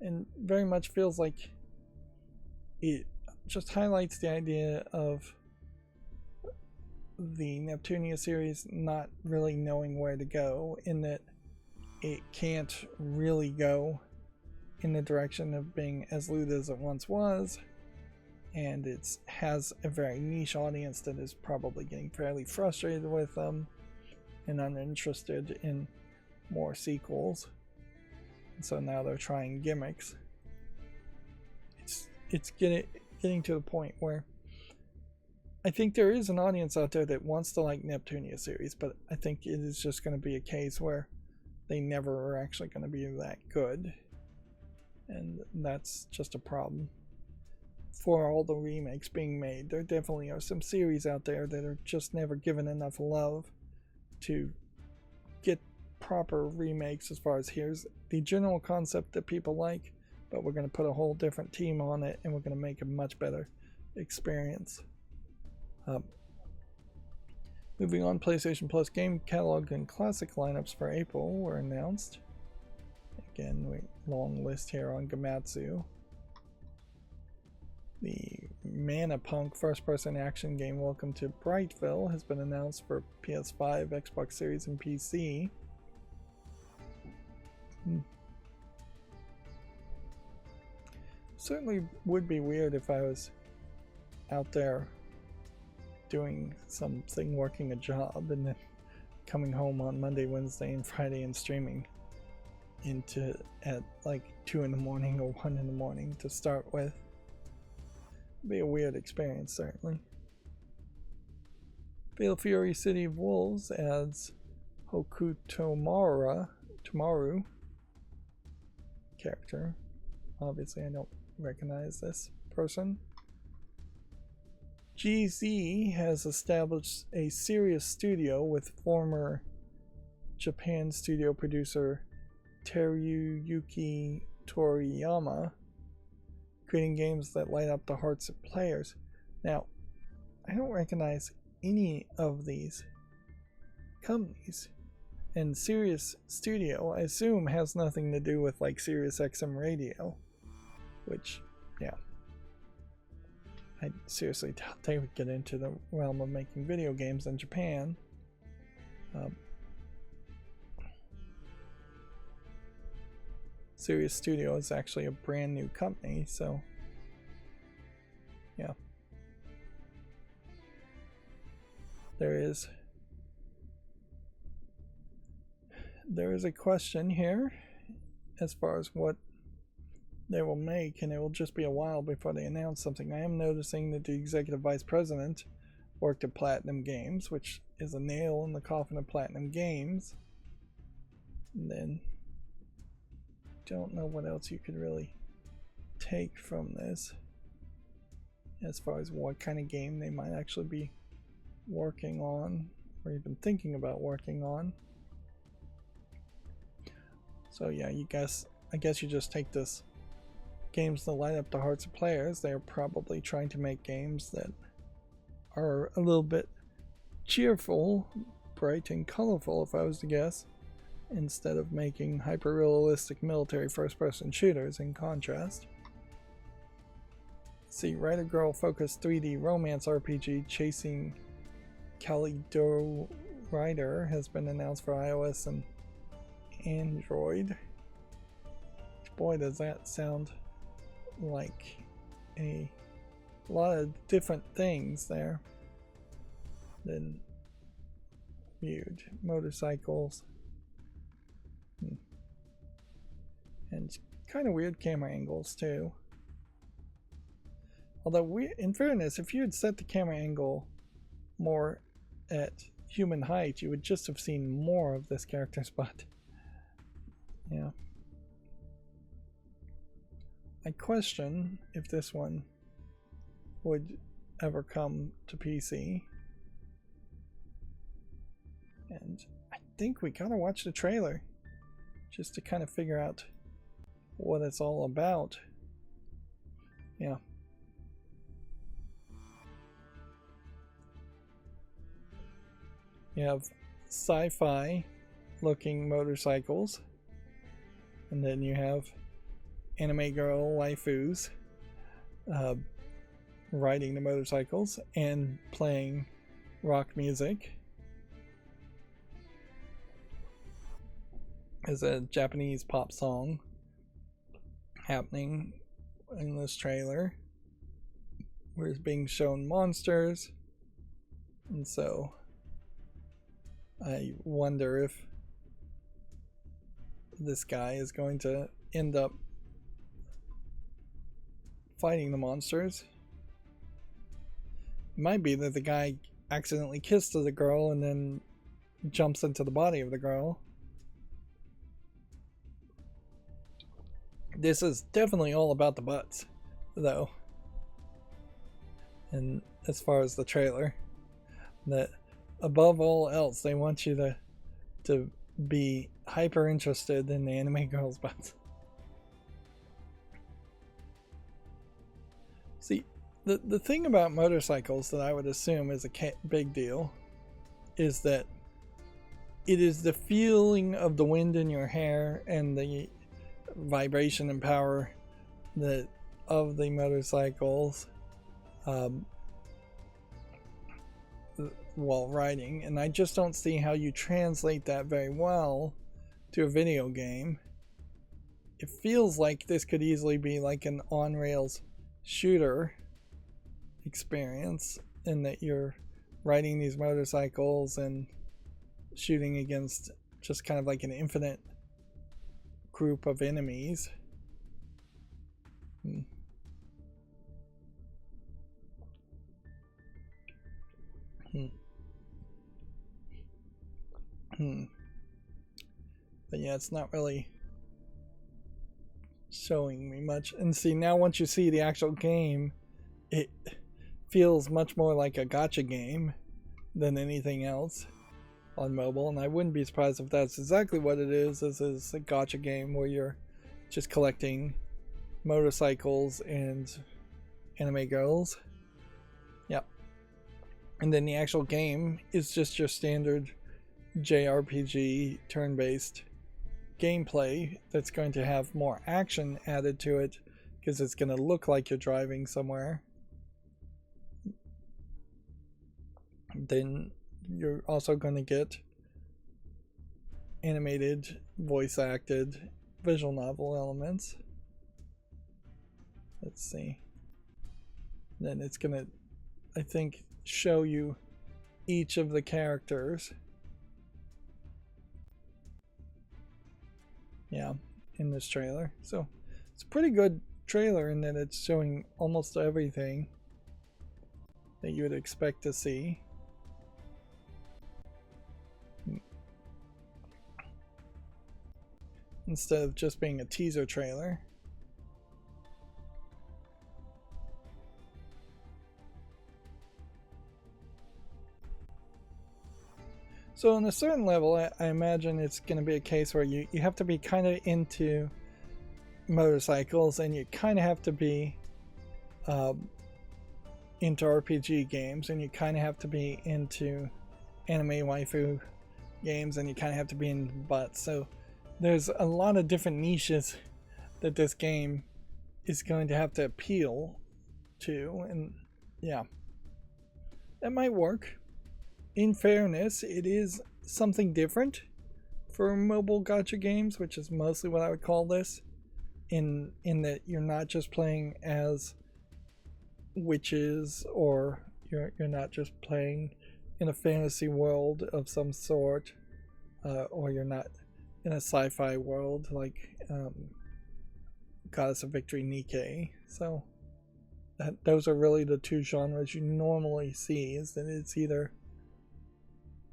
and very much feels like it just highlights the idea of the Neptunia series not really knowing where to go, in that it can't really go in the direction of being as lewd as it once was, and it has a very niche audience that is probably getting fairly frustrated with them and uninterested in more sequels. And so now they're trying gimmicks. It's getting to the point where I think there is an audience out there that wants to like Neptunia series, but I think it is just going to be a case where they never are actually going to be that good, and that's just a problem. for all the remakes being made. There definitely are some series out there that are just never given enough love to get proper remakes. As far as here's the general concept that people like, but we're going to put a whole different team on it and we're going to make a much better experience. Moving on, PlayStation Plus game catalog and classic lineups for April were announced. Again, long list here on Gamatsu. The Mana-Punk first-person action game Welcome to Brightville has been announced for PS5, Xbox Series, and PC. Certainly would be weird if I was out there doing something, working a job, and then coming home on Monday, Wednesday, and Friday and streaming at like 2 in the morning or 1 in the morning to start with. Be a weird experience, certainly. Fatal Fury City of Wolves adds Hokutomaru character. Obviously, I don't recognize this person. GZ has established a serious studio with former Japan studio producer Teruyuki Toriyama, creating games that light up the hearts of players. Now, I don't recognize any of these companies. And Sirius Studio, I assume, has nothing to do with like Sirius XM Radio, which, yeah, I seriously doubt they would get into the realm of making video games in Japan. Sirius Studio is actually a brand new company, so yeah. There is a question here as far as what they will make, and it will just be a while before they announce something. I am noticing that the executive vice president worked at Platinum Games, which is a nail in the coffin of Platinum Games. And then don't know what else you could really take from this as far as what kind of game they might actually be working on or even thinking about working on. So yeah, I guess you just take this games that light up the hearts of players. They're probably trying to make games that are a little bit cheerful, bright and colorful, if I was to guess, instead of making hyper-realistic military first-person shooters in contrast. See, Rydo Girl focused 3D romance RPG Chasing Kalido Rider has been announced for iOS and Android. Boy, does that sound like a lot of different things there. Then viewed motorcycles and kind of weird camera angles too. Although in fairness, if you had set the camera angle more at human height, you would just have seen more of this character's butt. Yeah. I question if this one would ever come to PC. And I think we gotta watch the trailer just to kind of figure out what it's all about. Yeah. You have sci-fi looking motorcycles, and then you have anime girl waifus riding the motorcycles and playing rock music. There's a Japanese pop song happening in this trailer where it's being shown monsters, and so I wonder if this guy is going to end up fighting the monsters. It might be that the guy accidentally kisses the girl and then jumps into the body of the girl. This is definitely all about the butts, though. And as far as the trailer, that above all else, they want you to be hyper interested in the anime girls' butts. See, the thing about motorcycles that I would assume is a big deal is that it is the feeling of the wind in your hair and the vibration and power that of the motorcycles while riding, and I just don't see how you translate that very well to a video game. It feels like this could easily be like an on-rails shooter experience in that you're riding these motorcycles and shooting against just kind of like an infinite group of enemies. But yeah, it's not really showing me much. And see, now once you see the actual game, it feels much more like a gacha game than anything else on mobile, and I wouldn't be surprised if that's exactly what it is. This is a gacha game where you're just collecting motorcycles and anime girls. Yep. And then the actual game is just your standard JRPG turn-based gameplay that's going to have more action added to it because it's going to look like you're driving somewhere. Then you're also going to get animated, voice acted visual novel elements. Let's see. Then it's going to, I think, show you each of the characters. Yeah, in this trailer. So it's a pretty good trailer in that it's showing almost everything that you would expect to see. Instead of just being a teaser trailer. So on a certain level, I imagine it's going to be a case where you have to be kind of into motorcycles, and you kind of have to be into RPG games, and you kind of have to be into anime waifu games, and you kind of have to be in butts. So there's a lot of different niches that this game is going to have to appeal to, and yeah, that might work. In fairness, it is something different for mobile gacha games, which is mostly what I would call this, in that you're not just playing as witches, or you're not just playing in a fantasy world of some sort, or you're not in a sci-fi world like Goddess of Victory Nikkei. So those are really the two genres you normally see, is that it's either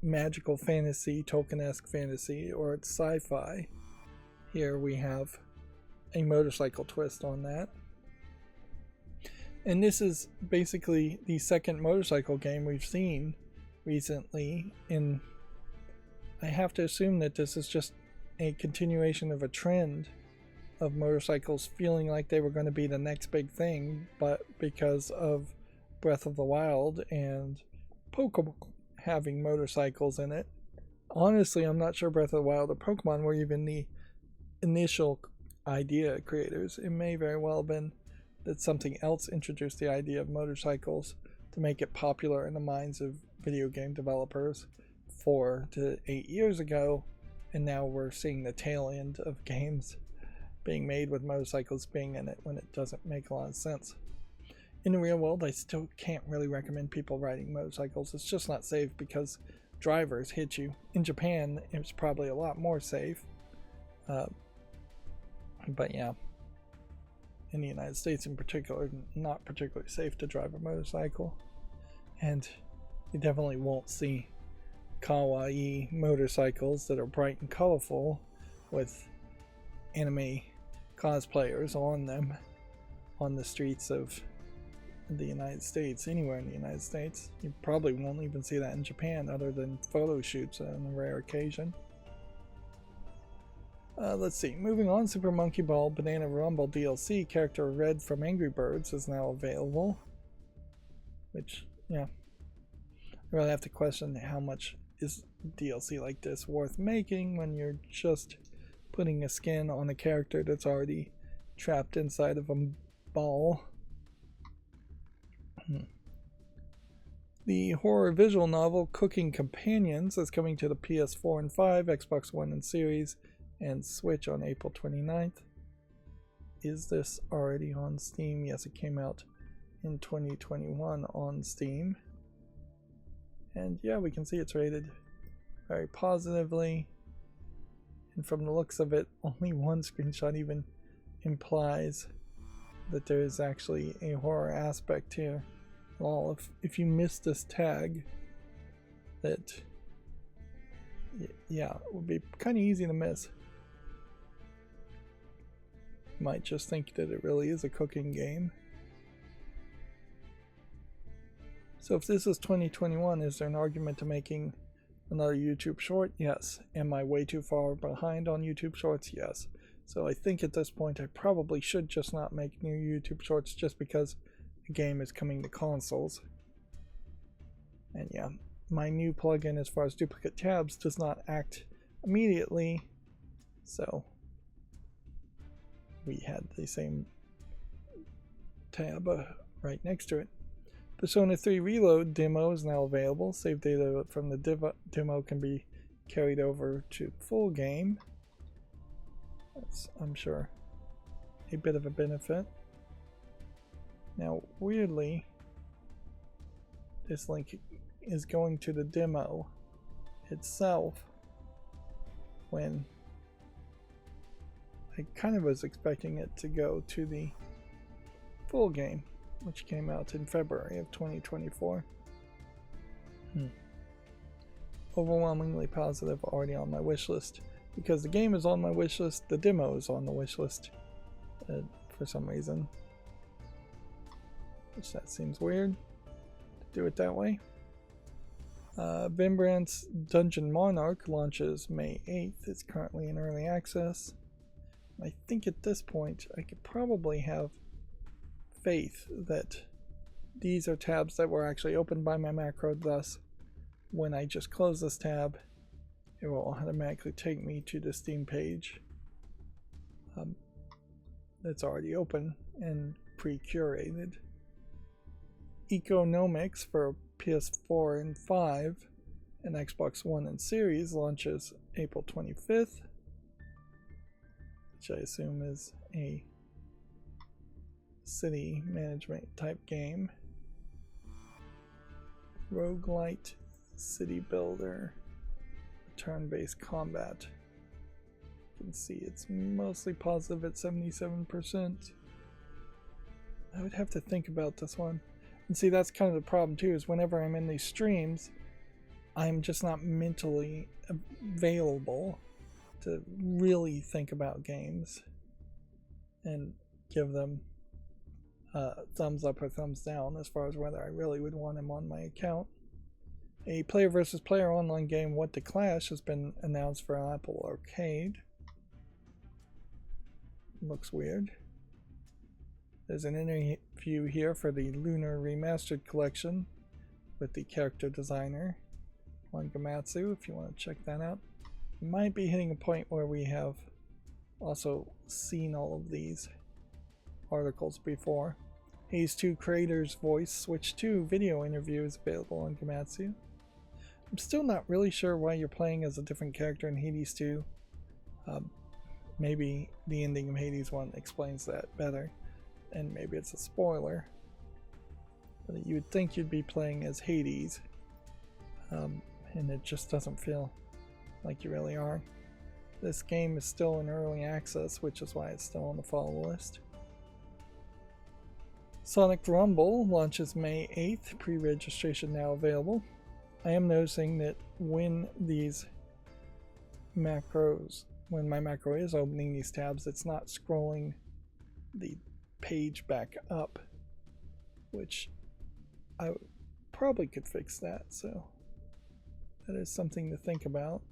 magical fantasy, Tolkien-esque fantasy, or it's sci-fi. Here we have a motorcycle twist on that. And this is basically the second motorcycle game we've seen recently, and I have to assume that this is just a continuation of a trend of motorcycles feeling like they were going to be the next big thing, but because of Breath of the Wild and Pokemon having motorcycles in it. Honestly, I'm not sure Breath of the Wild or Pokemon were even the initial idea creators. It may very well have been that something else introduced the idea of motorcycles to make it popular in the minds of video game developers 4 to 8 years ago, and now we're seeing the tail end of games being made with motorcycles being in it when it doesn't make a lot of sense. In the real world, I still can't really recommend people riding motorcycles. It's just not safe because drivers hit you. In Japan, it's probably a lot more safe. But yeah, in the United States in particular, not particularly safe to drive a motorcycle. And you definitely won't see kawaii motorcycles that are bright and colorful with anime cosplayers on them on the streets of the United States, anywhere in the United States. You probably won't even see that in Japan other than photo shoots on a rare occasion. Let's see, moving on, Super Monkey Ball Banana Rumble DLC character Red from Angry Birds is now available. Which, yeah, I really have to question how much is DLC like this worth making when you're just putting a skin on a character that's already trapped inside of a ball. The horror visual novel Cooking Companions is coming to the PS4 and 5, Xbox One and Series, and Switch on April 29th. Is this already on Steam? Yes, it came out in 2021 on Steam. And yeah, we can see it's rated very positively. And from the looks of it, only one screenshot even implies that there is actually a horror aspect here. Well, if you miss this tag, that, yeah, it would be kind of easy to miss. You might just think that it really is a cooking game. So if this is 2021, is there an argument to making another YouTube short? Yes. Am I way too far behind on YouTube shorts? Yes. So I think at this point I probably should just not make new YouTube shorts just because the game is coming to consoles. And yeah, my new plugin as far as duplicate tabs does not act immediately, so we had the same tab right next to it. Persona 3 Reload demo is now available. Save data from the demo can be carried over to full game. That's, I'm sure, a bit of a benefit. Now, weirdly, this link is going to the demo itself when I kind of was expecting it to go to the full game, which came out in February of 2024. Overwhelmingly positive, already on my wish list. Because the game is on my wish list, the demo is on the wish list for some reason. Which that seems weird to do it that way. Vimbrant's Dungeon Monarch launches May 8th. It's currently in early access. I think at this point I could probably have faith that these are tabs that were actually opened by my macro, thus when I just close this tab it will automatically take me to the Steam page that's already open and pre-curated. Economics for PS4 and 5 and Xbox One and Series launches April 25th, which I assume is a city management type game. Roguelite city builder, turn-based combat. You can see it's mostly positive at 77%. I would have to think about this one. And see, that's kind of the problem too, is whenever I'm in these streams, I'm just not mentally available to really think about games and give them thumbs up or thumbs down as far as whether I really would want them on my account. A player versus player online game, What to Clash, has been announced for Apple Arcade. Looks weird. There's an interview here for the Lunar Remastered Collection with the character designer, Juan Gamatsu, if you want to check that out. We might be hitting a point where we have also seen all of these articles before. Hades 2 creator's voice Switch 2 video interview is available on Gamatsu. I'm still not really sure why you're playing as a different character in Hades 2. Maybe the ending of Hades 1 explains that better. And maybe it's a spoiler. But you would think you'd be playing as Hades. And it just doesn't feel like you really are. This game is still in early access, which is why it's still on the follow list. Sonic Rumble launches May 8th. Pre-registration now available. I am noticing that when these macros, when my macro is opening these tabs, it's not scrolling the page back up which I probably could fix that, so that is something to think about.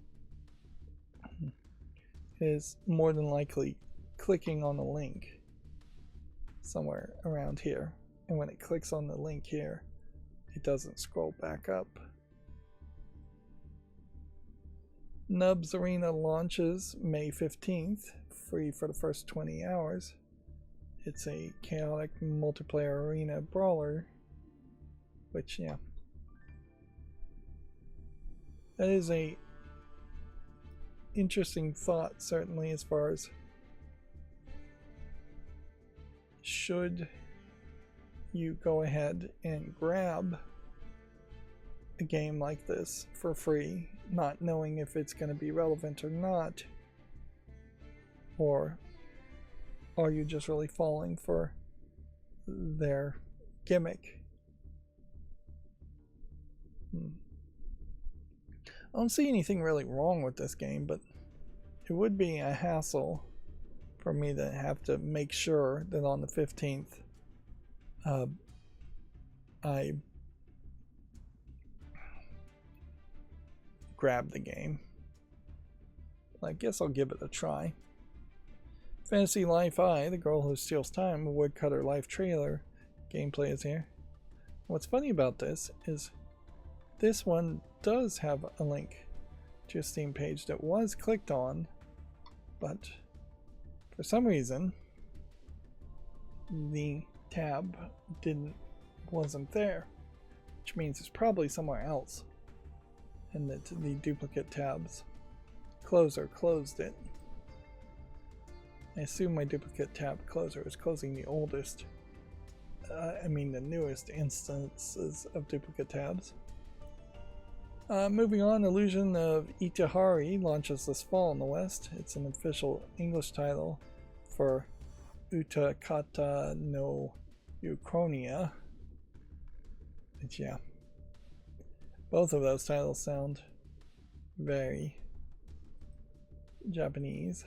It is more than likely clicking on a link somewhere around here, and when it clicks on the link here, it doesn't scroll back up. Nubs Arena launches May 15th, free for the first 20 hours. It's a chaotic multiplayer arena brawler, which, yeah, that is a interesting thought, certainly, as far as should you go ahead and grab a game like this for free, not knowing if it's going to be relevant or not, or are you just really falling for their gimmick? I don't see anything really wrong with this game, but it would be a hassle for me to have to make sure that on the 15th I grab the game. I guess I'll give it a try. Fantasy Life I, The Girl Who Steals Time, a Woodcutter Life trailer. Gameplay is here. What's funny about this is this one does have a link to a Steam page that was clicked on, but for some reason the tab wasn't there, which means it's probably somewhere else, and that the duplicate tabs closer closed it. I assume my duplicate tab closer is closing the oldest, the newest instances of duplicate tabs. Moving on, Illusion of Itahari launches this fall in the West. It's an official English title for Utakata no Uchronia. But yeah, both of those titles sound very Japanese.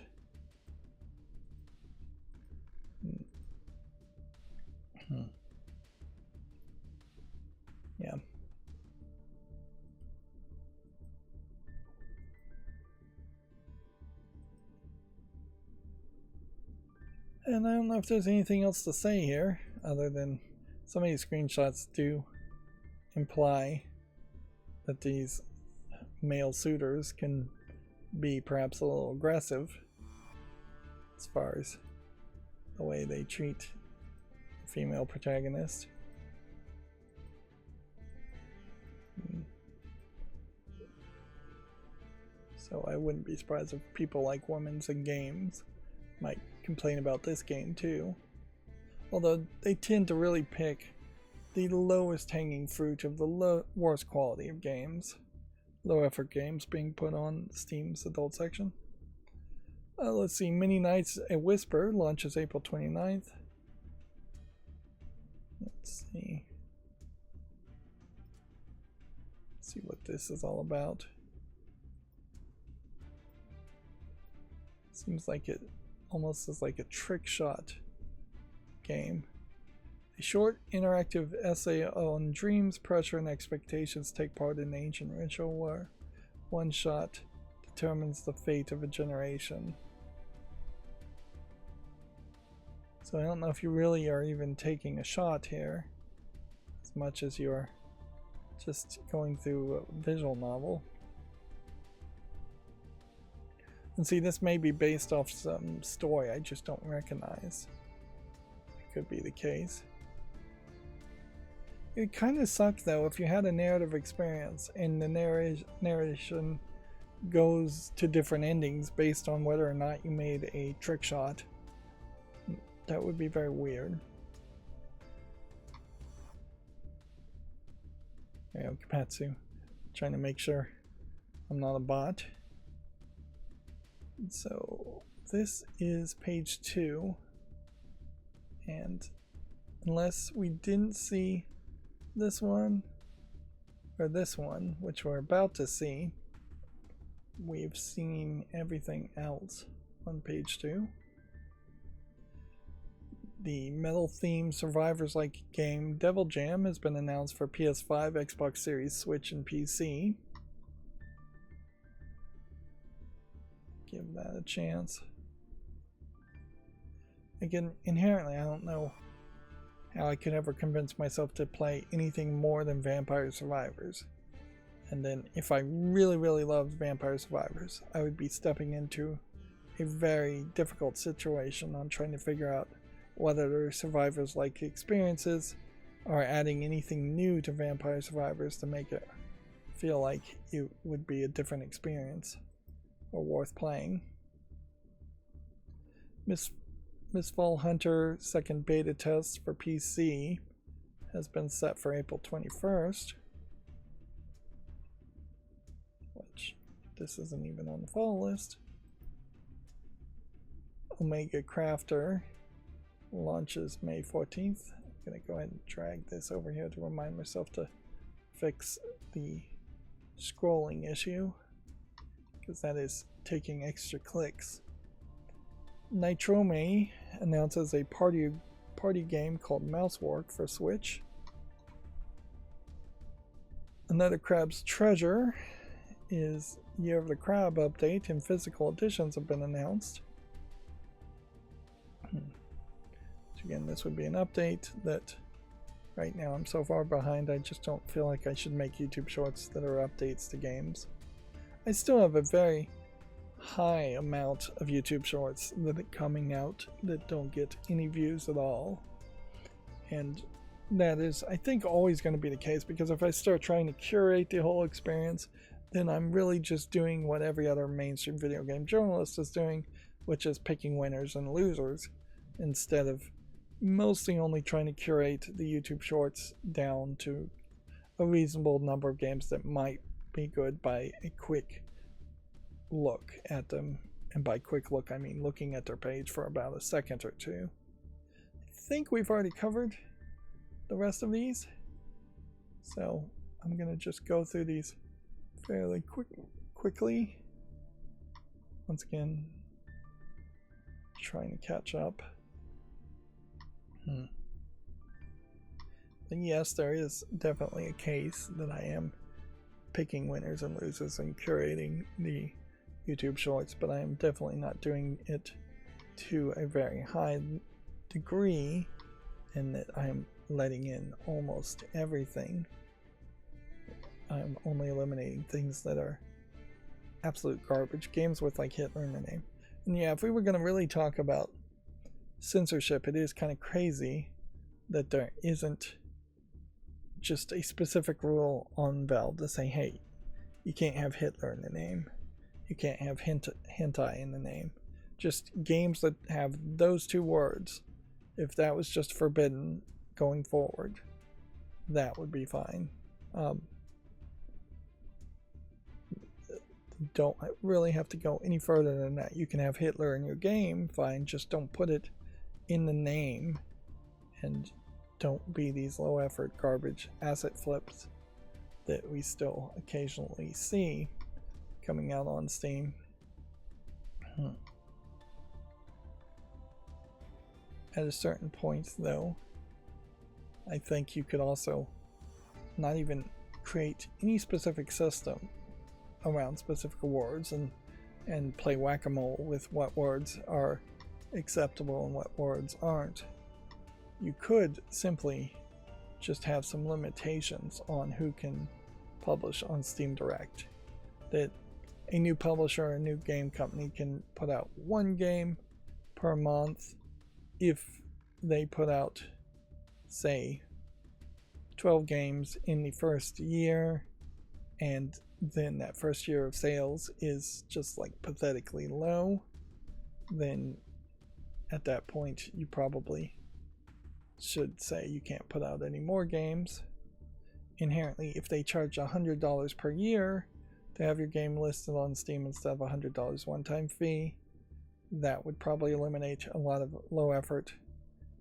Yeah. And I don't know if there's anything else to say here, other than some of these screenshots do imply that these male suitors can be perhaps a little aggressive as far as the way they treat the female protagonist. So I wouldn't be surprised if people like women's in games might complain about this game too. Although they tend to really pick the lowest hanging fruit of the worst quality of games. Low effort games being put on Steam's adult section. Let's see, Mini Knights A Whisper launches April 29th. Let's see what this is all about. Seems like it almost is like a trick shot game. A short interactive essay on dreams, pressure, and expectations take part in an ancient ritual where one shot determines the fate of a generation. So I don't know if you really are even taking a shot here, as much as you're just going through a visual novel. And see, this may be based off some story I just don't recognize. It could be the case. It kind of sucks though if you had a narrative experience and the narration goes to different endings based on whether or not you made a trick shot. That would be very weird. There you go, Kapatsu. Trying to make sure I'm not a bot. So this is page 2, and unless we didn't see this one or this one, which we're about to see, we've seen everything else on page 2. the metal-themed survivors-like game Devil Jam has been announced for PS5, Xbox Series, Switch, and PC. Give that a chance. Again, inherently, I don't know how I could ever convince myself to play anything more than Vampire Survivors. And then if I really, really loved Vampire Survivors, I would be stepping into a very difficult situation on trying to figure out whether their Survivors-like experiences are adding anything new to Vampire Survivors to make it feel like it would be a different experience or worth playing. Mistfall Hunter second beta test for PC has been set for April 21st. Which, this isn't even on the fall list. Omega Crafter launches May 14th. I'm going to go ahead and drag this over here to remind myself to fix the scrolling issue, because that is taking extra clicks. Nitrome announces a party game called Mousework for Switch. Another Crab's Treasure is Year of the Crab update, and physical editions have been announced. So again, this would be an update that right now I'm so far behind I just don't feel like I should make YouTube shorts that are updates to games. I still have a very high amount of YouTube shorts that are coming out that don't get any views at all, and that is, I think, always going to be the case, because if I start trying to curate the whole experience, then I'm really just doing what every other mainstream video game journalist is doing, which is picking winners and losers, instead of mostly only trying to curate the YouTube shorts down to a reasonable number of games that might be good by a quick look at them. And by quick look, I mean looking at their page for about a second or two. I think we've already covered the rest of these, so I'm going to just go through these fairly quickly. Once again, trying to catch up. And yes, there is definitely a case that I am picking winners and losers and curating the YouTube shorts, but I am definitely not doing it to a very high degree, in that I am letting in almost everything. I'm only eliminating things that are absolute garbage. Games with like Hitler in the name. And yeah, if we were going to really talk about censorship, it is kind of crazy that there isn't just a specific rule on Valve to say, hey, you can't have Hitler in the name. You can't have hentai in the name. Just games that have those two words, if that was just forbidden going forward, that would be fine. Don't really have to go any further than that. You can have Hitler in your game, fine, just don't put it in the name, and don't be these low effort garbage asset flips that we still occasionally see coming out on Steam. At a certain point, though, I think you could also not even create any specific system around specific words and play whack-a-mole with what words are acceptable and what words aren't. You could simply just have some limitations on who can publish on Steam Direct. That a new publisher or a new game company can put out one game per month. If they put out, say, 12 games in the first year, and then that first year of sales is just like pathetically low, then at that point you probably should say you can't put out any more games. Inherently, if they charge $100 per year to have your game listed on Steam instead of $100 one-time fee, that would probably eliminate a lot of low effort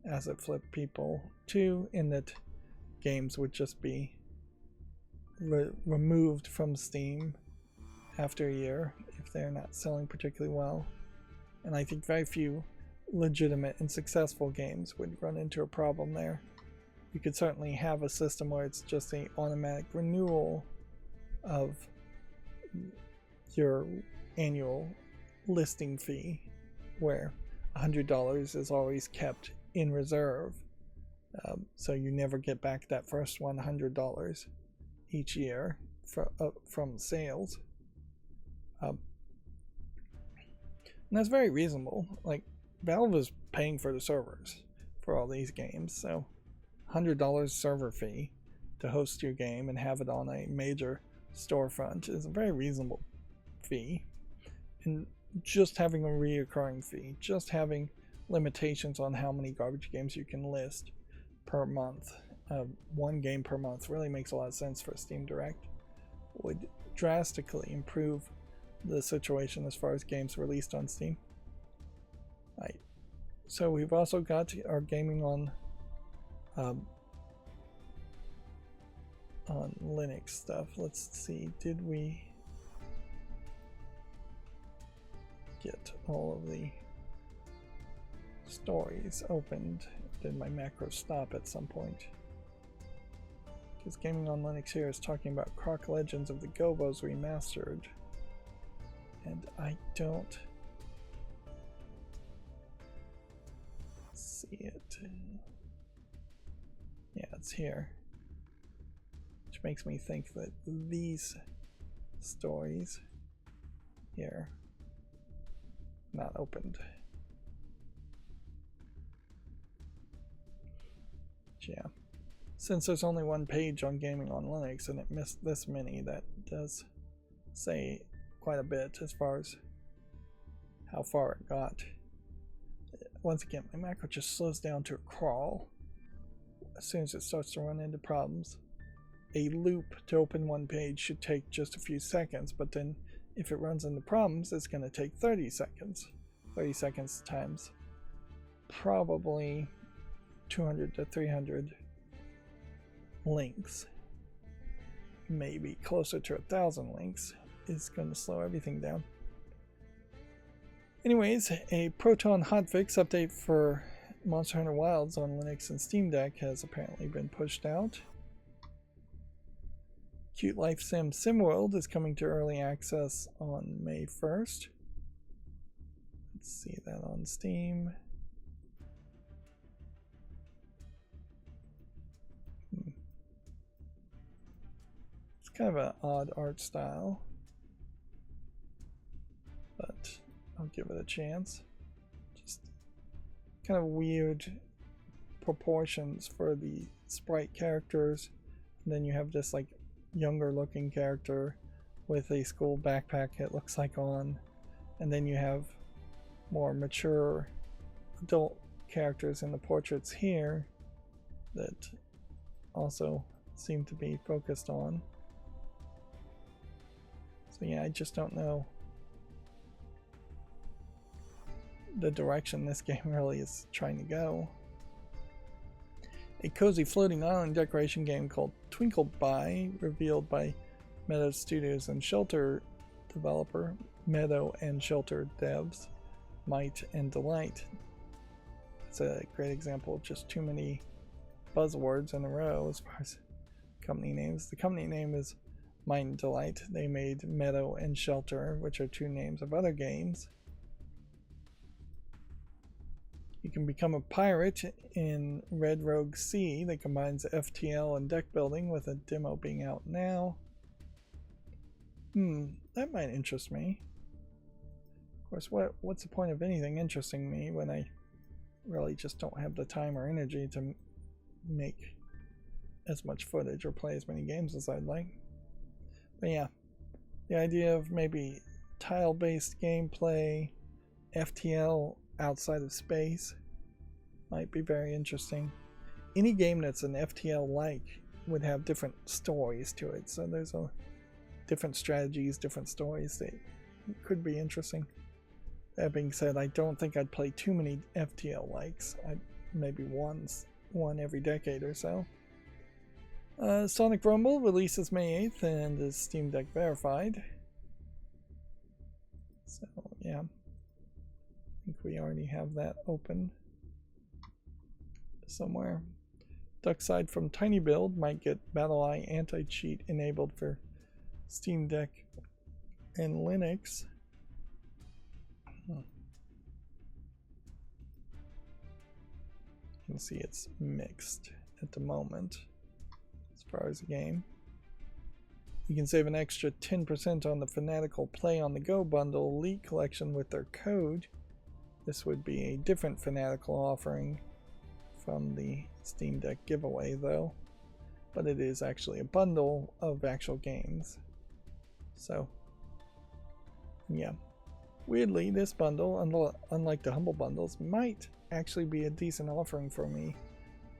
asset flip people too, in that games would just be removed from Steam after a year if they're not selling particularly well. And I think very few legitimate and successful games would run into a problem there. You could certainly have a system where it's just an automatic renewal of your annual listing fee, where $100 is always kept in reserve, so you never get back that first $100 each year from sales. And that's very reasonable. Like, Valve is paying for the servers for all these games, so $100 server fee to host your game and have it on a major storefront is a very reasonable fee. And just having a reoccurring fee, just having limitations on how many garbage games you can list per month, one game per month, really makes a lot of sense for Steam Direct. Would drastically improve the situation as far as games released on Steam. Right. So we've also got our gaming on Linux stuff. Let's see, did we get all of the stories opened? Did my macro stop at some point? Because Gaming on Linux here is talking about Croc Legends of the Gobos Remastered, and I don't see it. Yeah, it's here, which makes me think that these stories here not opened. Yeah, since there's only one page on Gaming on Linux and it missed this many, that does say quite a bit as far as how far it got. Once again, my macro just slows down to a crawl as soon as it starts to run into problems. A loop to open one page should take just a few seconds, but then if it runs into problems, it's going to take 30 seconds. 30 seconds times probably 200 to 300 links, maybe closer to 1,000 links, is going to slow everything down. Anyways, a Proton hotfix update for Monster Hunter Wilds on Linux and Steam Deck has apparently been pushed out. Cute Life Sim SimWorld is coming to early access on May 1st. Let's see that on Steam. It's kind of an odd art style, but I'll give it a chance. Just kind of weird proportions for the sprite characters, and then you have this like younger looking character with a school backpack, it looks like, on, and then you have more mature adult characters in the portraits here that also seem to be focused on. So yeah, I just don't know the direction this game really is trying to go. A cozy floating island decoration game called Twinkle By, revealed by Meadow Studios and Shelter developer, Meadow and Shelter devs, Might and Delight. It's a great example of just too many buzzwords in a row as far as company names. The company name is Might and Delight. They made Meadow and Shelter, which are two names of other games. You can become a pirate in Red Rogue Sea that combines FTL and deck building, with a demo being out now. That might interest me. Of course, what's the point of anything interesting me when I really just don't have the time or energy to make as much footage or play as many games as I'd like. But yeah, the idea of maybe tile-based gameplay, FTL outside of space, might be very interesting. Any game that's an FTL-like would have different stories to it, so there's different strategies, different stories that could be interesting. That being said, I don't think I'd play too many FTL-likes. Maybe one every decade or so. Sonic Rumble releases May 8th and is Steam Deck verified. So, yeah. think we already have that open somewhere. Duckside from Tiny Build might get BattleEye anti-cheat enabled for Steam Deck and Linux. You can see it's mixed at the moment as far as the game. You can save an extra 10% on the Fanatical Play on the Go bundle Elite Collection with their code. This would be a different Fanatical offering from the Steam Deck giveaway though, but it is actually a bundle of actual games. So yeah, weirdly this bundle, unlike the Humble bundles, might actually be a decent offering for me.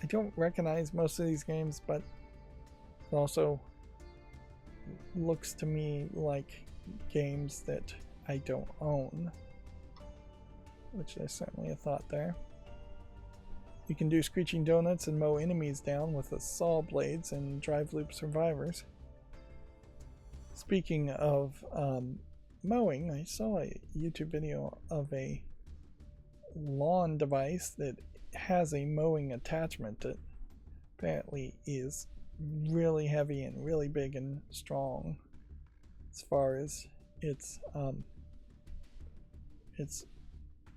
I don't recognize most of these games, but it also looks to me like games that I don't own, which there's certainly a thought there. You can do screeching donuts and mow enemies down with the saw blades and drive loop survivors. Speaking of mowing, I saw a YouTube video of a lawn device that has a mowing attachment that apparently is really heavy and really big and strong as far as its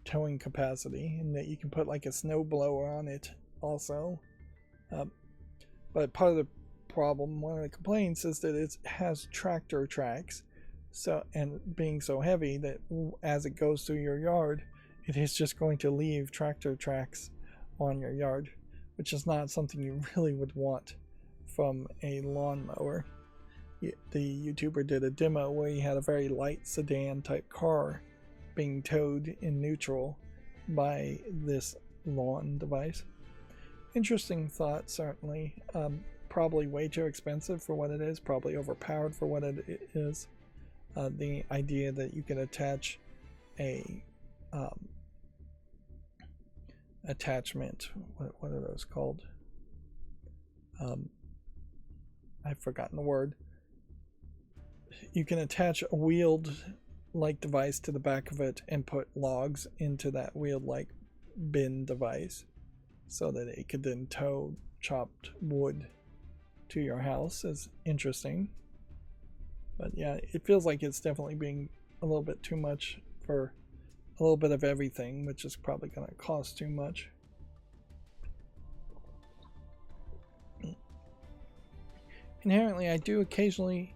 towing capacity, and that you can put like a snow blower on it also. But part of the problem, one of the complaints, is that it has tractor tracks, so, and being so heavy that as it goes through your yard, it is just going to leave tractor tracks on your yard, which is not something you really would want from a lawnmower. The YouTuber did a demo where he had a very light sedan type car being towed in neutral by this lawn device. Interesting thought, certainly. Probably way too expensive for what it is, probably overpowered for what it is. The idea that you can attach a attachment, what are those called? I've forgotten the word. You can attach a wheeled like device to the back of it and put logs into that wheeled like bin device so that it could then tow chopped wood to your house is interesting. But yeah, it feels like it's definitely being a little bit too much for a little bit of everything, which is probably going to cost too much. Inherently, I do occasionally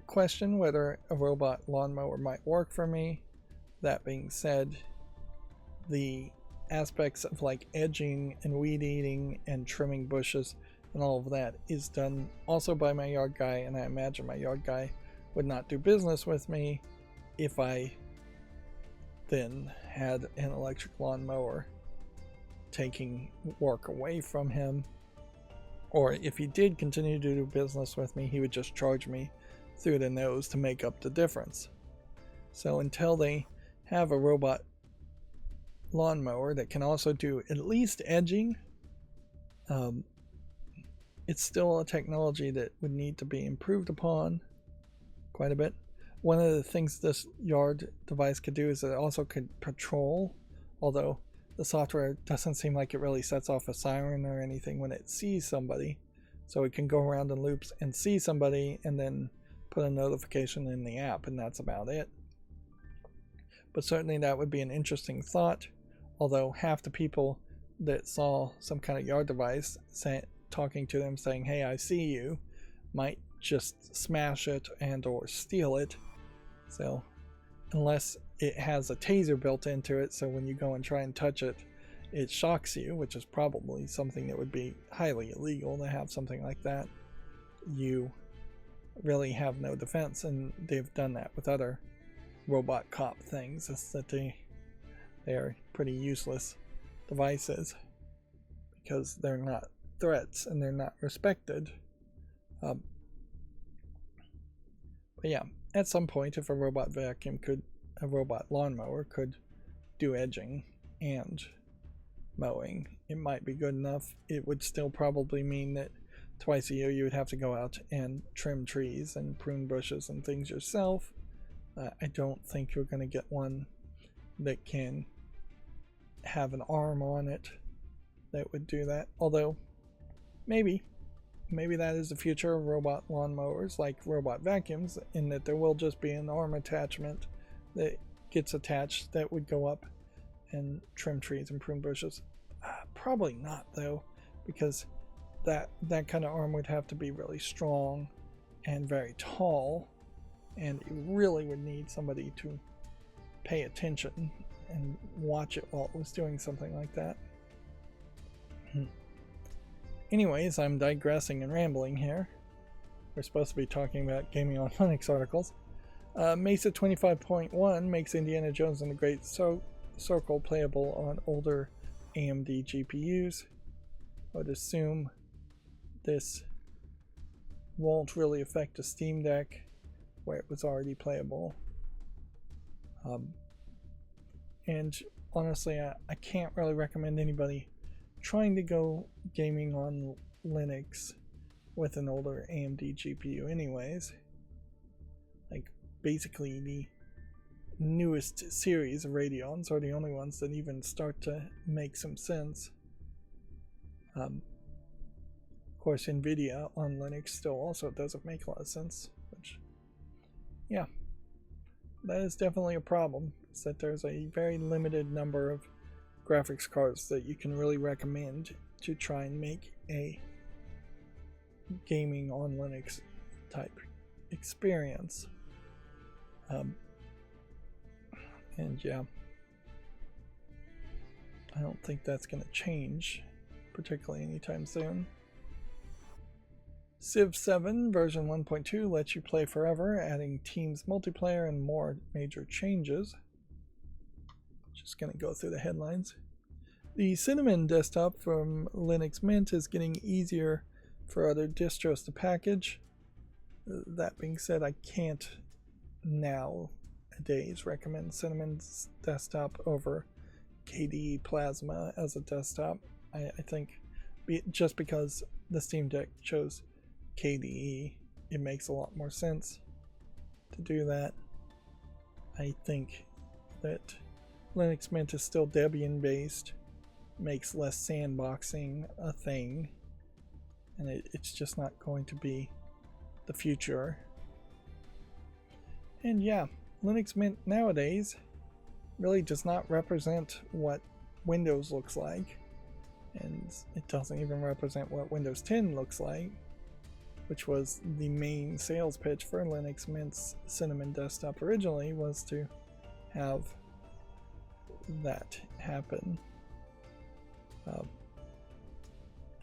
question whether a robot lawnmower might work for me. That being said, the aspects of like edging and weed eating and trimming bushes and all of that is done also by my yard guy, and I imagine my yard guy would not do business with me if I then had an electric lawnmower taking work away from him. Or if he did continue to do business with me, he would just charge me through the nose to make up the difference. So until they have a robot lawnmower that can also do at least edging, it's still a technology that would need to be improved upon quite a bit. One of the things this yard device could do is it also could patrol, although the software doesn't seem like it really sets off a siren or anything when it sees somebody. So it can go around in loops and see somebody and then put a notification in the app, and that's about it. But certainly that would be an interesting thought, although half the people that saw some kind of yard device talking to them saying, "Hey, I see you," might just smash it and or steal it. So unless it has a taser built into it, so when you go and try and touch it, it shocks you, which is probably something that would be highly illegal to have something like that, you really have no defense. And they've done that with other robot cop things. It's that they are pretty useless devices because they're not threats and they're not respected. But yeah, at some point, if a robot lawnmower could do edging and mowing, it might be good enough. It would still probably mean that twice a year you would have to go out and trim trees and prune bushes and things yourself. I don't think you're going to get one that can have an arm on it that would do that. Although, maybe that is the future of robot lawnmowers, like robot vacuums, in that there will just be an arm attachment that gets attached that would go up and trim trees and prune bushes. Probably not, though, because that kind of arm would have to be really strong and very tall, and you really would need somebody to pay attention and watch it while it was doing something like that. Anyways, I'm digressing and rambling here. We're supposed to be talking about gaming on Linux articles. Mesa 25.1 makes Indiana Jones and the Great Circle playable on older AMD GPUs. I would assume this won't really affect the Steam Deck where it was already playable. And honestly, I can't really recommend anybody trying to go gaming on Linux with an older AMD GPU anyways. Like, basically the newest series of Radeons are the only ones that even start to make some sense. Of course, NVIDIA on Linux still also doesn't make a lot of sense, which, yeah, that is definitely a problem, is that there's a very limited number of graphics cards that you can really recommend to try and make a gaming on Linux type experience. And yeah, I don't think that's going to change particularly anytime soon. Civ 7 version 1.2 lets you play forever, adding Teams multiplayer and more major changes. Just going to go through the headlines. The Cinnamon desktop from Linux Mint is getting easier for other distros to package. That being said, I can't nowadays recommend Cinnamon's desktop over KDE Plasma as a desktop. I think just because the Steam Deck chose KDE, it makes a lot more sense to do that. I think that Linux Mint is still Debian based, makes less sandboxing a thing, and it's just not going to be the future. And yeah, Linux Mint nowadays really does not represent what Windows looks like, and it doesn't even represent what Windows 10 looks like, which was the main sales pitch for Linux Mint's Cinnamon desktop originally, was to have that happen.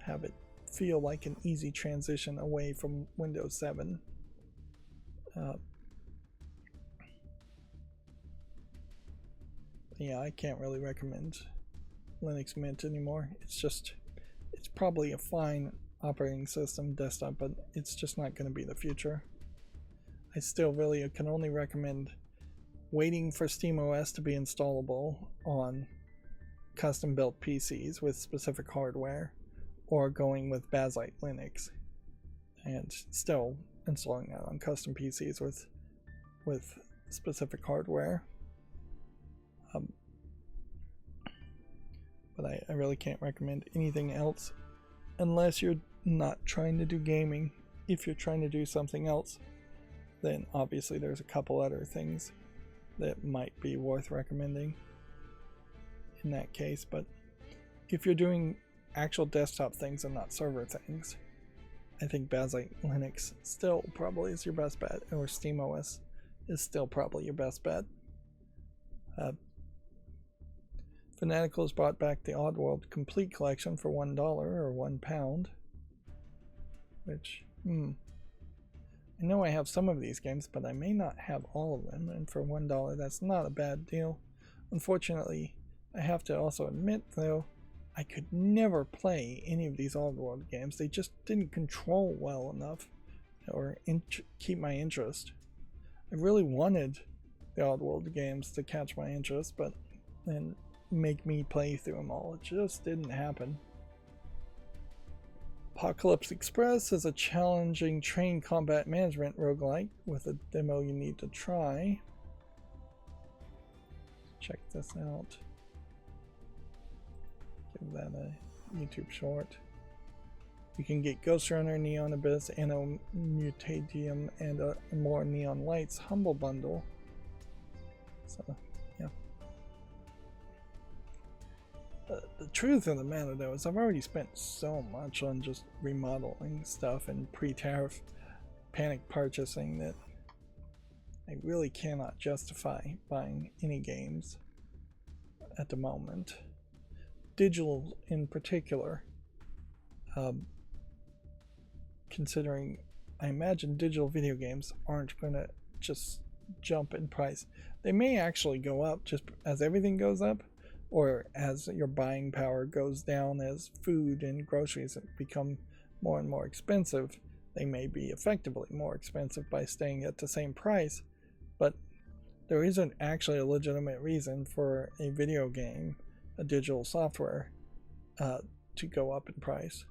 Have it feel like an easy transition away from Windows 7. Yeah, I can't really recommend Linux Mint anymore. It's probably a fine operating system desktop, but it's just not going to be the future. I still really can only recommend waiting for SteamOS to be installable on custom built PCs with specific hardware, or going with Bazzite Linux and still installing that on custom PCs with specific hardware. But I really can't recommend anything else unless you're not trying to do gaming. If you're trying to do something else, then obviously there's a couple other things that might be worth recommending in that case. But if you're doing actual desktop things and not server things, I think Bazzite Linux still probably is your best bet, or SteamOS is still probably your best bet. Fanatical has brought back the Oddworld Complete Collection for $1 or £1, which, I know I have some of these games, but I may not have all of them, and for $1 that's not a bad deal. Unfortunately, I have to also admit, though, I could never play any of these Oddworld games. They just didn't control well enough or keep my interest. I really wanted the Oddworld games to catch my interest, but then make me play through them all. It just didn't happen. Apocalypse Express is a challenging train combat management roguelike with a demo you need to try. Check this out. Give that a YouTube short. You can get Ghost Runner, Neon Abyss, Anno Mutadium, and a more Neon Lights Humble Bundle. So, yeah. The truth of the matter, though, is I've already spent so much on just remodeling stuff and pre-tariff panic purchasing that I really cannot justify buying any games at the moment. Digital in particular, considering I imagine digital video games aren't going to just jump in price. They may actually go up just as everything goes up, or as your buying power goes down as food and groceries become more and more expensive. They may be effectively more expensive by staying at the same price, but there isn't actually a legitimate reason for a video game, a digital software, to go up in price.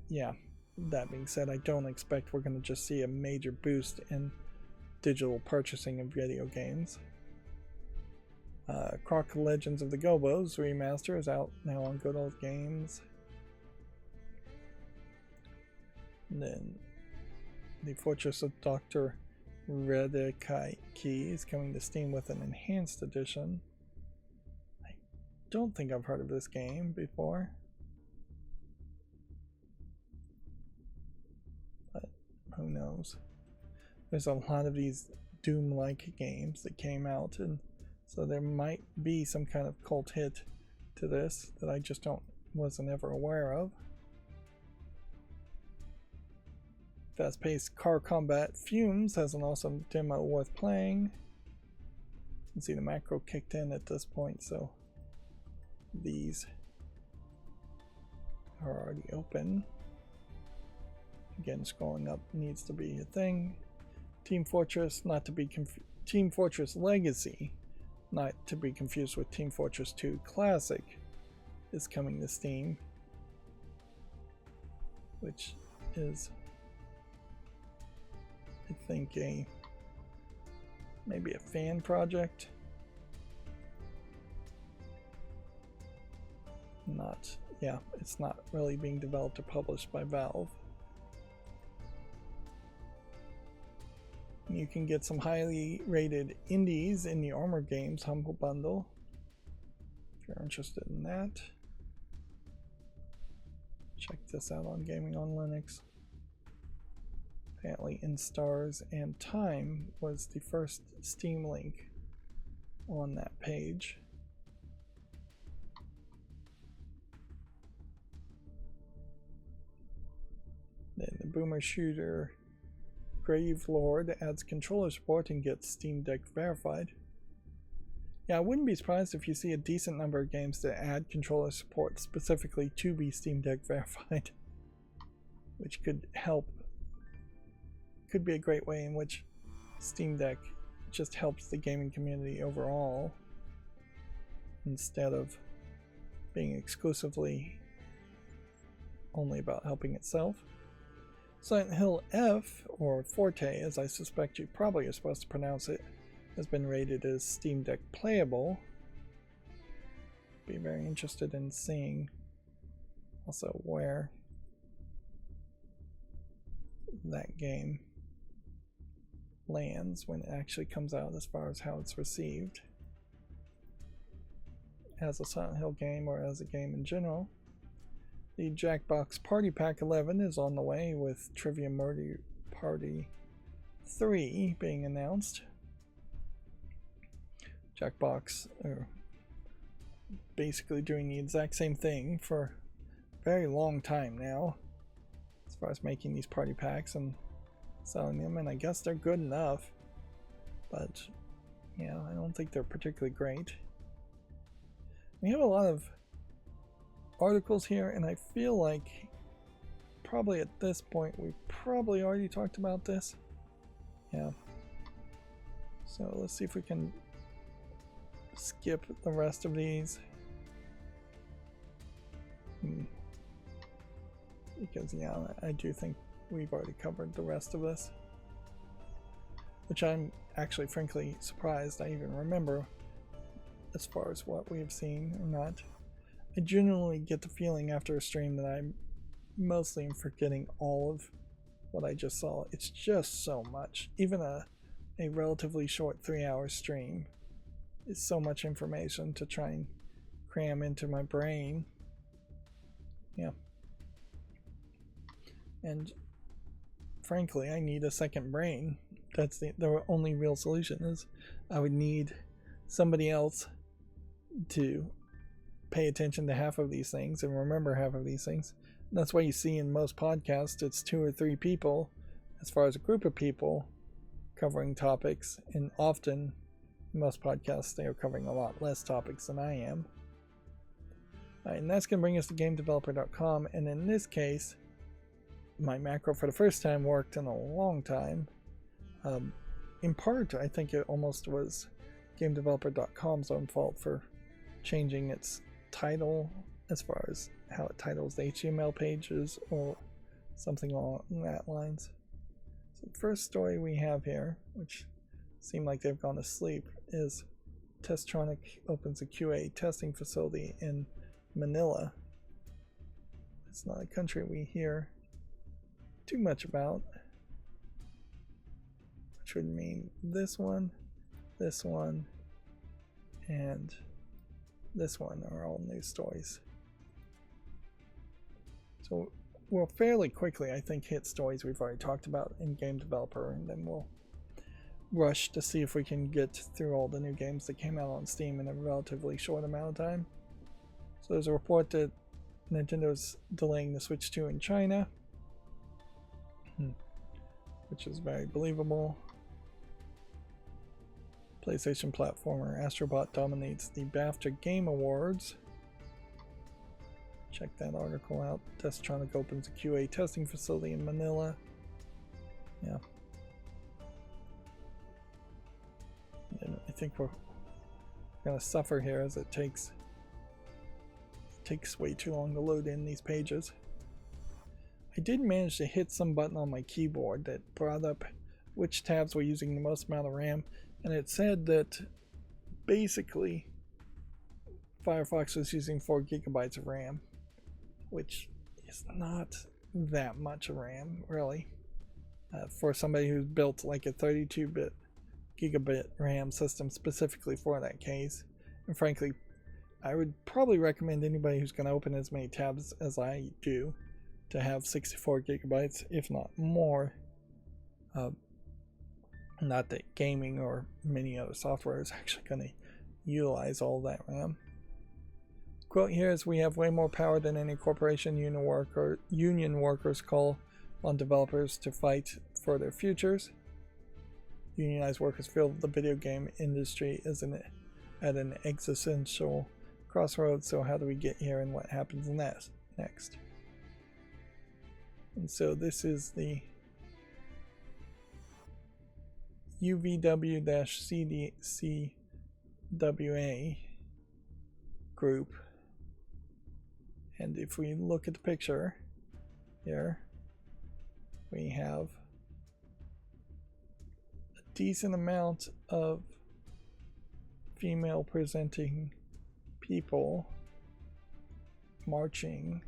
Yeah, that being said, I don't expect we're going to just see a major boost in digital purchasing of video games. Croc Legends of the Gobos remaster is out now on Good Old Games. And then the Fortress of Dr. Redekai is coming to Steam with an enhanced edition. I don't think I've heard of this game before, but who knows. There's a lot of these Doom-like games that came out, and so there might be some kind of cult hit to this that I just wasn't ever aware of. Fast-paced car combat Fumes has an awesome demo worth playing. You can see the macro kicked in at this point, so these are already open. Again, scrolling up needs to be a thing. Team Fortress, not to be Team Fortress Legacy, not to be confused with Team Fortress 2 Classic, is coming to Steam, which is, I think, maybe a fan project. It's not really being developed or published by Valve. You can get some highly rated indies in the Armor Games Humble Bundle if you're interested in that. Check this out on Gaming on Linux. Apparently In Stars and Time was the first Steam link on that page. Then the Boomer Shooter Grave Lord adds controller support and gets Steam Deck verified. Yeah, I wouldn't be surprised if you see a decent number of games that add controller support specifically to be Steam Deck verified, which could help. Could be a great way in which Steam Deck just helps the gaming community overall instead of being exclusively only about helping itself. Silent Hill F, or Forte as I suspect you probably are supposed to pronounce it, has been rated as Steam Deck playable. Be very interested in seeing also where that game lands when it actually comes out as far as how it's received as a Silent Hill game or as a game in general. The Jackbox Party Pack 11 is on the way, with Trivia Murder Party 3 being announced. Jackbox are basically doing the exact same thing for a very long time now as far as making these party packs and selling them, and I guess they're good enough, but yeah, I don't think they're particularly great. We have a lot of articles here, and I feel like probably at this point we probably already talked about this. Yeah. So let's see if we can skip the rest of these. Because yeah, I do think we've already covered the rest of this, which I'm actually frankly surprised I even remember as far as what we've seen or not. I genuinely get the feeling after a stream that I mostly am forgetting all of what I just saw. It's just so much. Even a relatively short 3-hour stream is so much information to try and cram into my brain. Yeah. And frankly, I need a second brain. That's the only real solution is I would need somebody else to pay attention to half of these things and remember half of these things. And that's why you see in most podcasts it's 2 or 3 people as far as a group of people covering topics, and often in most podcasts they are covering a lot less topics than I am. And that's going to bring us to GameDeveloper.com, and in this case my macro for the first time worked in a long time. In part, I think it almost was GameDeveloper.com's own fault for changing its title as far as how it titles the HTML pages or something along that lines. So the first story we have here, which seem like they've gone to sleep, is Testronic opens a QA testing facility in Manila. It's not a country we hear too much about, which would mean this one, and this one are all news stories. So we'll fairly quickly, I think, hit stories we've already talked about in Game Developer, and then we'll rush to see if we can get through all the new games that came out on Steam in a relatively short amount of time. So there's a report that Nintendo's delaying the Switch 2 in China, which is very believable. PlayStation platformer Astrobot dominates the BAFTA Game Awards. Check that article out. Testronic opens a QA testing facility in Manila. Yeah. And I think we're going to suffer here as it takes way too long to load in these pages. I did manage to hit some button on my keyboard that brought up which tabs were using the most amount of RAM, and it said that basically Firefox was using 4 gigabytes of RAM, which is not that much RAM, really, for somebody who's built like a 32-bit gigabit RAM system specifically for that case. And frankly, I would probably recommend anybody who's going to open as many tabs as I do to have 64 gigabytes, if not more. Not that gaming or many other software is actually going to utilize all that RAM. Quote here is, "We have way more power than any corporation. Union workers call on developers to fight for their futures. Unionized workers feel the video game industry is at an existential crossroads. So how do we get here, and what happens next?" And so this is the UVW-CDCWA group. And if we look at the picture here, we have a decent amount of female presenting people marching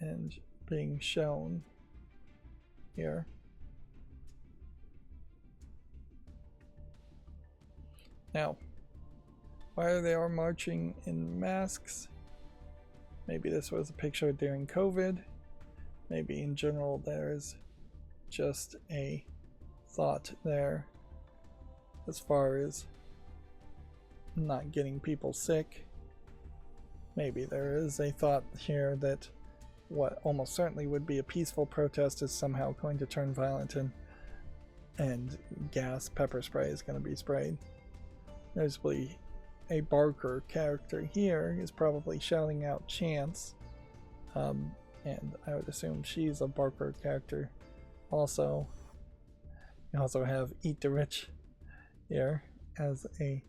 and being shown here. Now, why they are marching in masks? Maybe this was a picture during COVID. Maybe in general there's just a thought there as far as not getting people sick. Maybe there is a thought here that what almost certainly would be a peaceful protest is somehow going to turn violent, and gas pepper spray is going to be sprayed. Noticeably, a Barker character here is probably shouting out chants, and I would assume she's a Barker character also. You also have Eat the Rich here as a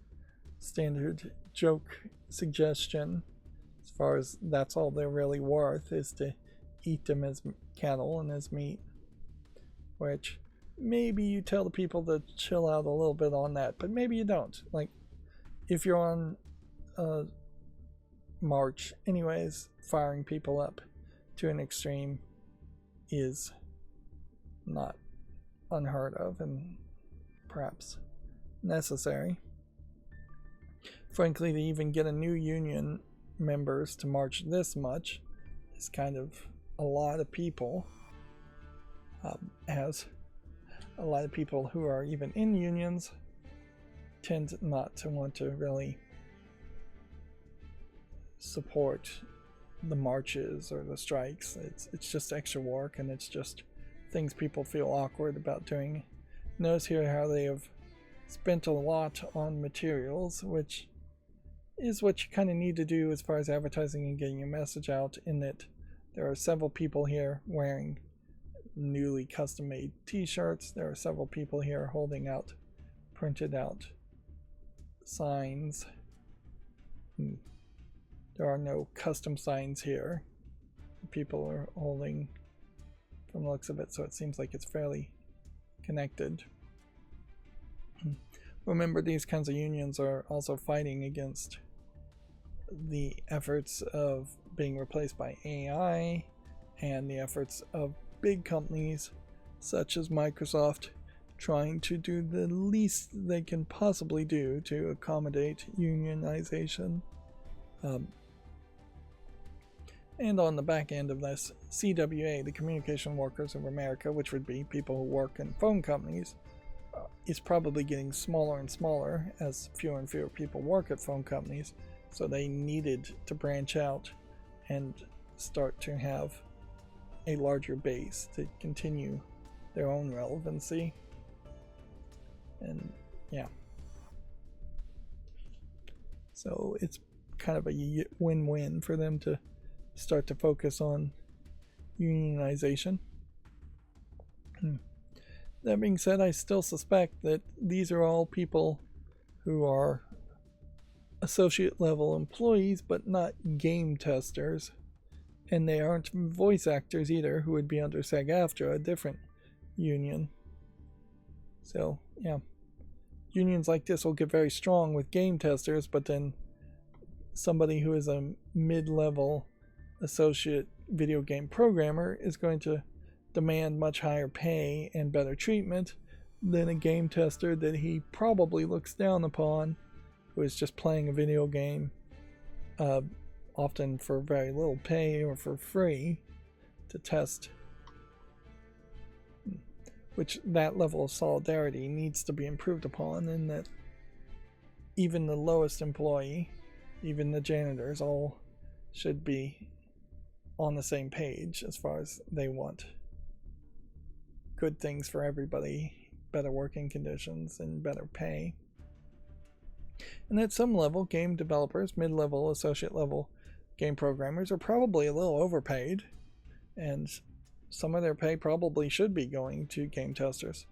standard joke suggestion, as far as that's all they're really worth, is to eat them as cattle and as meat, which maybe you tell the people to chill out a little bit on that, but maybe you don't. Like, if you're on march anyways, firing people up to an extreme is not unheard of and perhaps necessary. Frankly, to even get a new union members to march this much is kind of a lot of people, as a lot of people who are even in unions tend not to want to really support the marches or the strikes. It's just extra work, and it's just things people feel awkward about doing. Notice here how they have spent a lot on materials, which is what you kind of need to do as far as advertising and getting your message out, in that there are several people here wearing newly custom made t-shirts. There are several people here holding out printed out signs. There are no custom signs here. People are holding from the looks of it, so it seems like it's fairly connected. Remember, these kinds of unions are also fighting against the efforts of being replaced by AI and the efforts of big companies such as Microsoft trying to do the least they can possibly do to accommodate unionization. And on the back end of this, CWA, the Communication Workers of America, which would be people who work in phone companies, is probably getting smaller and smaller as fewer and fewer people work at phone companies. So they needed to branch out and start to have a larger base to continue their own relevancy. And yeah. So it's kind of a win-win for them to start to focus on unionization. That being said, I still suspect that these are all people who are associate level employees, but not game testers. And they aren't voice actors either, who would be under SAG-AFTRA, a different union. So, yeah. Unions like this will get very strong with game testers, but then somebody who is a mid-level associate video game programmer is going to demand much higher pay and better treatment than a game tester that he probably looks down upon, who is just playing a video game, often for very little pay or for free, to test. Which that level of solidarity needs to be improved upon, in that even the lowest employee, even the janitors, all should be on the same page as far as they want good things for everybody, better working conditions and better pay. And at some level, game developers, mid-level, associate level game programmers are probably a little overpaid, and some of their pay probably should be going to game testers.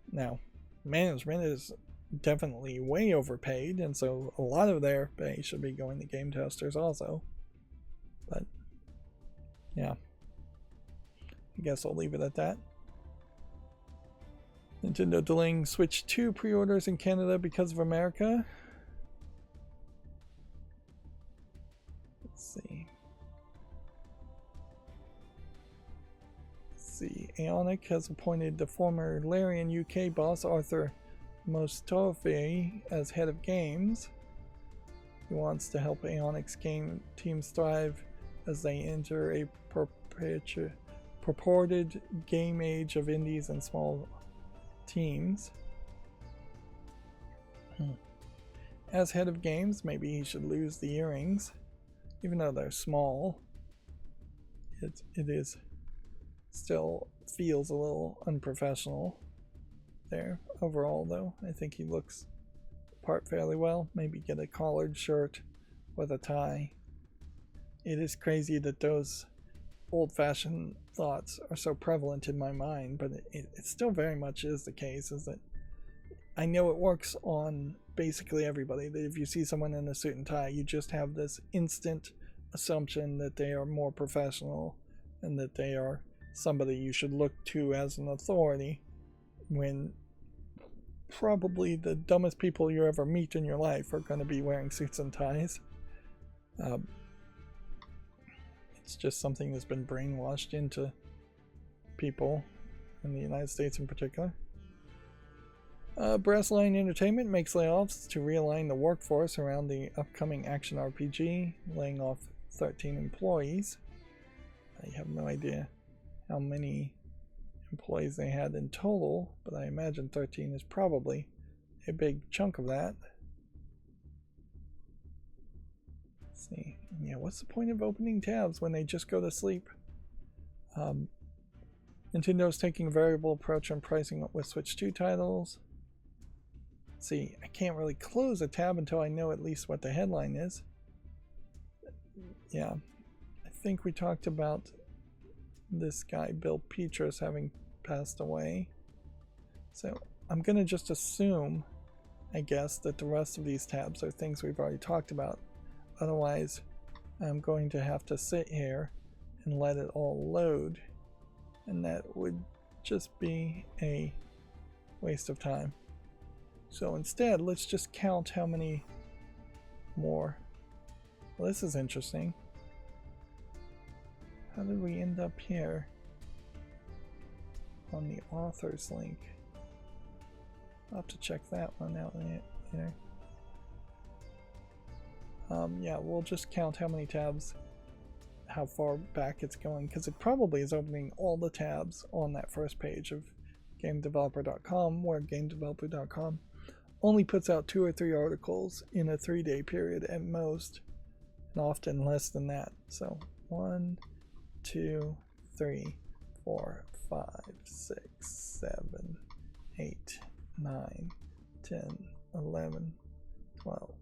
Now, management is definitely way overpaid, and so a lot of their pay should be going to game testers also. But yeah, I guess I'll leave it at that. Nintendo delaying Switch 2 pre-orders in Canada because of America. Let's see. Aonic has appointed the former Larian UK boss Arthur Mostofi as head of games. He wants to help Aonic's game teams thrive as they enter a purported game age of indies and small teams. As head of games, maybe he should lose the earrings, even though they're small. It is still feels a little unprofessional there. Overall, though, I think he looks the part fairly well. Maybe get a collared shirt with a tie. It is crazy that those old-fashioned thoughts are so prevalent in my mind, but it still very much is the case, is that I know it works on basically everybody, that if you see someone in a suit and tie, you just have this instant assumption that they are more professional and that they are somebody you should look to as an authority, when probably the dumbest people you ever meet in your life are going to be wearing suits and ties. It's just something that's been brainwashed into people in the United States in particular. Brass Line Entertainment makes layoffs to realign the workforce around the upcoming action RPG, laying off 13 employees. I have no idea how many employees they had in total, but I imagine 13 is probably a big chunk of that. Let's see. Yeah, what's the point of opening tabs when they just go to sleep? Nintendo's taking a variable approach on pricing with Switch 2 titles. Let's see, I can't really close a tab until I know at least what the headline is. Yeah, I think we talked about this guy, Bill Petras, having passed away. So I'm going to just assume, I guess, that the rest of these tabs are things we've already talked about. Otherwise, I'm going to have to sit here and let it all load. And that would just be a waste of time. So instead, let's just count how many more. Well, this is interesting. How did we end up here on the author's link? I'll have to check that one out later. Yeah, we'll just count how many tabs, how far back it's going, because it probably is opening all the tabs on that first page of GameDeveloper.com, where GameDeveloper.com only puts out 2 or 3 articles in a 3-day period at most, and often less than that. So 1, 2, 3, 4, 5, 6, 7, 8, 9, 10, 11, 12,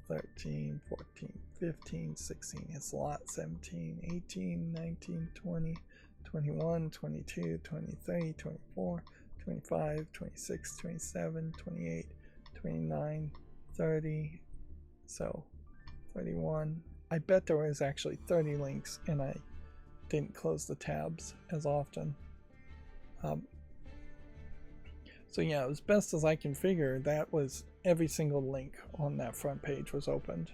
13, 14, 15, 16, it's a lot, 17, 18, 19, 20, 21, 22, 23, 24, 25, 26, 27, 28, 29, 30, so 31. I bet there was actually 30 links and I didn't close the tabs as often. So yeah, as best as I can figure, that was every single link on that front page was opened.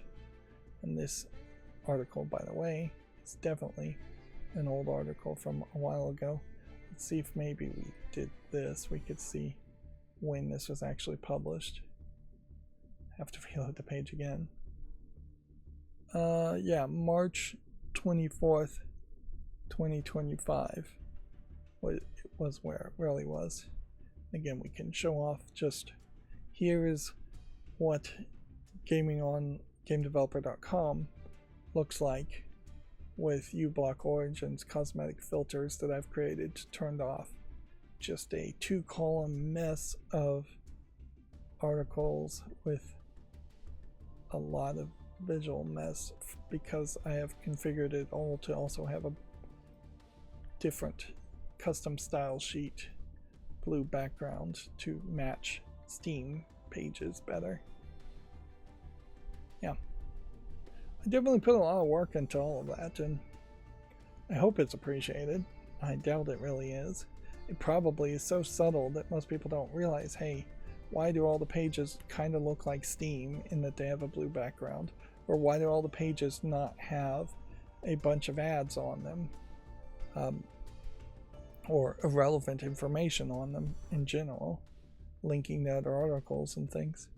And this article, by the way, is definitely an old article from a while ago. Let's see if maybe we did this. We could see when this was actually published. Have to reload the page again. Yeah, March 24th, 2025 was where it really was. Again, we can show off just here is what gaming on GameDeveloper.com looks like with uBlock Origin's cosmetic filters that I've created turned off. Just a 2-column mess of articles with a lot of visual mess because I have configured it all to also have a different custom style sheet, blue background to match Steam pages better. Yeah, I definitely put a lot of work into all of that, and I hope it's appreciated. I doubt it really is. It probably is so subtle that most people don't realize, hey, why do all the pages kind of look like Steam in that they have a blue background? Or why do all the pages not have a bunch of ads on them? Or irrelevant information on them in general, linking to other articles and things.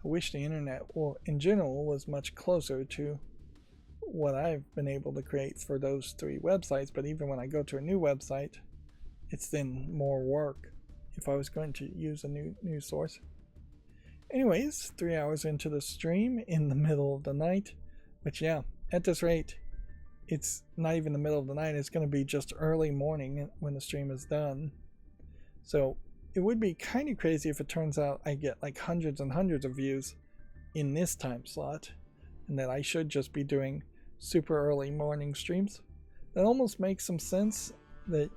I wish the internet, well, in general, was much closer to what I've been able to create for those 3 websites, but even when I go to a new website, it's then more work if I was going to use a new news source. Anyways, 3 hours into the stream in the middle of the night, which yeah, at this rate, it's not even the middle of the night, it's going to be just early morning when the stream is done. So it would be kind of crazy if it turns out I get like hundreds and hundreds of views in this time slot, and that I should just be doing super early morning streams. That almost makes some sense that,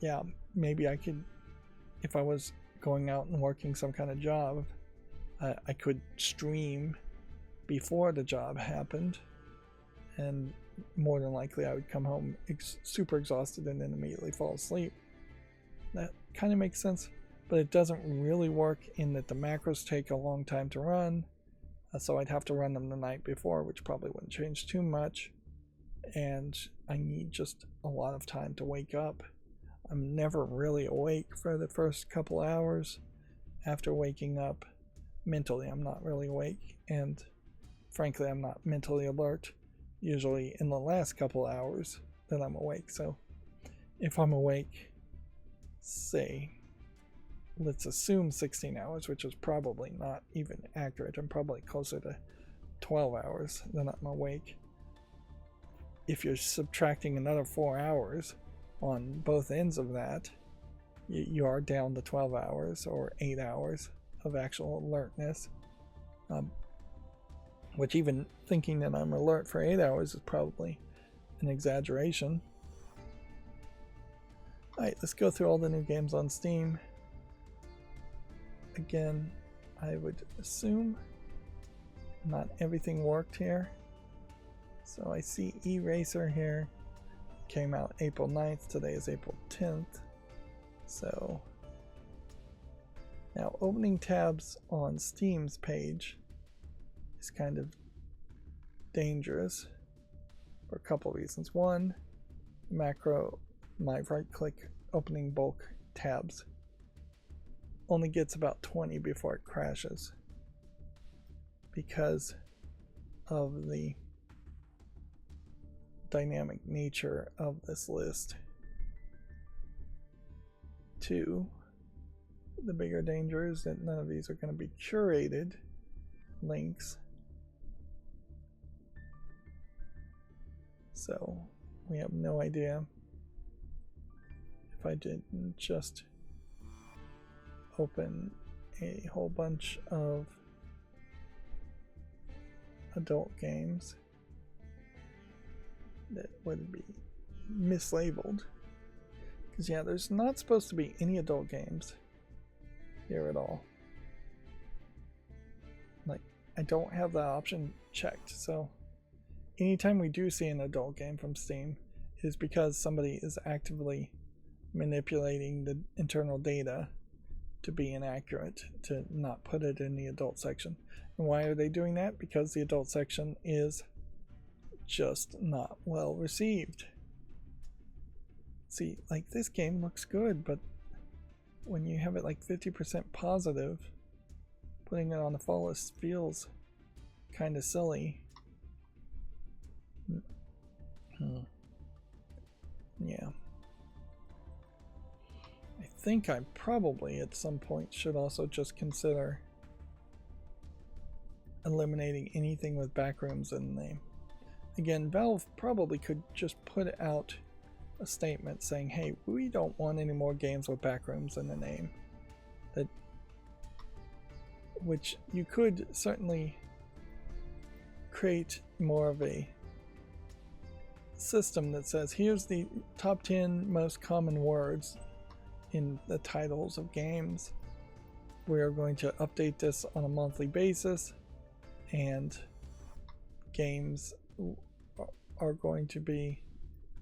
yeah, maybe I could, if I was going out and working some kind of job, I could stream before the job happened, and more than likely I would come home super exhausted and then immediately fall asleep. That kind of makes sense. but it doesn't really work in that the macros take a long time to run. So I'd have to run them the night before, which probably wouldn't change too much. And I need just a lot of time to wake up. I'm never really awake for the first couple hours. After waking up, mentally I'm not really awake, and frankly I'm not mentally alert usually in the last couple hours that I'm awake. So if I'm awake, say, let's assume 16 hours, which is probably not even accurate. I'm probably closer to 12 hours that I'm awake. If you're subtracting another 4 hours on both ends of that, you are down to 12 hours or 8 hours of actual alertness. Which, even thinking that I'm alert for 8 hours is probably an exaggeration. Alright, let's go through all the new games on Steam. Again, I would assume not everything worked here. So I see Eraser here. Came out April 9th. Today is April 10th. So now opening tabs on Steam's page is kind of dangerous for a couple reasons. One, macro, my right click opening bulk tabs only gets about 20 before it crashes because of the dynamic nature of this list. Two, the bigger danger is that none of these are going to be curated links. So we have no idea if I didn't just open a whole bunch of adult games that would be mislabeled. Because yeah, there's not supposed to be any adult games here at all. Like, I don't have that option checked, so anytime we do see an adult game from Steam, it is because somebody is actively manipulating the internal data to be inaccurate, to not put it in the adult section. And why are they doing that? Because the adult section is just not well received. See, like, this game looks good, but when you have it like 50% positive, putting it on the full list feels kind of silly. Yeah. I think I probably at some point should also just consider eliminating anything with backrooms in the name. Again, Valve probably could just put out a statement saying, hey, we don't want any more games with backrooms in the name. That, which you could certainly create more of a system that says, here's the top 10 most common words in the titles of games. We are going to update this on a monthly basis, and games are going to be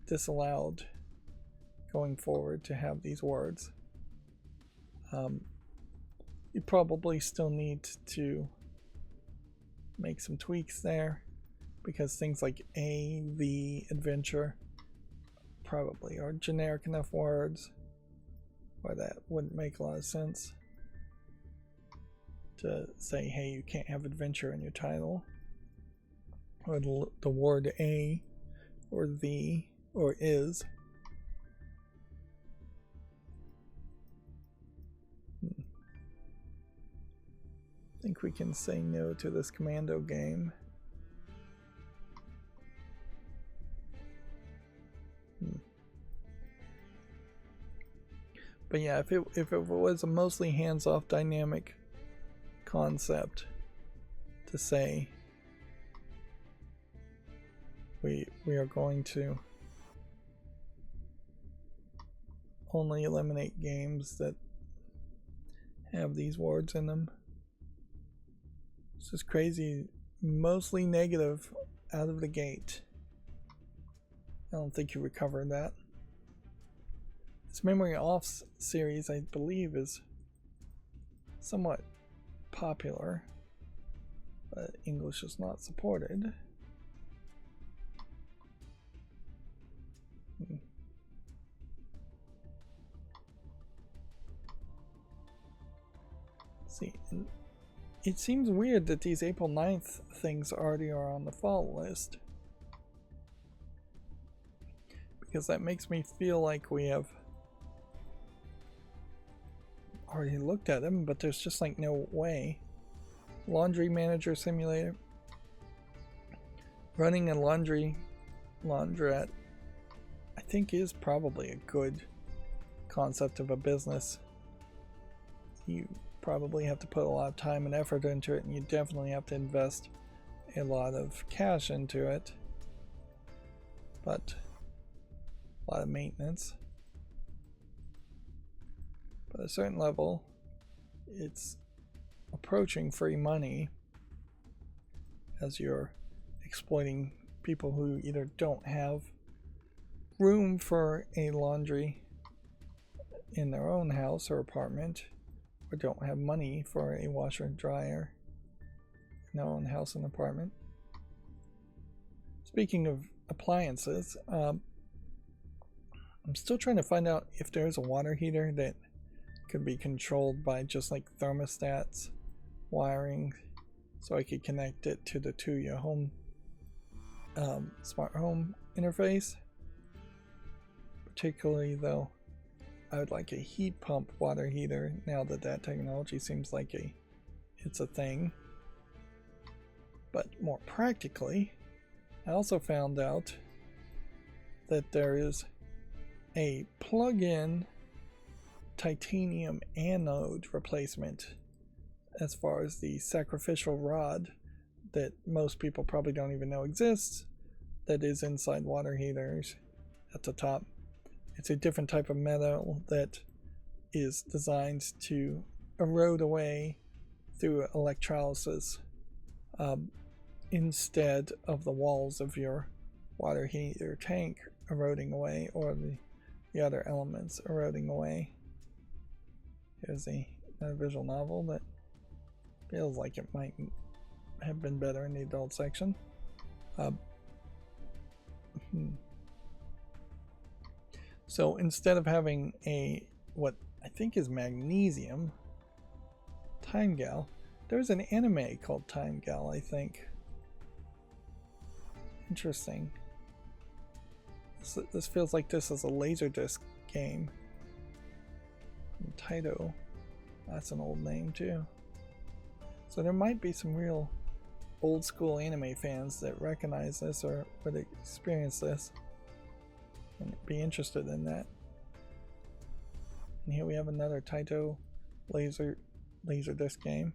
disallowed going forward to have these words. You probably still need to make some tweaks there, because things like V, adventure, probably are generic enough words where that wouldn't make a lot of sense to say, hey, you can't have adventure in your title, or the word A, or the, or is. I think we can say no to this commando game. But yeah, if it was a mostly hands-off dynamic concept to say we are going to only eliminate games that have these words in them. This is crazy. Mostly negative out of the gate. I don't think you recovered that. This Memory Off series, I believe, is somewhat popular, but English is not supported. See, it seems weird that these April 9th things already are on the fall list, because that makes me feel like we have already looked at them, but there's just like no way. Laundry Manager Simulator. Running a laundrette, I think, is probably a good concept of a business. You probably have to put a lot of time and effort into it, and you definitely have to invest a lot of cash into it, but a lot of maintenance. But at a certain level, it's approaching free money, as you're exploiting people who either don't have room for a laundry in their own house or apartment, or don't have money for a washer and dryer in their own house and apartment. Speaking of appliances, I'm still trying to find out if there's a water heater that could be controlled by just like thermostats wiring, so I could connect it to the Tuya home smart home interface. Particularly though, I would like a heat pump water heater now that that technology seems like it's a thing. But more practically, I also found out that there is a plug-in titanium anode replacement as far as the sacrificial rod that most people probably don't even know exists, that is inside water heaters at the top. It's a different type of metal that is designed to erode away through electrolysis instead of the walls of your water heater tank eroding away, or the other elements eroding away. Here's another visual novel that feels like it might have been better in the adult section. So instead of having what I think is magnesium time gal, there's an anime called Time Gal, I think. Interesting. This feels like this is a Laserdisc game. From Taito. That's an old name too. So there might be some real old school anime fans that recognize this or would experience this and be interested in that. And here we have another Taito Laserdisc game.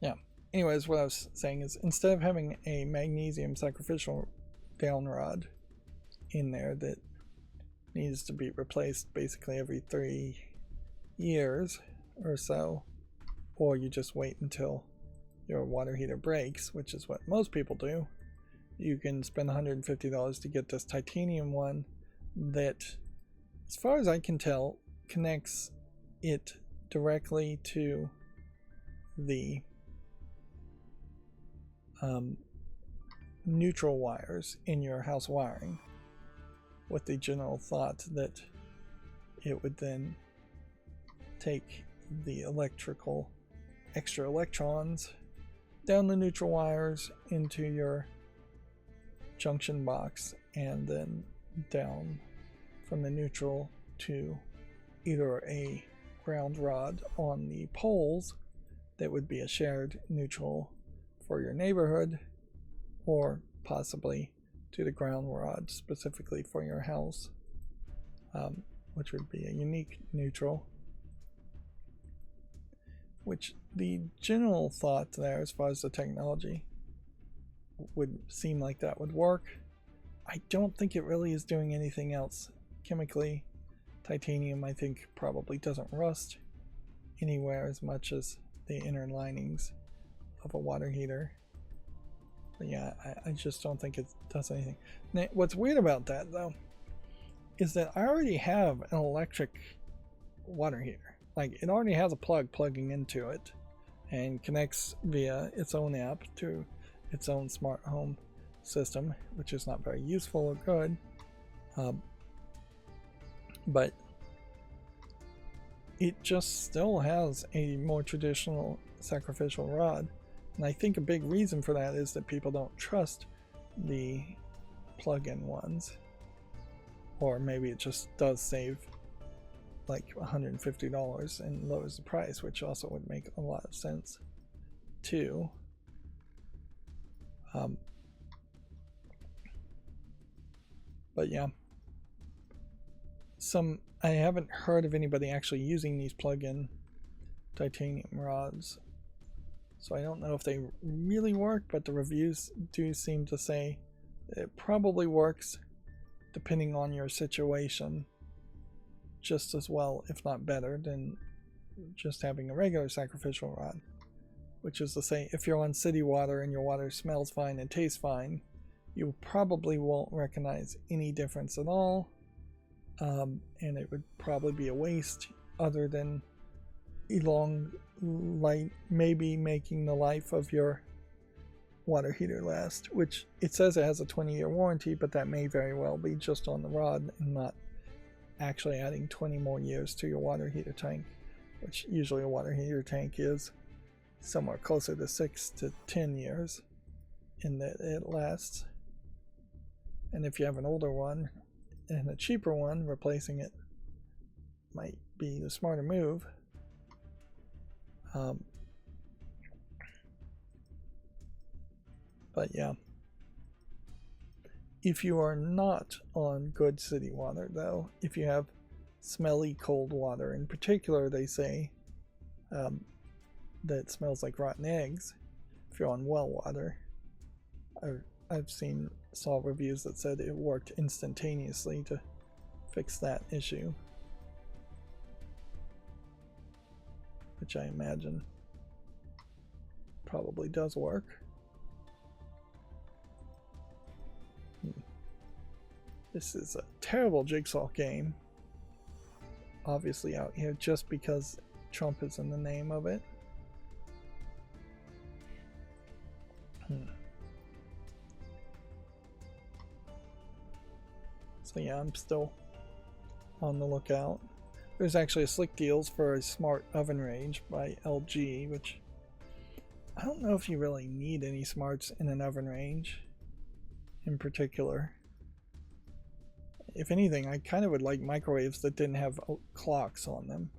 Yeah. Anyways, what I was saying is, instead of having a magnesium sacrificial downrod in there that needs to be replaced basically every 3 years or so, or you just wait until your water heater breaks, which is what most people do, you can spend $150 to get this titanium one that, as far as I can tell, connects it directly to the neutral wires in your house wiring, with the general thought that it would then take the electrical extra electrons down the neutral wires into your junction box, and then down from the neutral to either a ground rod on the poles that would be a shared neutral for your neighborhood, or possibly to the ground rod specifically for your house, which would be a unique neutral. Which the general thought there, as far as the technology, would seem like that would work. I don't think it really is doing anything else chemically. Titanium, I think, probably doesn't rust anywhere as much as the inner linings of a water heater. But yeah, I just don't think it does anything. Now, what's weird about that, though, is that I already have an electric water heater. like, it already has a plug plugging into it and connects via its own app to its own smart home system, which is not very useful or good. But it just still has a more traditional sacrificial rod. And I think a big reason for that is that people don't trust the plug-in ones. Or maybe it just does save like $150 and lowers the price, which also would make a lot of sense too. But yeah, I haven't heard of anybody actually using these plug-in titanium rods, so I don't know if they really work, but the reviews do seem to say it probably works depending on your situation just as well, if not better, than just having a regular sacrificial rod. Which is to say, if you're on city water and your water smells fine and tastes fine, you probably won't recognize any difference at all, and it would probably be a waste, other than maybe making the life of your water heater last, which it says it has a 20-year warranty, but that may very well be just on the rod and not actually adding 20 more years to your water heater tank, which usually a water heater tank is somewhere closer to 6 to 10 years in that it lasts. And if you have an older one and a cheaper one, replacing it might be the smarter move. But yeah, if you are not on good city water though, if you have smelly cold water, in particular they say that smells like rotten eggs, if you're on well water, I've saw reviews that said it worked instantaneously to fix that issue, which I imagine probably does work. This is a terrible Jigsaw game, obviously out here just because Trump is in the name of it. So yeah, I'm still on the lookout. There's actually a slick deals for a smart oven range by LG, which I don't know if you really need any smarts in an oven range in particular. If anything, I kind of would like microwaves that didn't have clocks on them,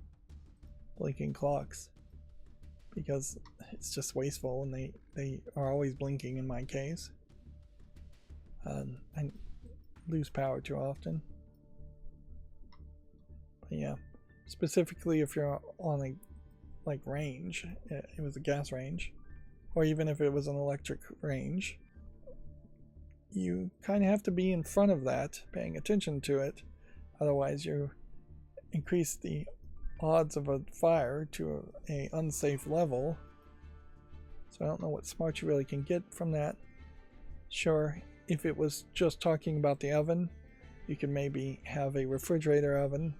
blinking clocks, because it's just wasteful and they are always blinking in my case. I lose power too often. But yeah, specifically if you're on a range, it was a gas range, or even if it was an electric range, you kind of have to be in front of that, paying attention to it. Otherwise you increase the odds of a fire to a unsafe level. So I don't know what smart you really can get from that. Sure, if it was just talking about the oven, you could maybe have a refrigerator oven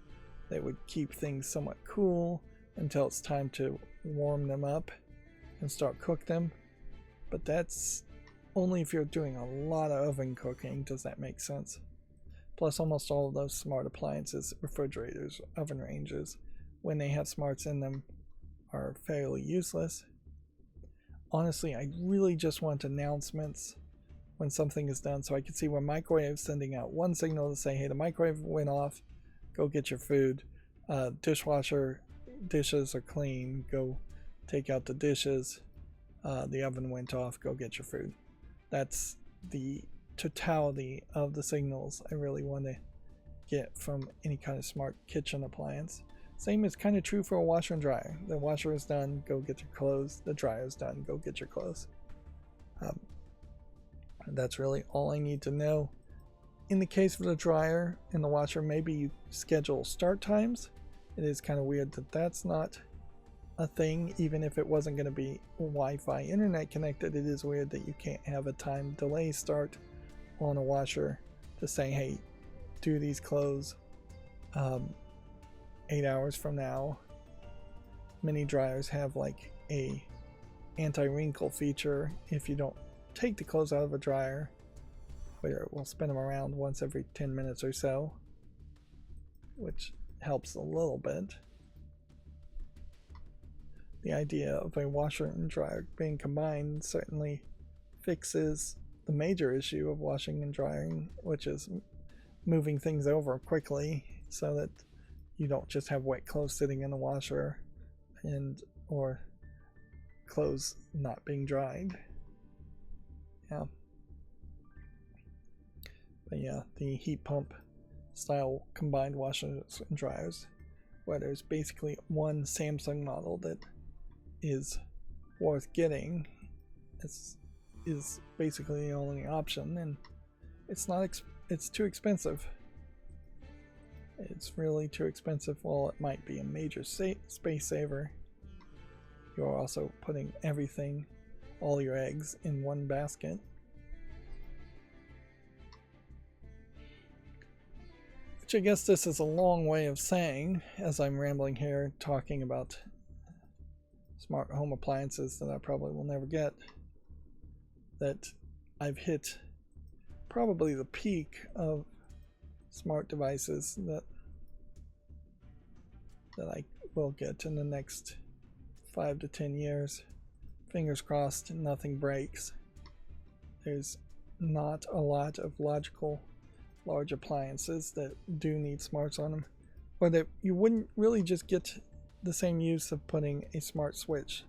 that would keep things somewhat cool until it's time to warm them up and start cook them. But that's only if you're doing a lot of oven cooking does that make sense. Plus almost all of those smart appliances, refrigerators, oven ranges, when they have smarts in them, are fairly useless. Honestly, I really just want announcements when something is done, so I can see when microwave sending out one signal to say, hey, the microwave went off, go get your food. Dishwasher dishes are clean, go take out the dishes. The oven went off, go get your food. That's the totality of the signals I really want to get from any kind of smart kitchen appliance. Same is kind of true for a washer and dryer. The washer is done, go get your clothes. The dryer is done, go get your clothes. That's really all I need to know. In the case of the dryer and the washer, maybe you schedule start times. It is kind of weird that that's not a thing, even if it wasn't going to be Wi-Fi internet connected. It is weird that you can't have a time delay start on a washer to say, hey, do these clothes 8 hours from now many dryers have like a anti-wrinkle feature if you don't take the clothes out of a dryer, where it will spin them around once every 10 minutes or so, which helps a little bit. The idea of a washer and dryer being combined certainly fixes the major issue of washing and drying, which is moving things over quickly so that you don't just have wet clothes sitting in the washer or clothes not being dried. Yeah. But yeah, the heat pump style combined washers and dryers, where there's basically one Samsung model that is worth getting, is basically the only option, and it's too expensive. It's really too expensive. While it might be a major space saver, you're also putting everything, all your eggs, in one basket. Which I guess this is a long way of saying, as I'm rambling here talking about smart home appliances that I probably will never get, that I've hit probably the peak of smart devices that I will get in the next 5 to 10 years. Fingers crossed nothing breaks. There's not a lot of logical large appliances that do need smarts on them, or that you wouldn't really just get the same use of putting a smart switch,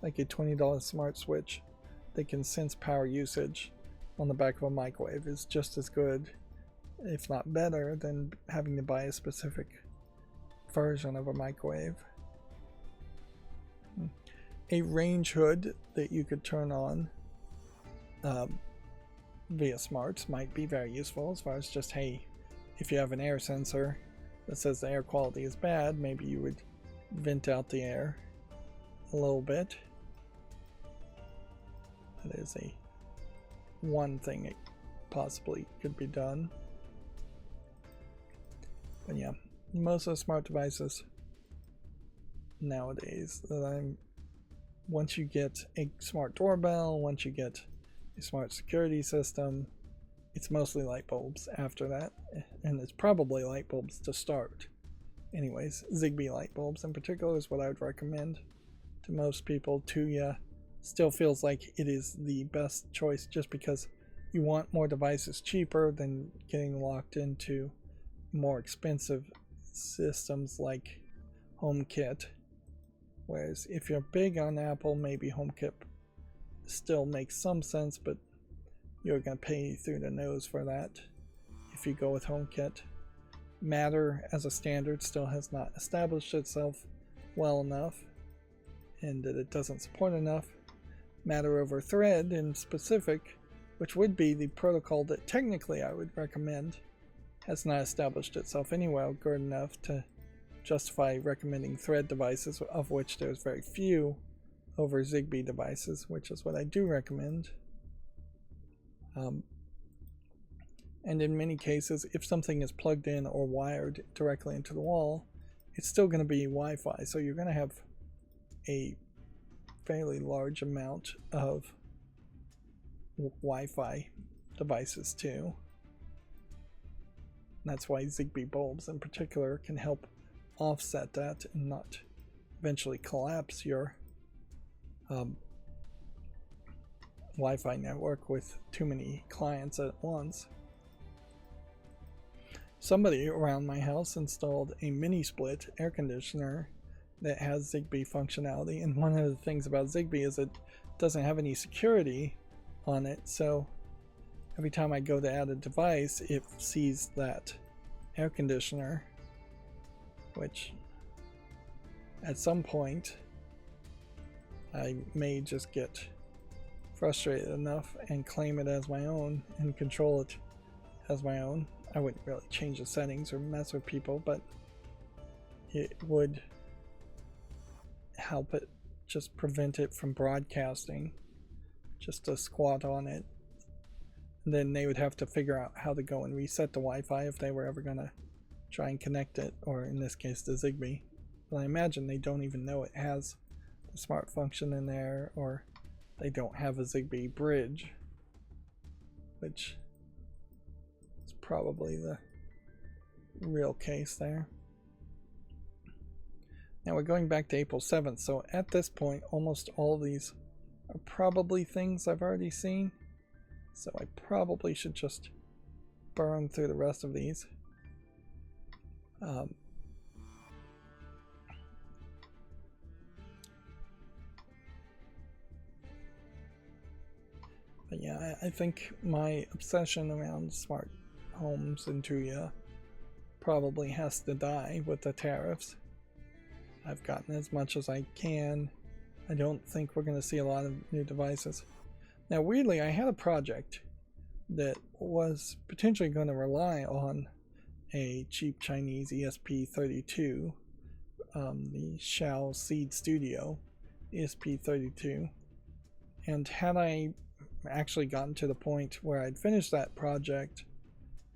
like a $20 smart switch that can sense power usage on the back of a microwave, is just as good, if not better, than having to buy a specific version of a microwave. A range hood that you could turn on via smarts might be very useful, as far as just, hey, if you have an air sensor that says the air quality is bad, maybe you would vent out the air a little bit. That is one thing it possibly could be done. But yeah, most of the smart devices nowadays once you get a smart doorbell, once you get a smart security system, it's mostly light bulbs after that, and it's probably light bulbs to start. Anyways, Zigbee light bulbs in particular is what I would recommend to most people. Tuya still feels like it is the best choice, just because you want more devices cheaper than getting locked into more expensive systems like HomeKit. Whereas if you're big on Apple, maybe HomeKit still makes some sense, but you're going to pay through the nose for that if you go with HomeKit. Matter as a standard still has not established itself well enough, and that it doesn't support enough. Matter over Thread in specific, which would be the protocol that technically I would recommend, has not established itself anywhere good enough to justify recommending Thread devices, of which there's very few, over Zigbee devices, which is what I do recommend. And in many cases, if something is plugged in or wired directly into the wall, it's still going to be Wi-Fi, so you're going to have a fairly large amount of Wi-Fi devices too. That's why Zigbee bulbs in particular can help offset that and not eventually collapse your Wi-Fi network with too many clients at once. Somebody around my house installed a mini split air conditioner that has Zigbee functionality, and one of the things about Zigbee is it doesn't have any security on it, so every time I go to add a device, it sees that air conditioner, which at some point I may just get frustrated enough and claim it as my own and control it as my own. I wouldn't really change the settings or mess with people, but it would help it just prevent it from broadcasting, just to squat on it. And then they would have to figure out how to go and reset the Wi-Fi if they were ever going to try and connect it, or in this case the Zigbee, but I imagine they don't even know it has the smart function in there, or they don't have a Zigbee bridge, which is probably the real case there. Now we're going back to April 7th, so at this point almost all of these are probably things I've already seen, so I probably should just burn through the rest of these. But yeah, I think my obsession around smart homes in Tuya probably has to die with the tariffs. I've gotten as much as I can. I don't think we're going to see a lot of new devices. Now weirdly, I had a project that was potentially going to rely on a cheap Chinese ESP32, the Xiao Seed Studio ESP32, and had I actually gotten to the point where I'd finished that project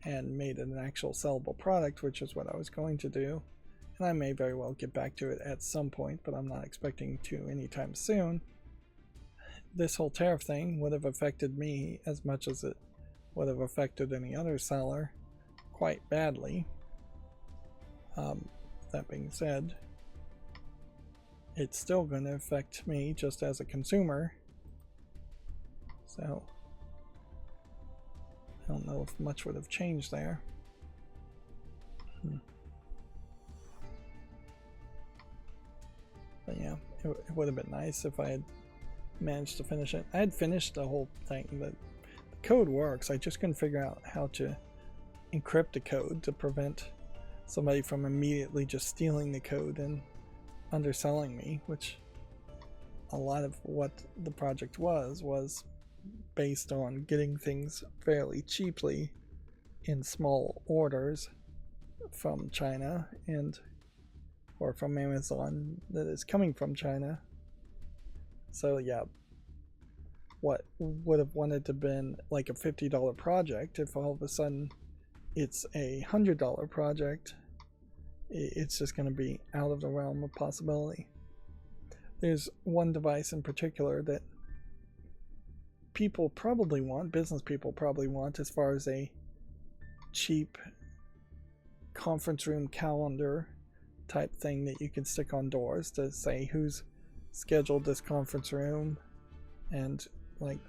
and made it an actual sellable product, which is what I was going to do, and I may very well get back to it at some point, but I'm not expecting to anytime soon, this whole tariff thing would have affected me as much as it would have affected any other seller quite badly. That being said, it's still going to affect me just as a consumer, so I don't know if much would have changed there. But yeah, it would have been nice if I had managed to finish it. I had finished the whole thing. The code works. I just couldn't figure out how to encrypt the code to prevent somebody from immediately just stealing the code and underselling me, which a lot of what the project was based on getting things fairly cheaply in small orders from China or from Amazon that is coming from China. So yeah, what would have wanted to been like a $50 project, if all of a sudden it's a $100 project, it's just going to be out of the realm of possibility. There's one device in particular that people probably want, business people probably want, as far as a cheap conference room calendar type thing that you can stick on doors to say who's scheduled this conference room and like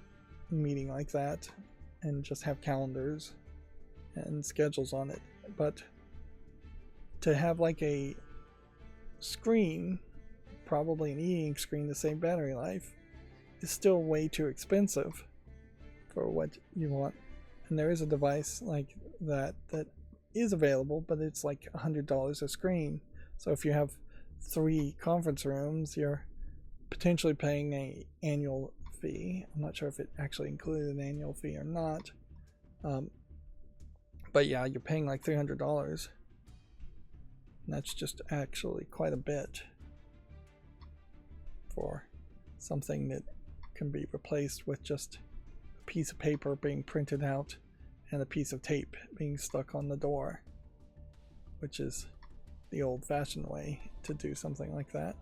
meeting like that, and just have calendars and schedules on it. But to have like a screen, probably an e-ink screen to save battery life, is still way too expensive for what you want. And there is a device like that that is available, but it's like $100 a screen. So if you have 3 conference rooms, you're potentially paying an annual fee. I'm not sure if it actually included an annual fee or not. But yeah, you're paying like $300. And that's just actually quite a bit for something that can be replaced with just a piece of paper being printed out and a piece of tape being stuck on the door, which is the old-fashioned way to do something like that.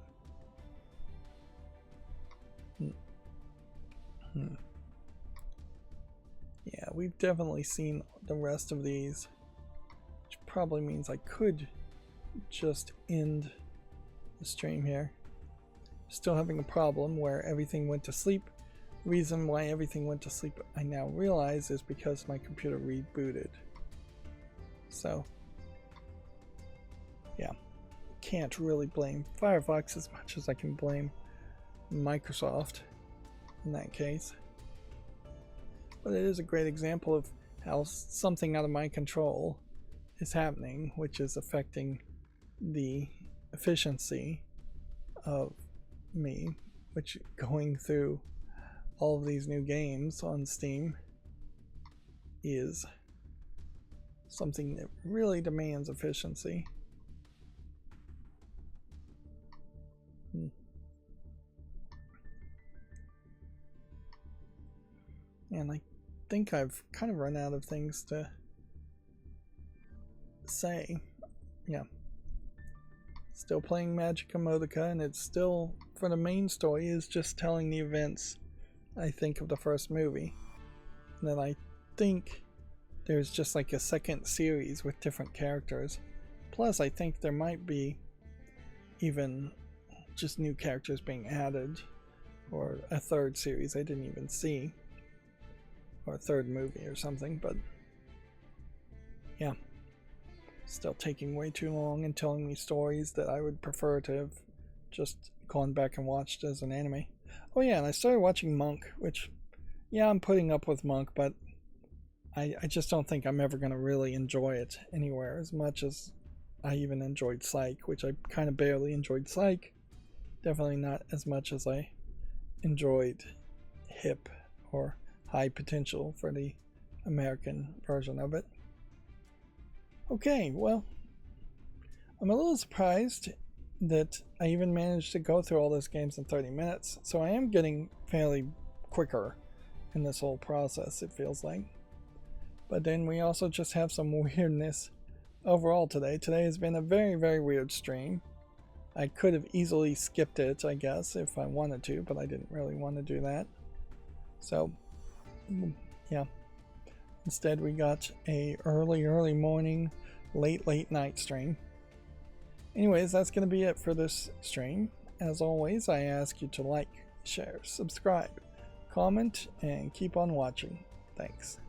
Yeah, we've definitely seen the rest of these, which probably means I could just end the stream here. Still having a problem where everything went to sleep. The reason why everything went to sleep, I now realize, is because my computer rebooted. So yeah, can't really blame Firefox as much as I can blame Microsoft in that case. But it is a great example of how something out of my control is happening, which is affecting the efficiency of me, which going through all of these new games on Steam is something that really demands efficiency. And I think I've kind of run out of things to say. Yeah. Still playing Magic Emotica, and it's still, for the main story, is just telling the events, I think, of the first movie. And then I think there's just like a second series with different characters. Plus, I think there might be even just new characters being added, or a third series I didn't even see, or a third movie or something. But yeah, still taking way too long and telling me stories that I would prefer to have just gone back and watched as an anime. Oh yeah, and I started watching Monk, which, yeah, I'm putting up with Monk, but I just don't think I'm ever going to really enjoy it anywhere as much as I even enjoyed Psych, which I kind of barely enjoyed Psych. Definitely not as much as I enjoyed HIP, or High Potential for the American version of it. Okay, well, I'm a little surprised that I even managed to go through all those games in 30 minutes, so I am getting fairly quicker in this whole process, it feels like. But then we also just have some weirdness overall today. Today has been a very, very weird stream. I could have easily skipped it, I guess, if I wanted to, but I didn't really want to do that. So, yeah. Instead, we got a early morning, late night stream. Anyways, that's going to be it for this stream. As always, I ask you to like, share, subscribe, comment, and keep on watching. Thanks.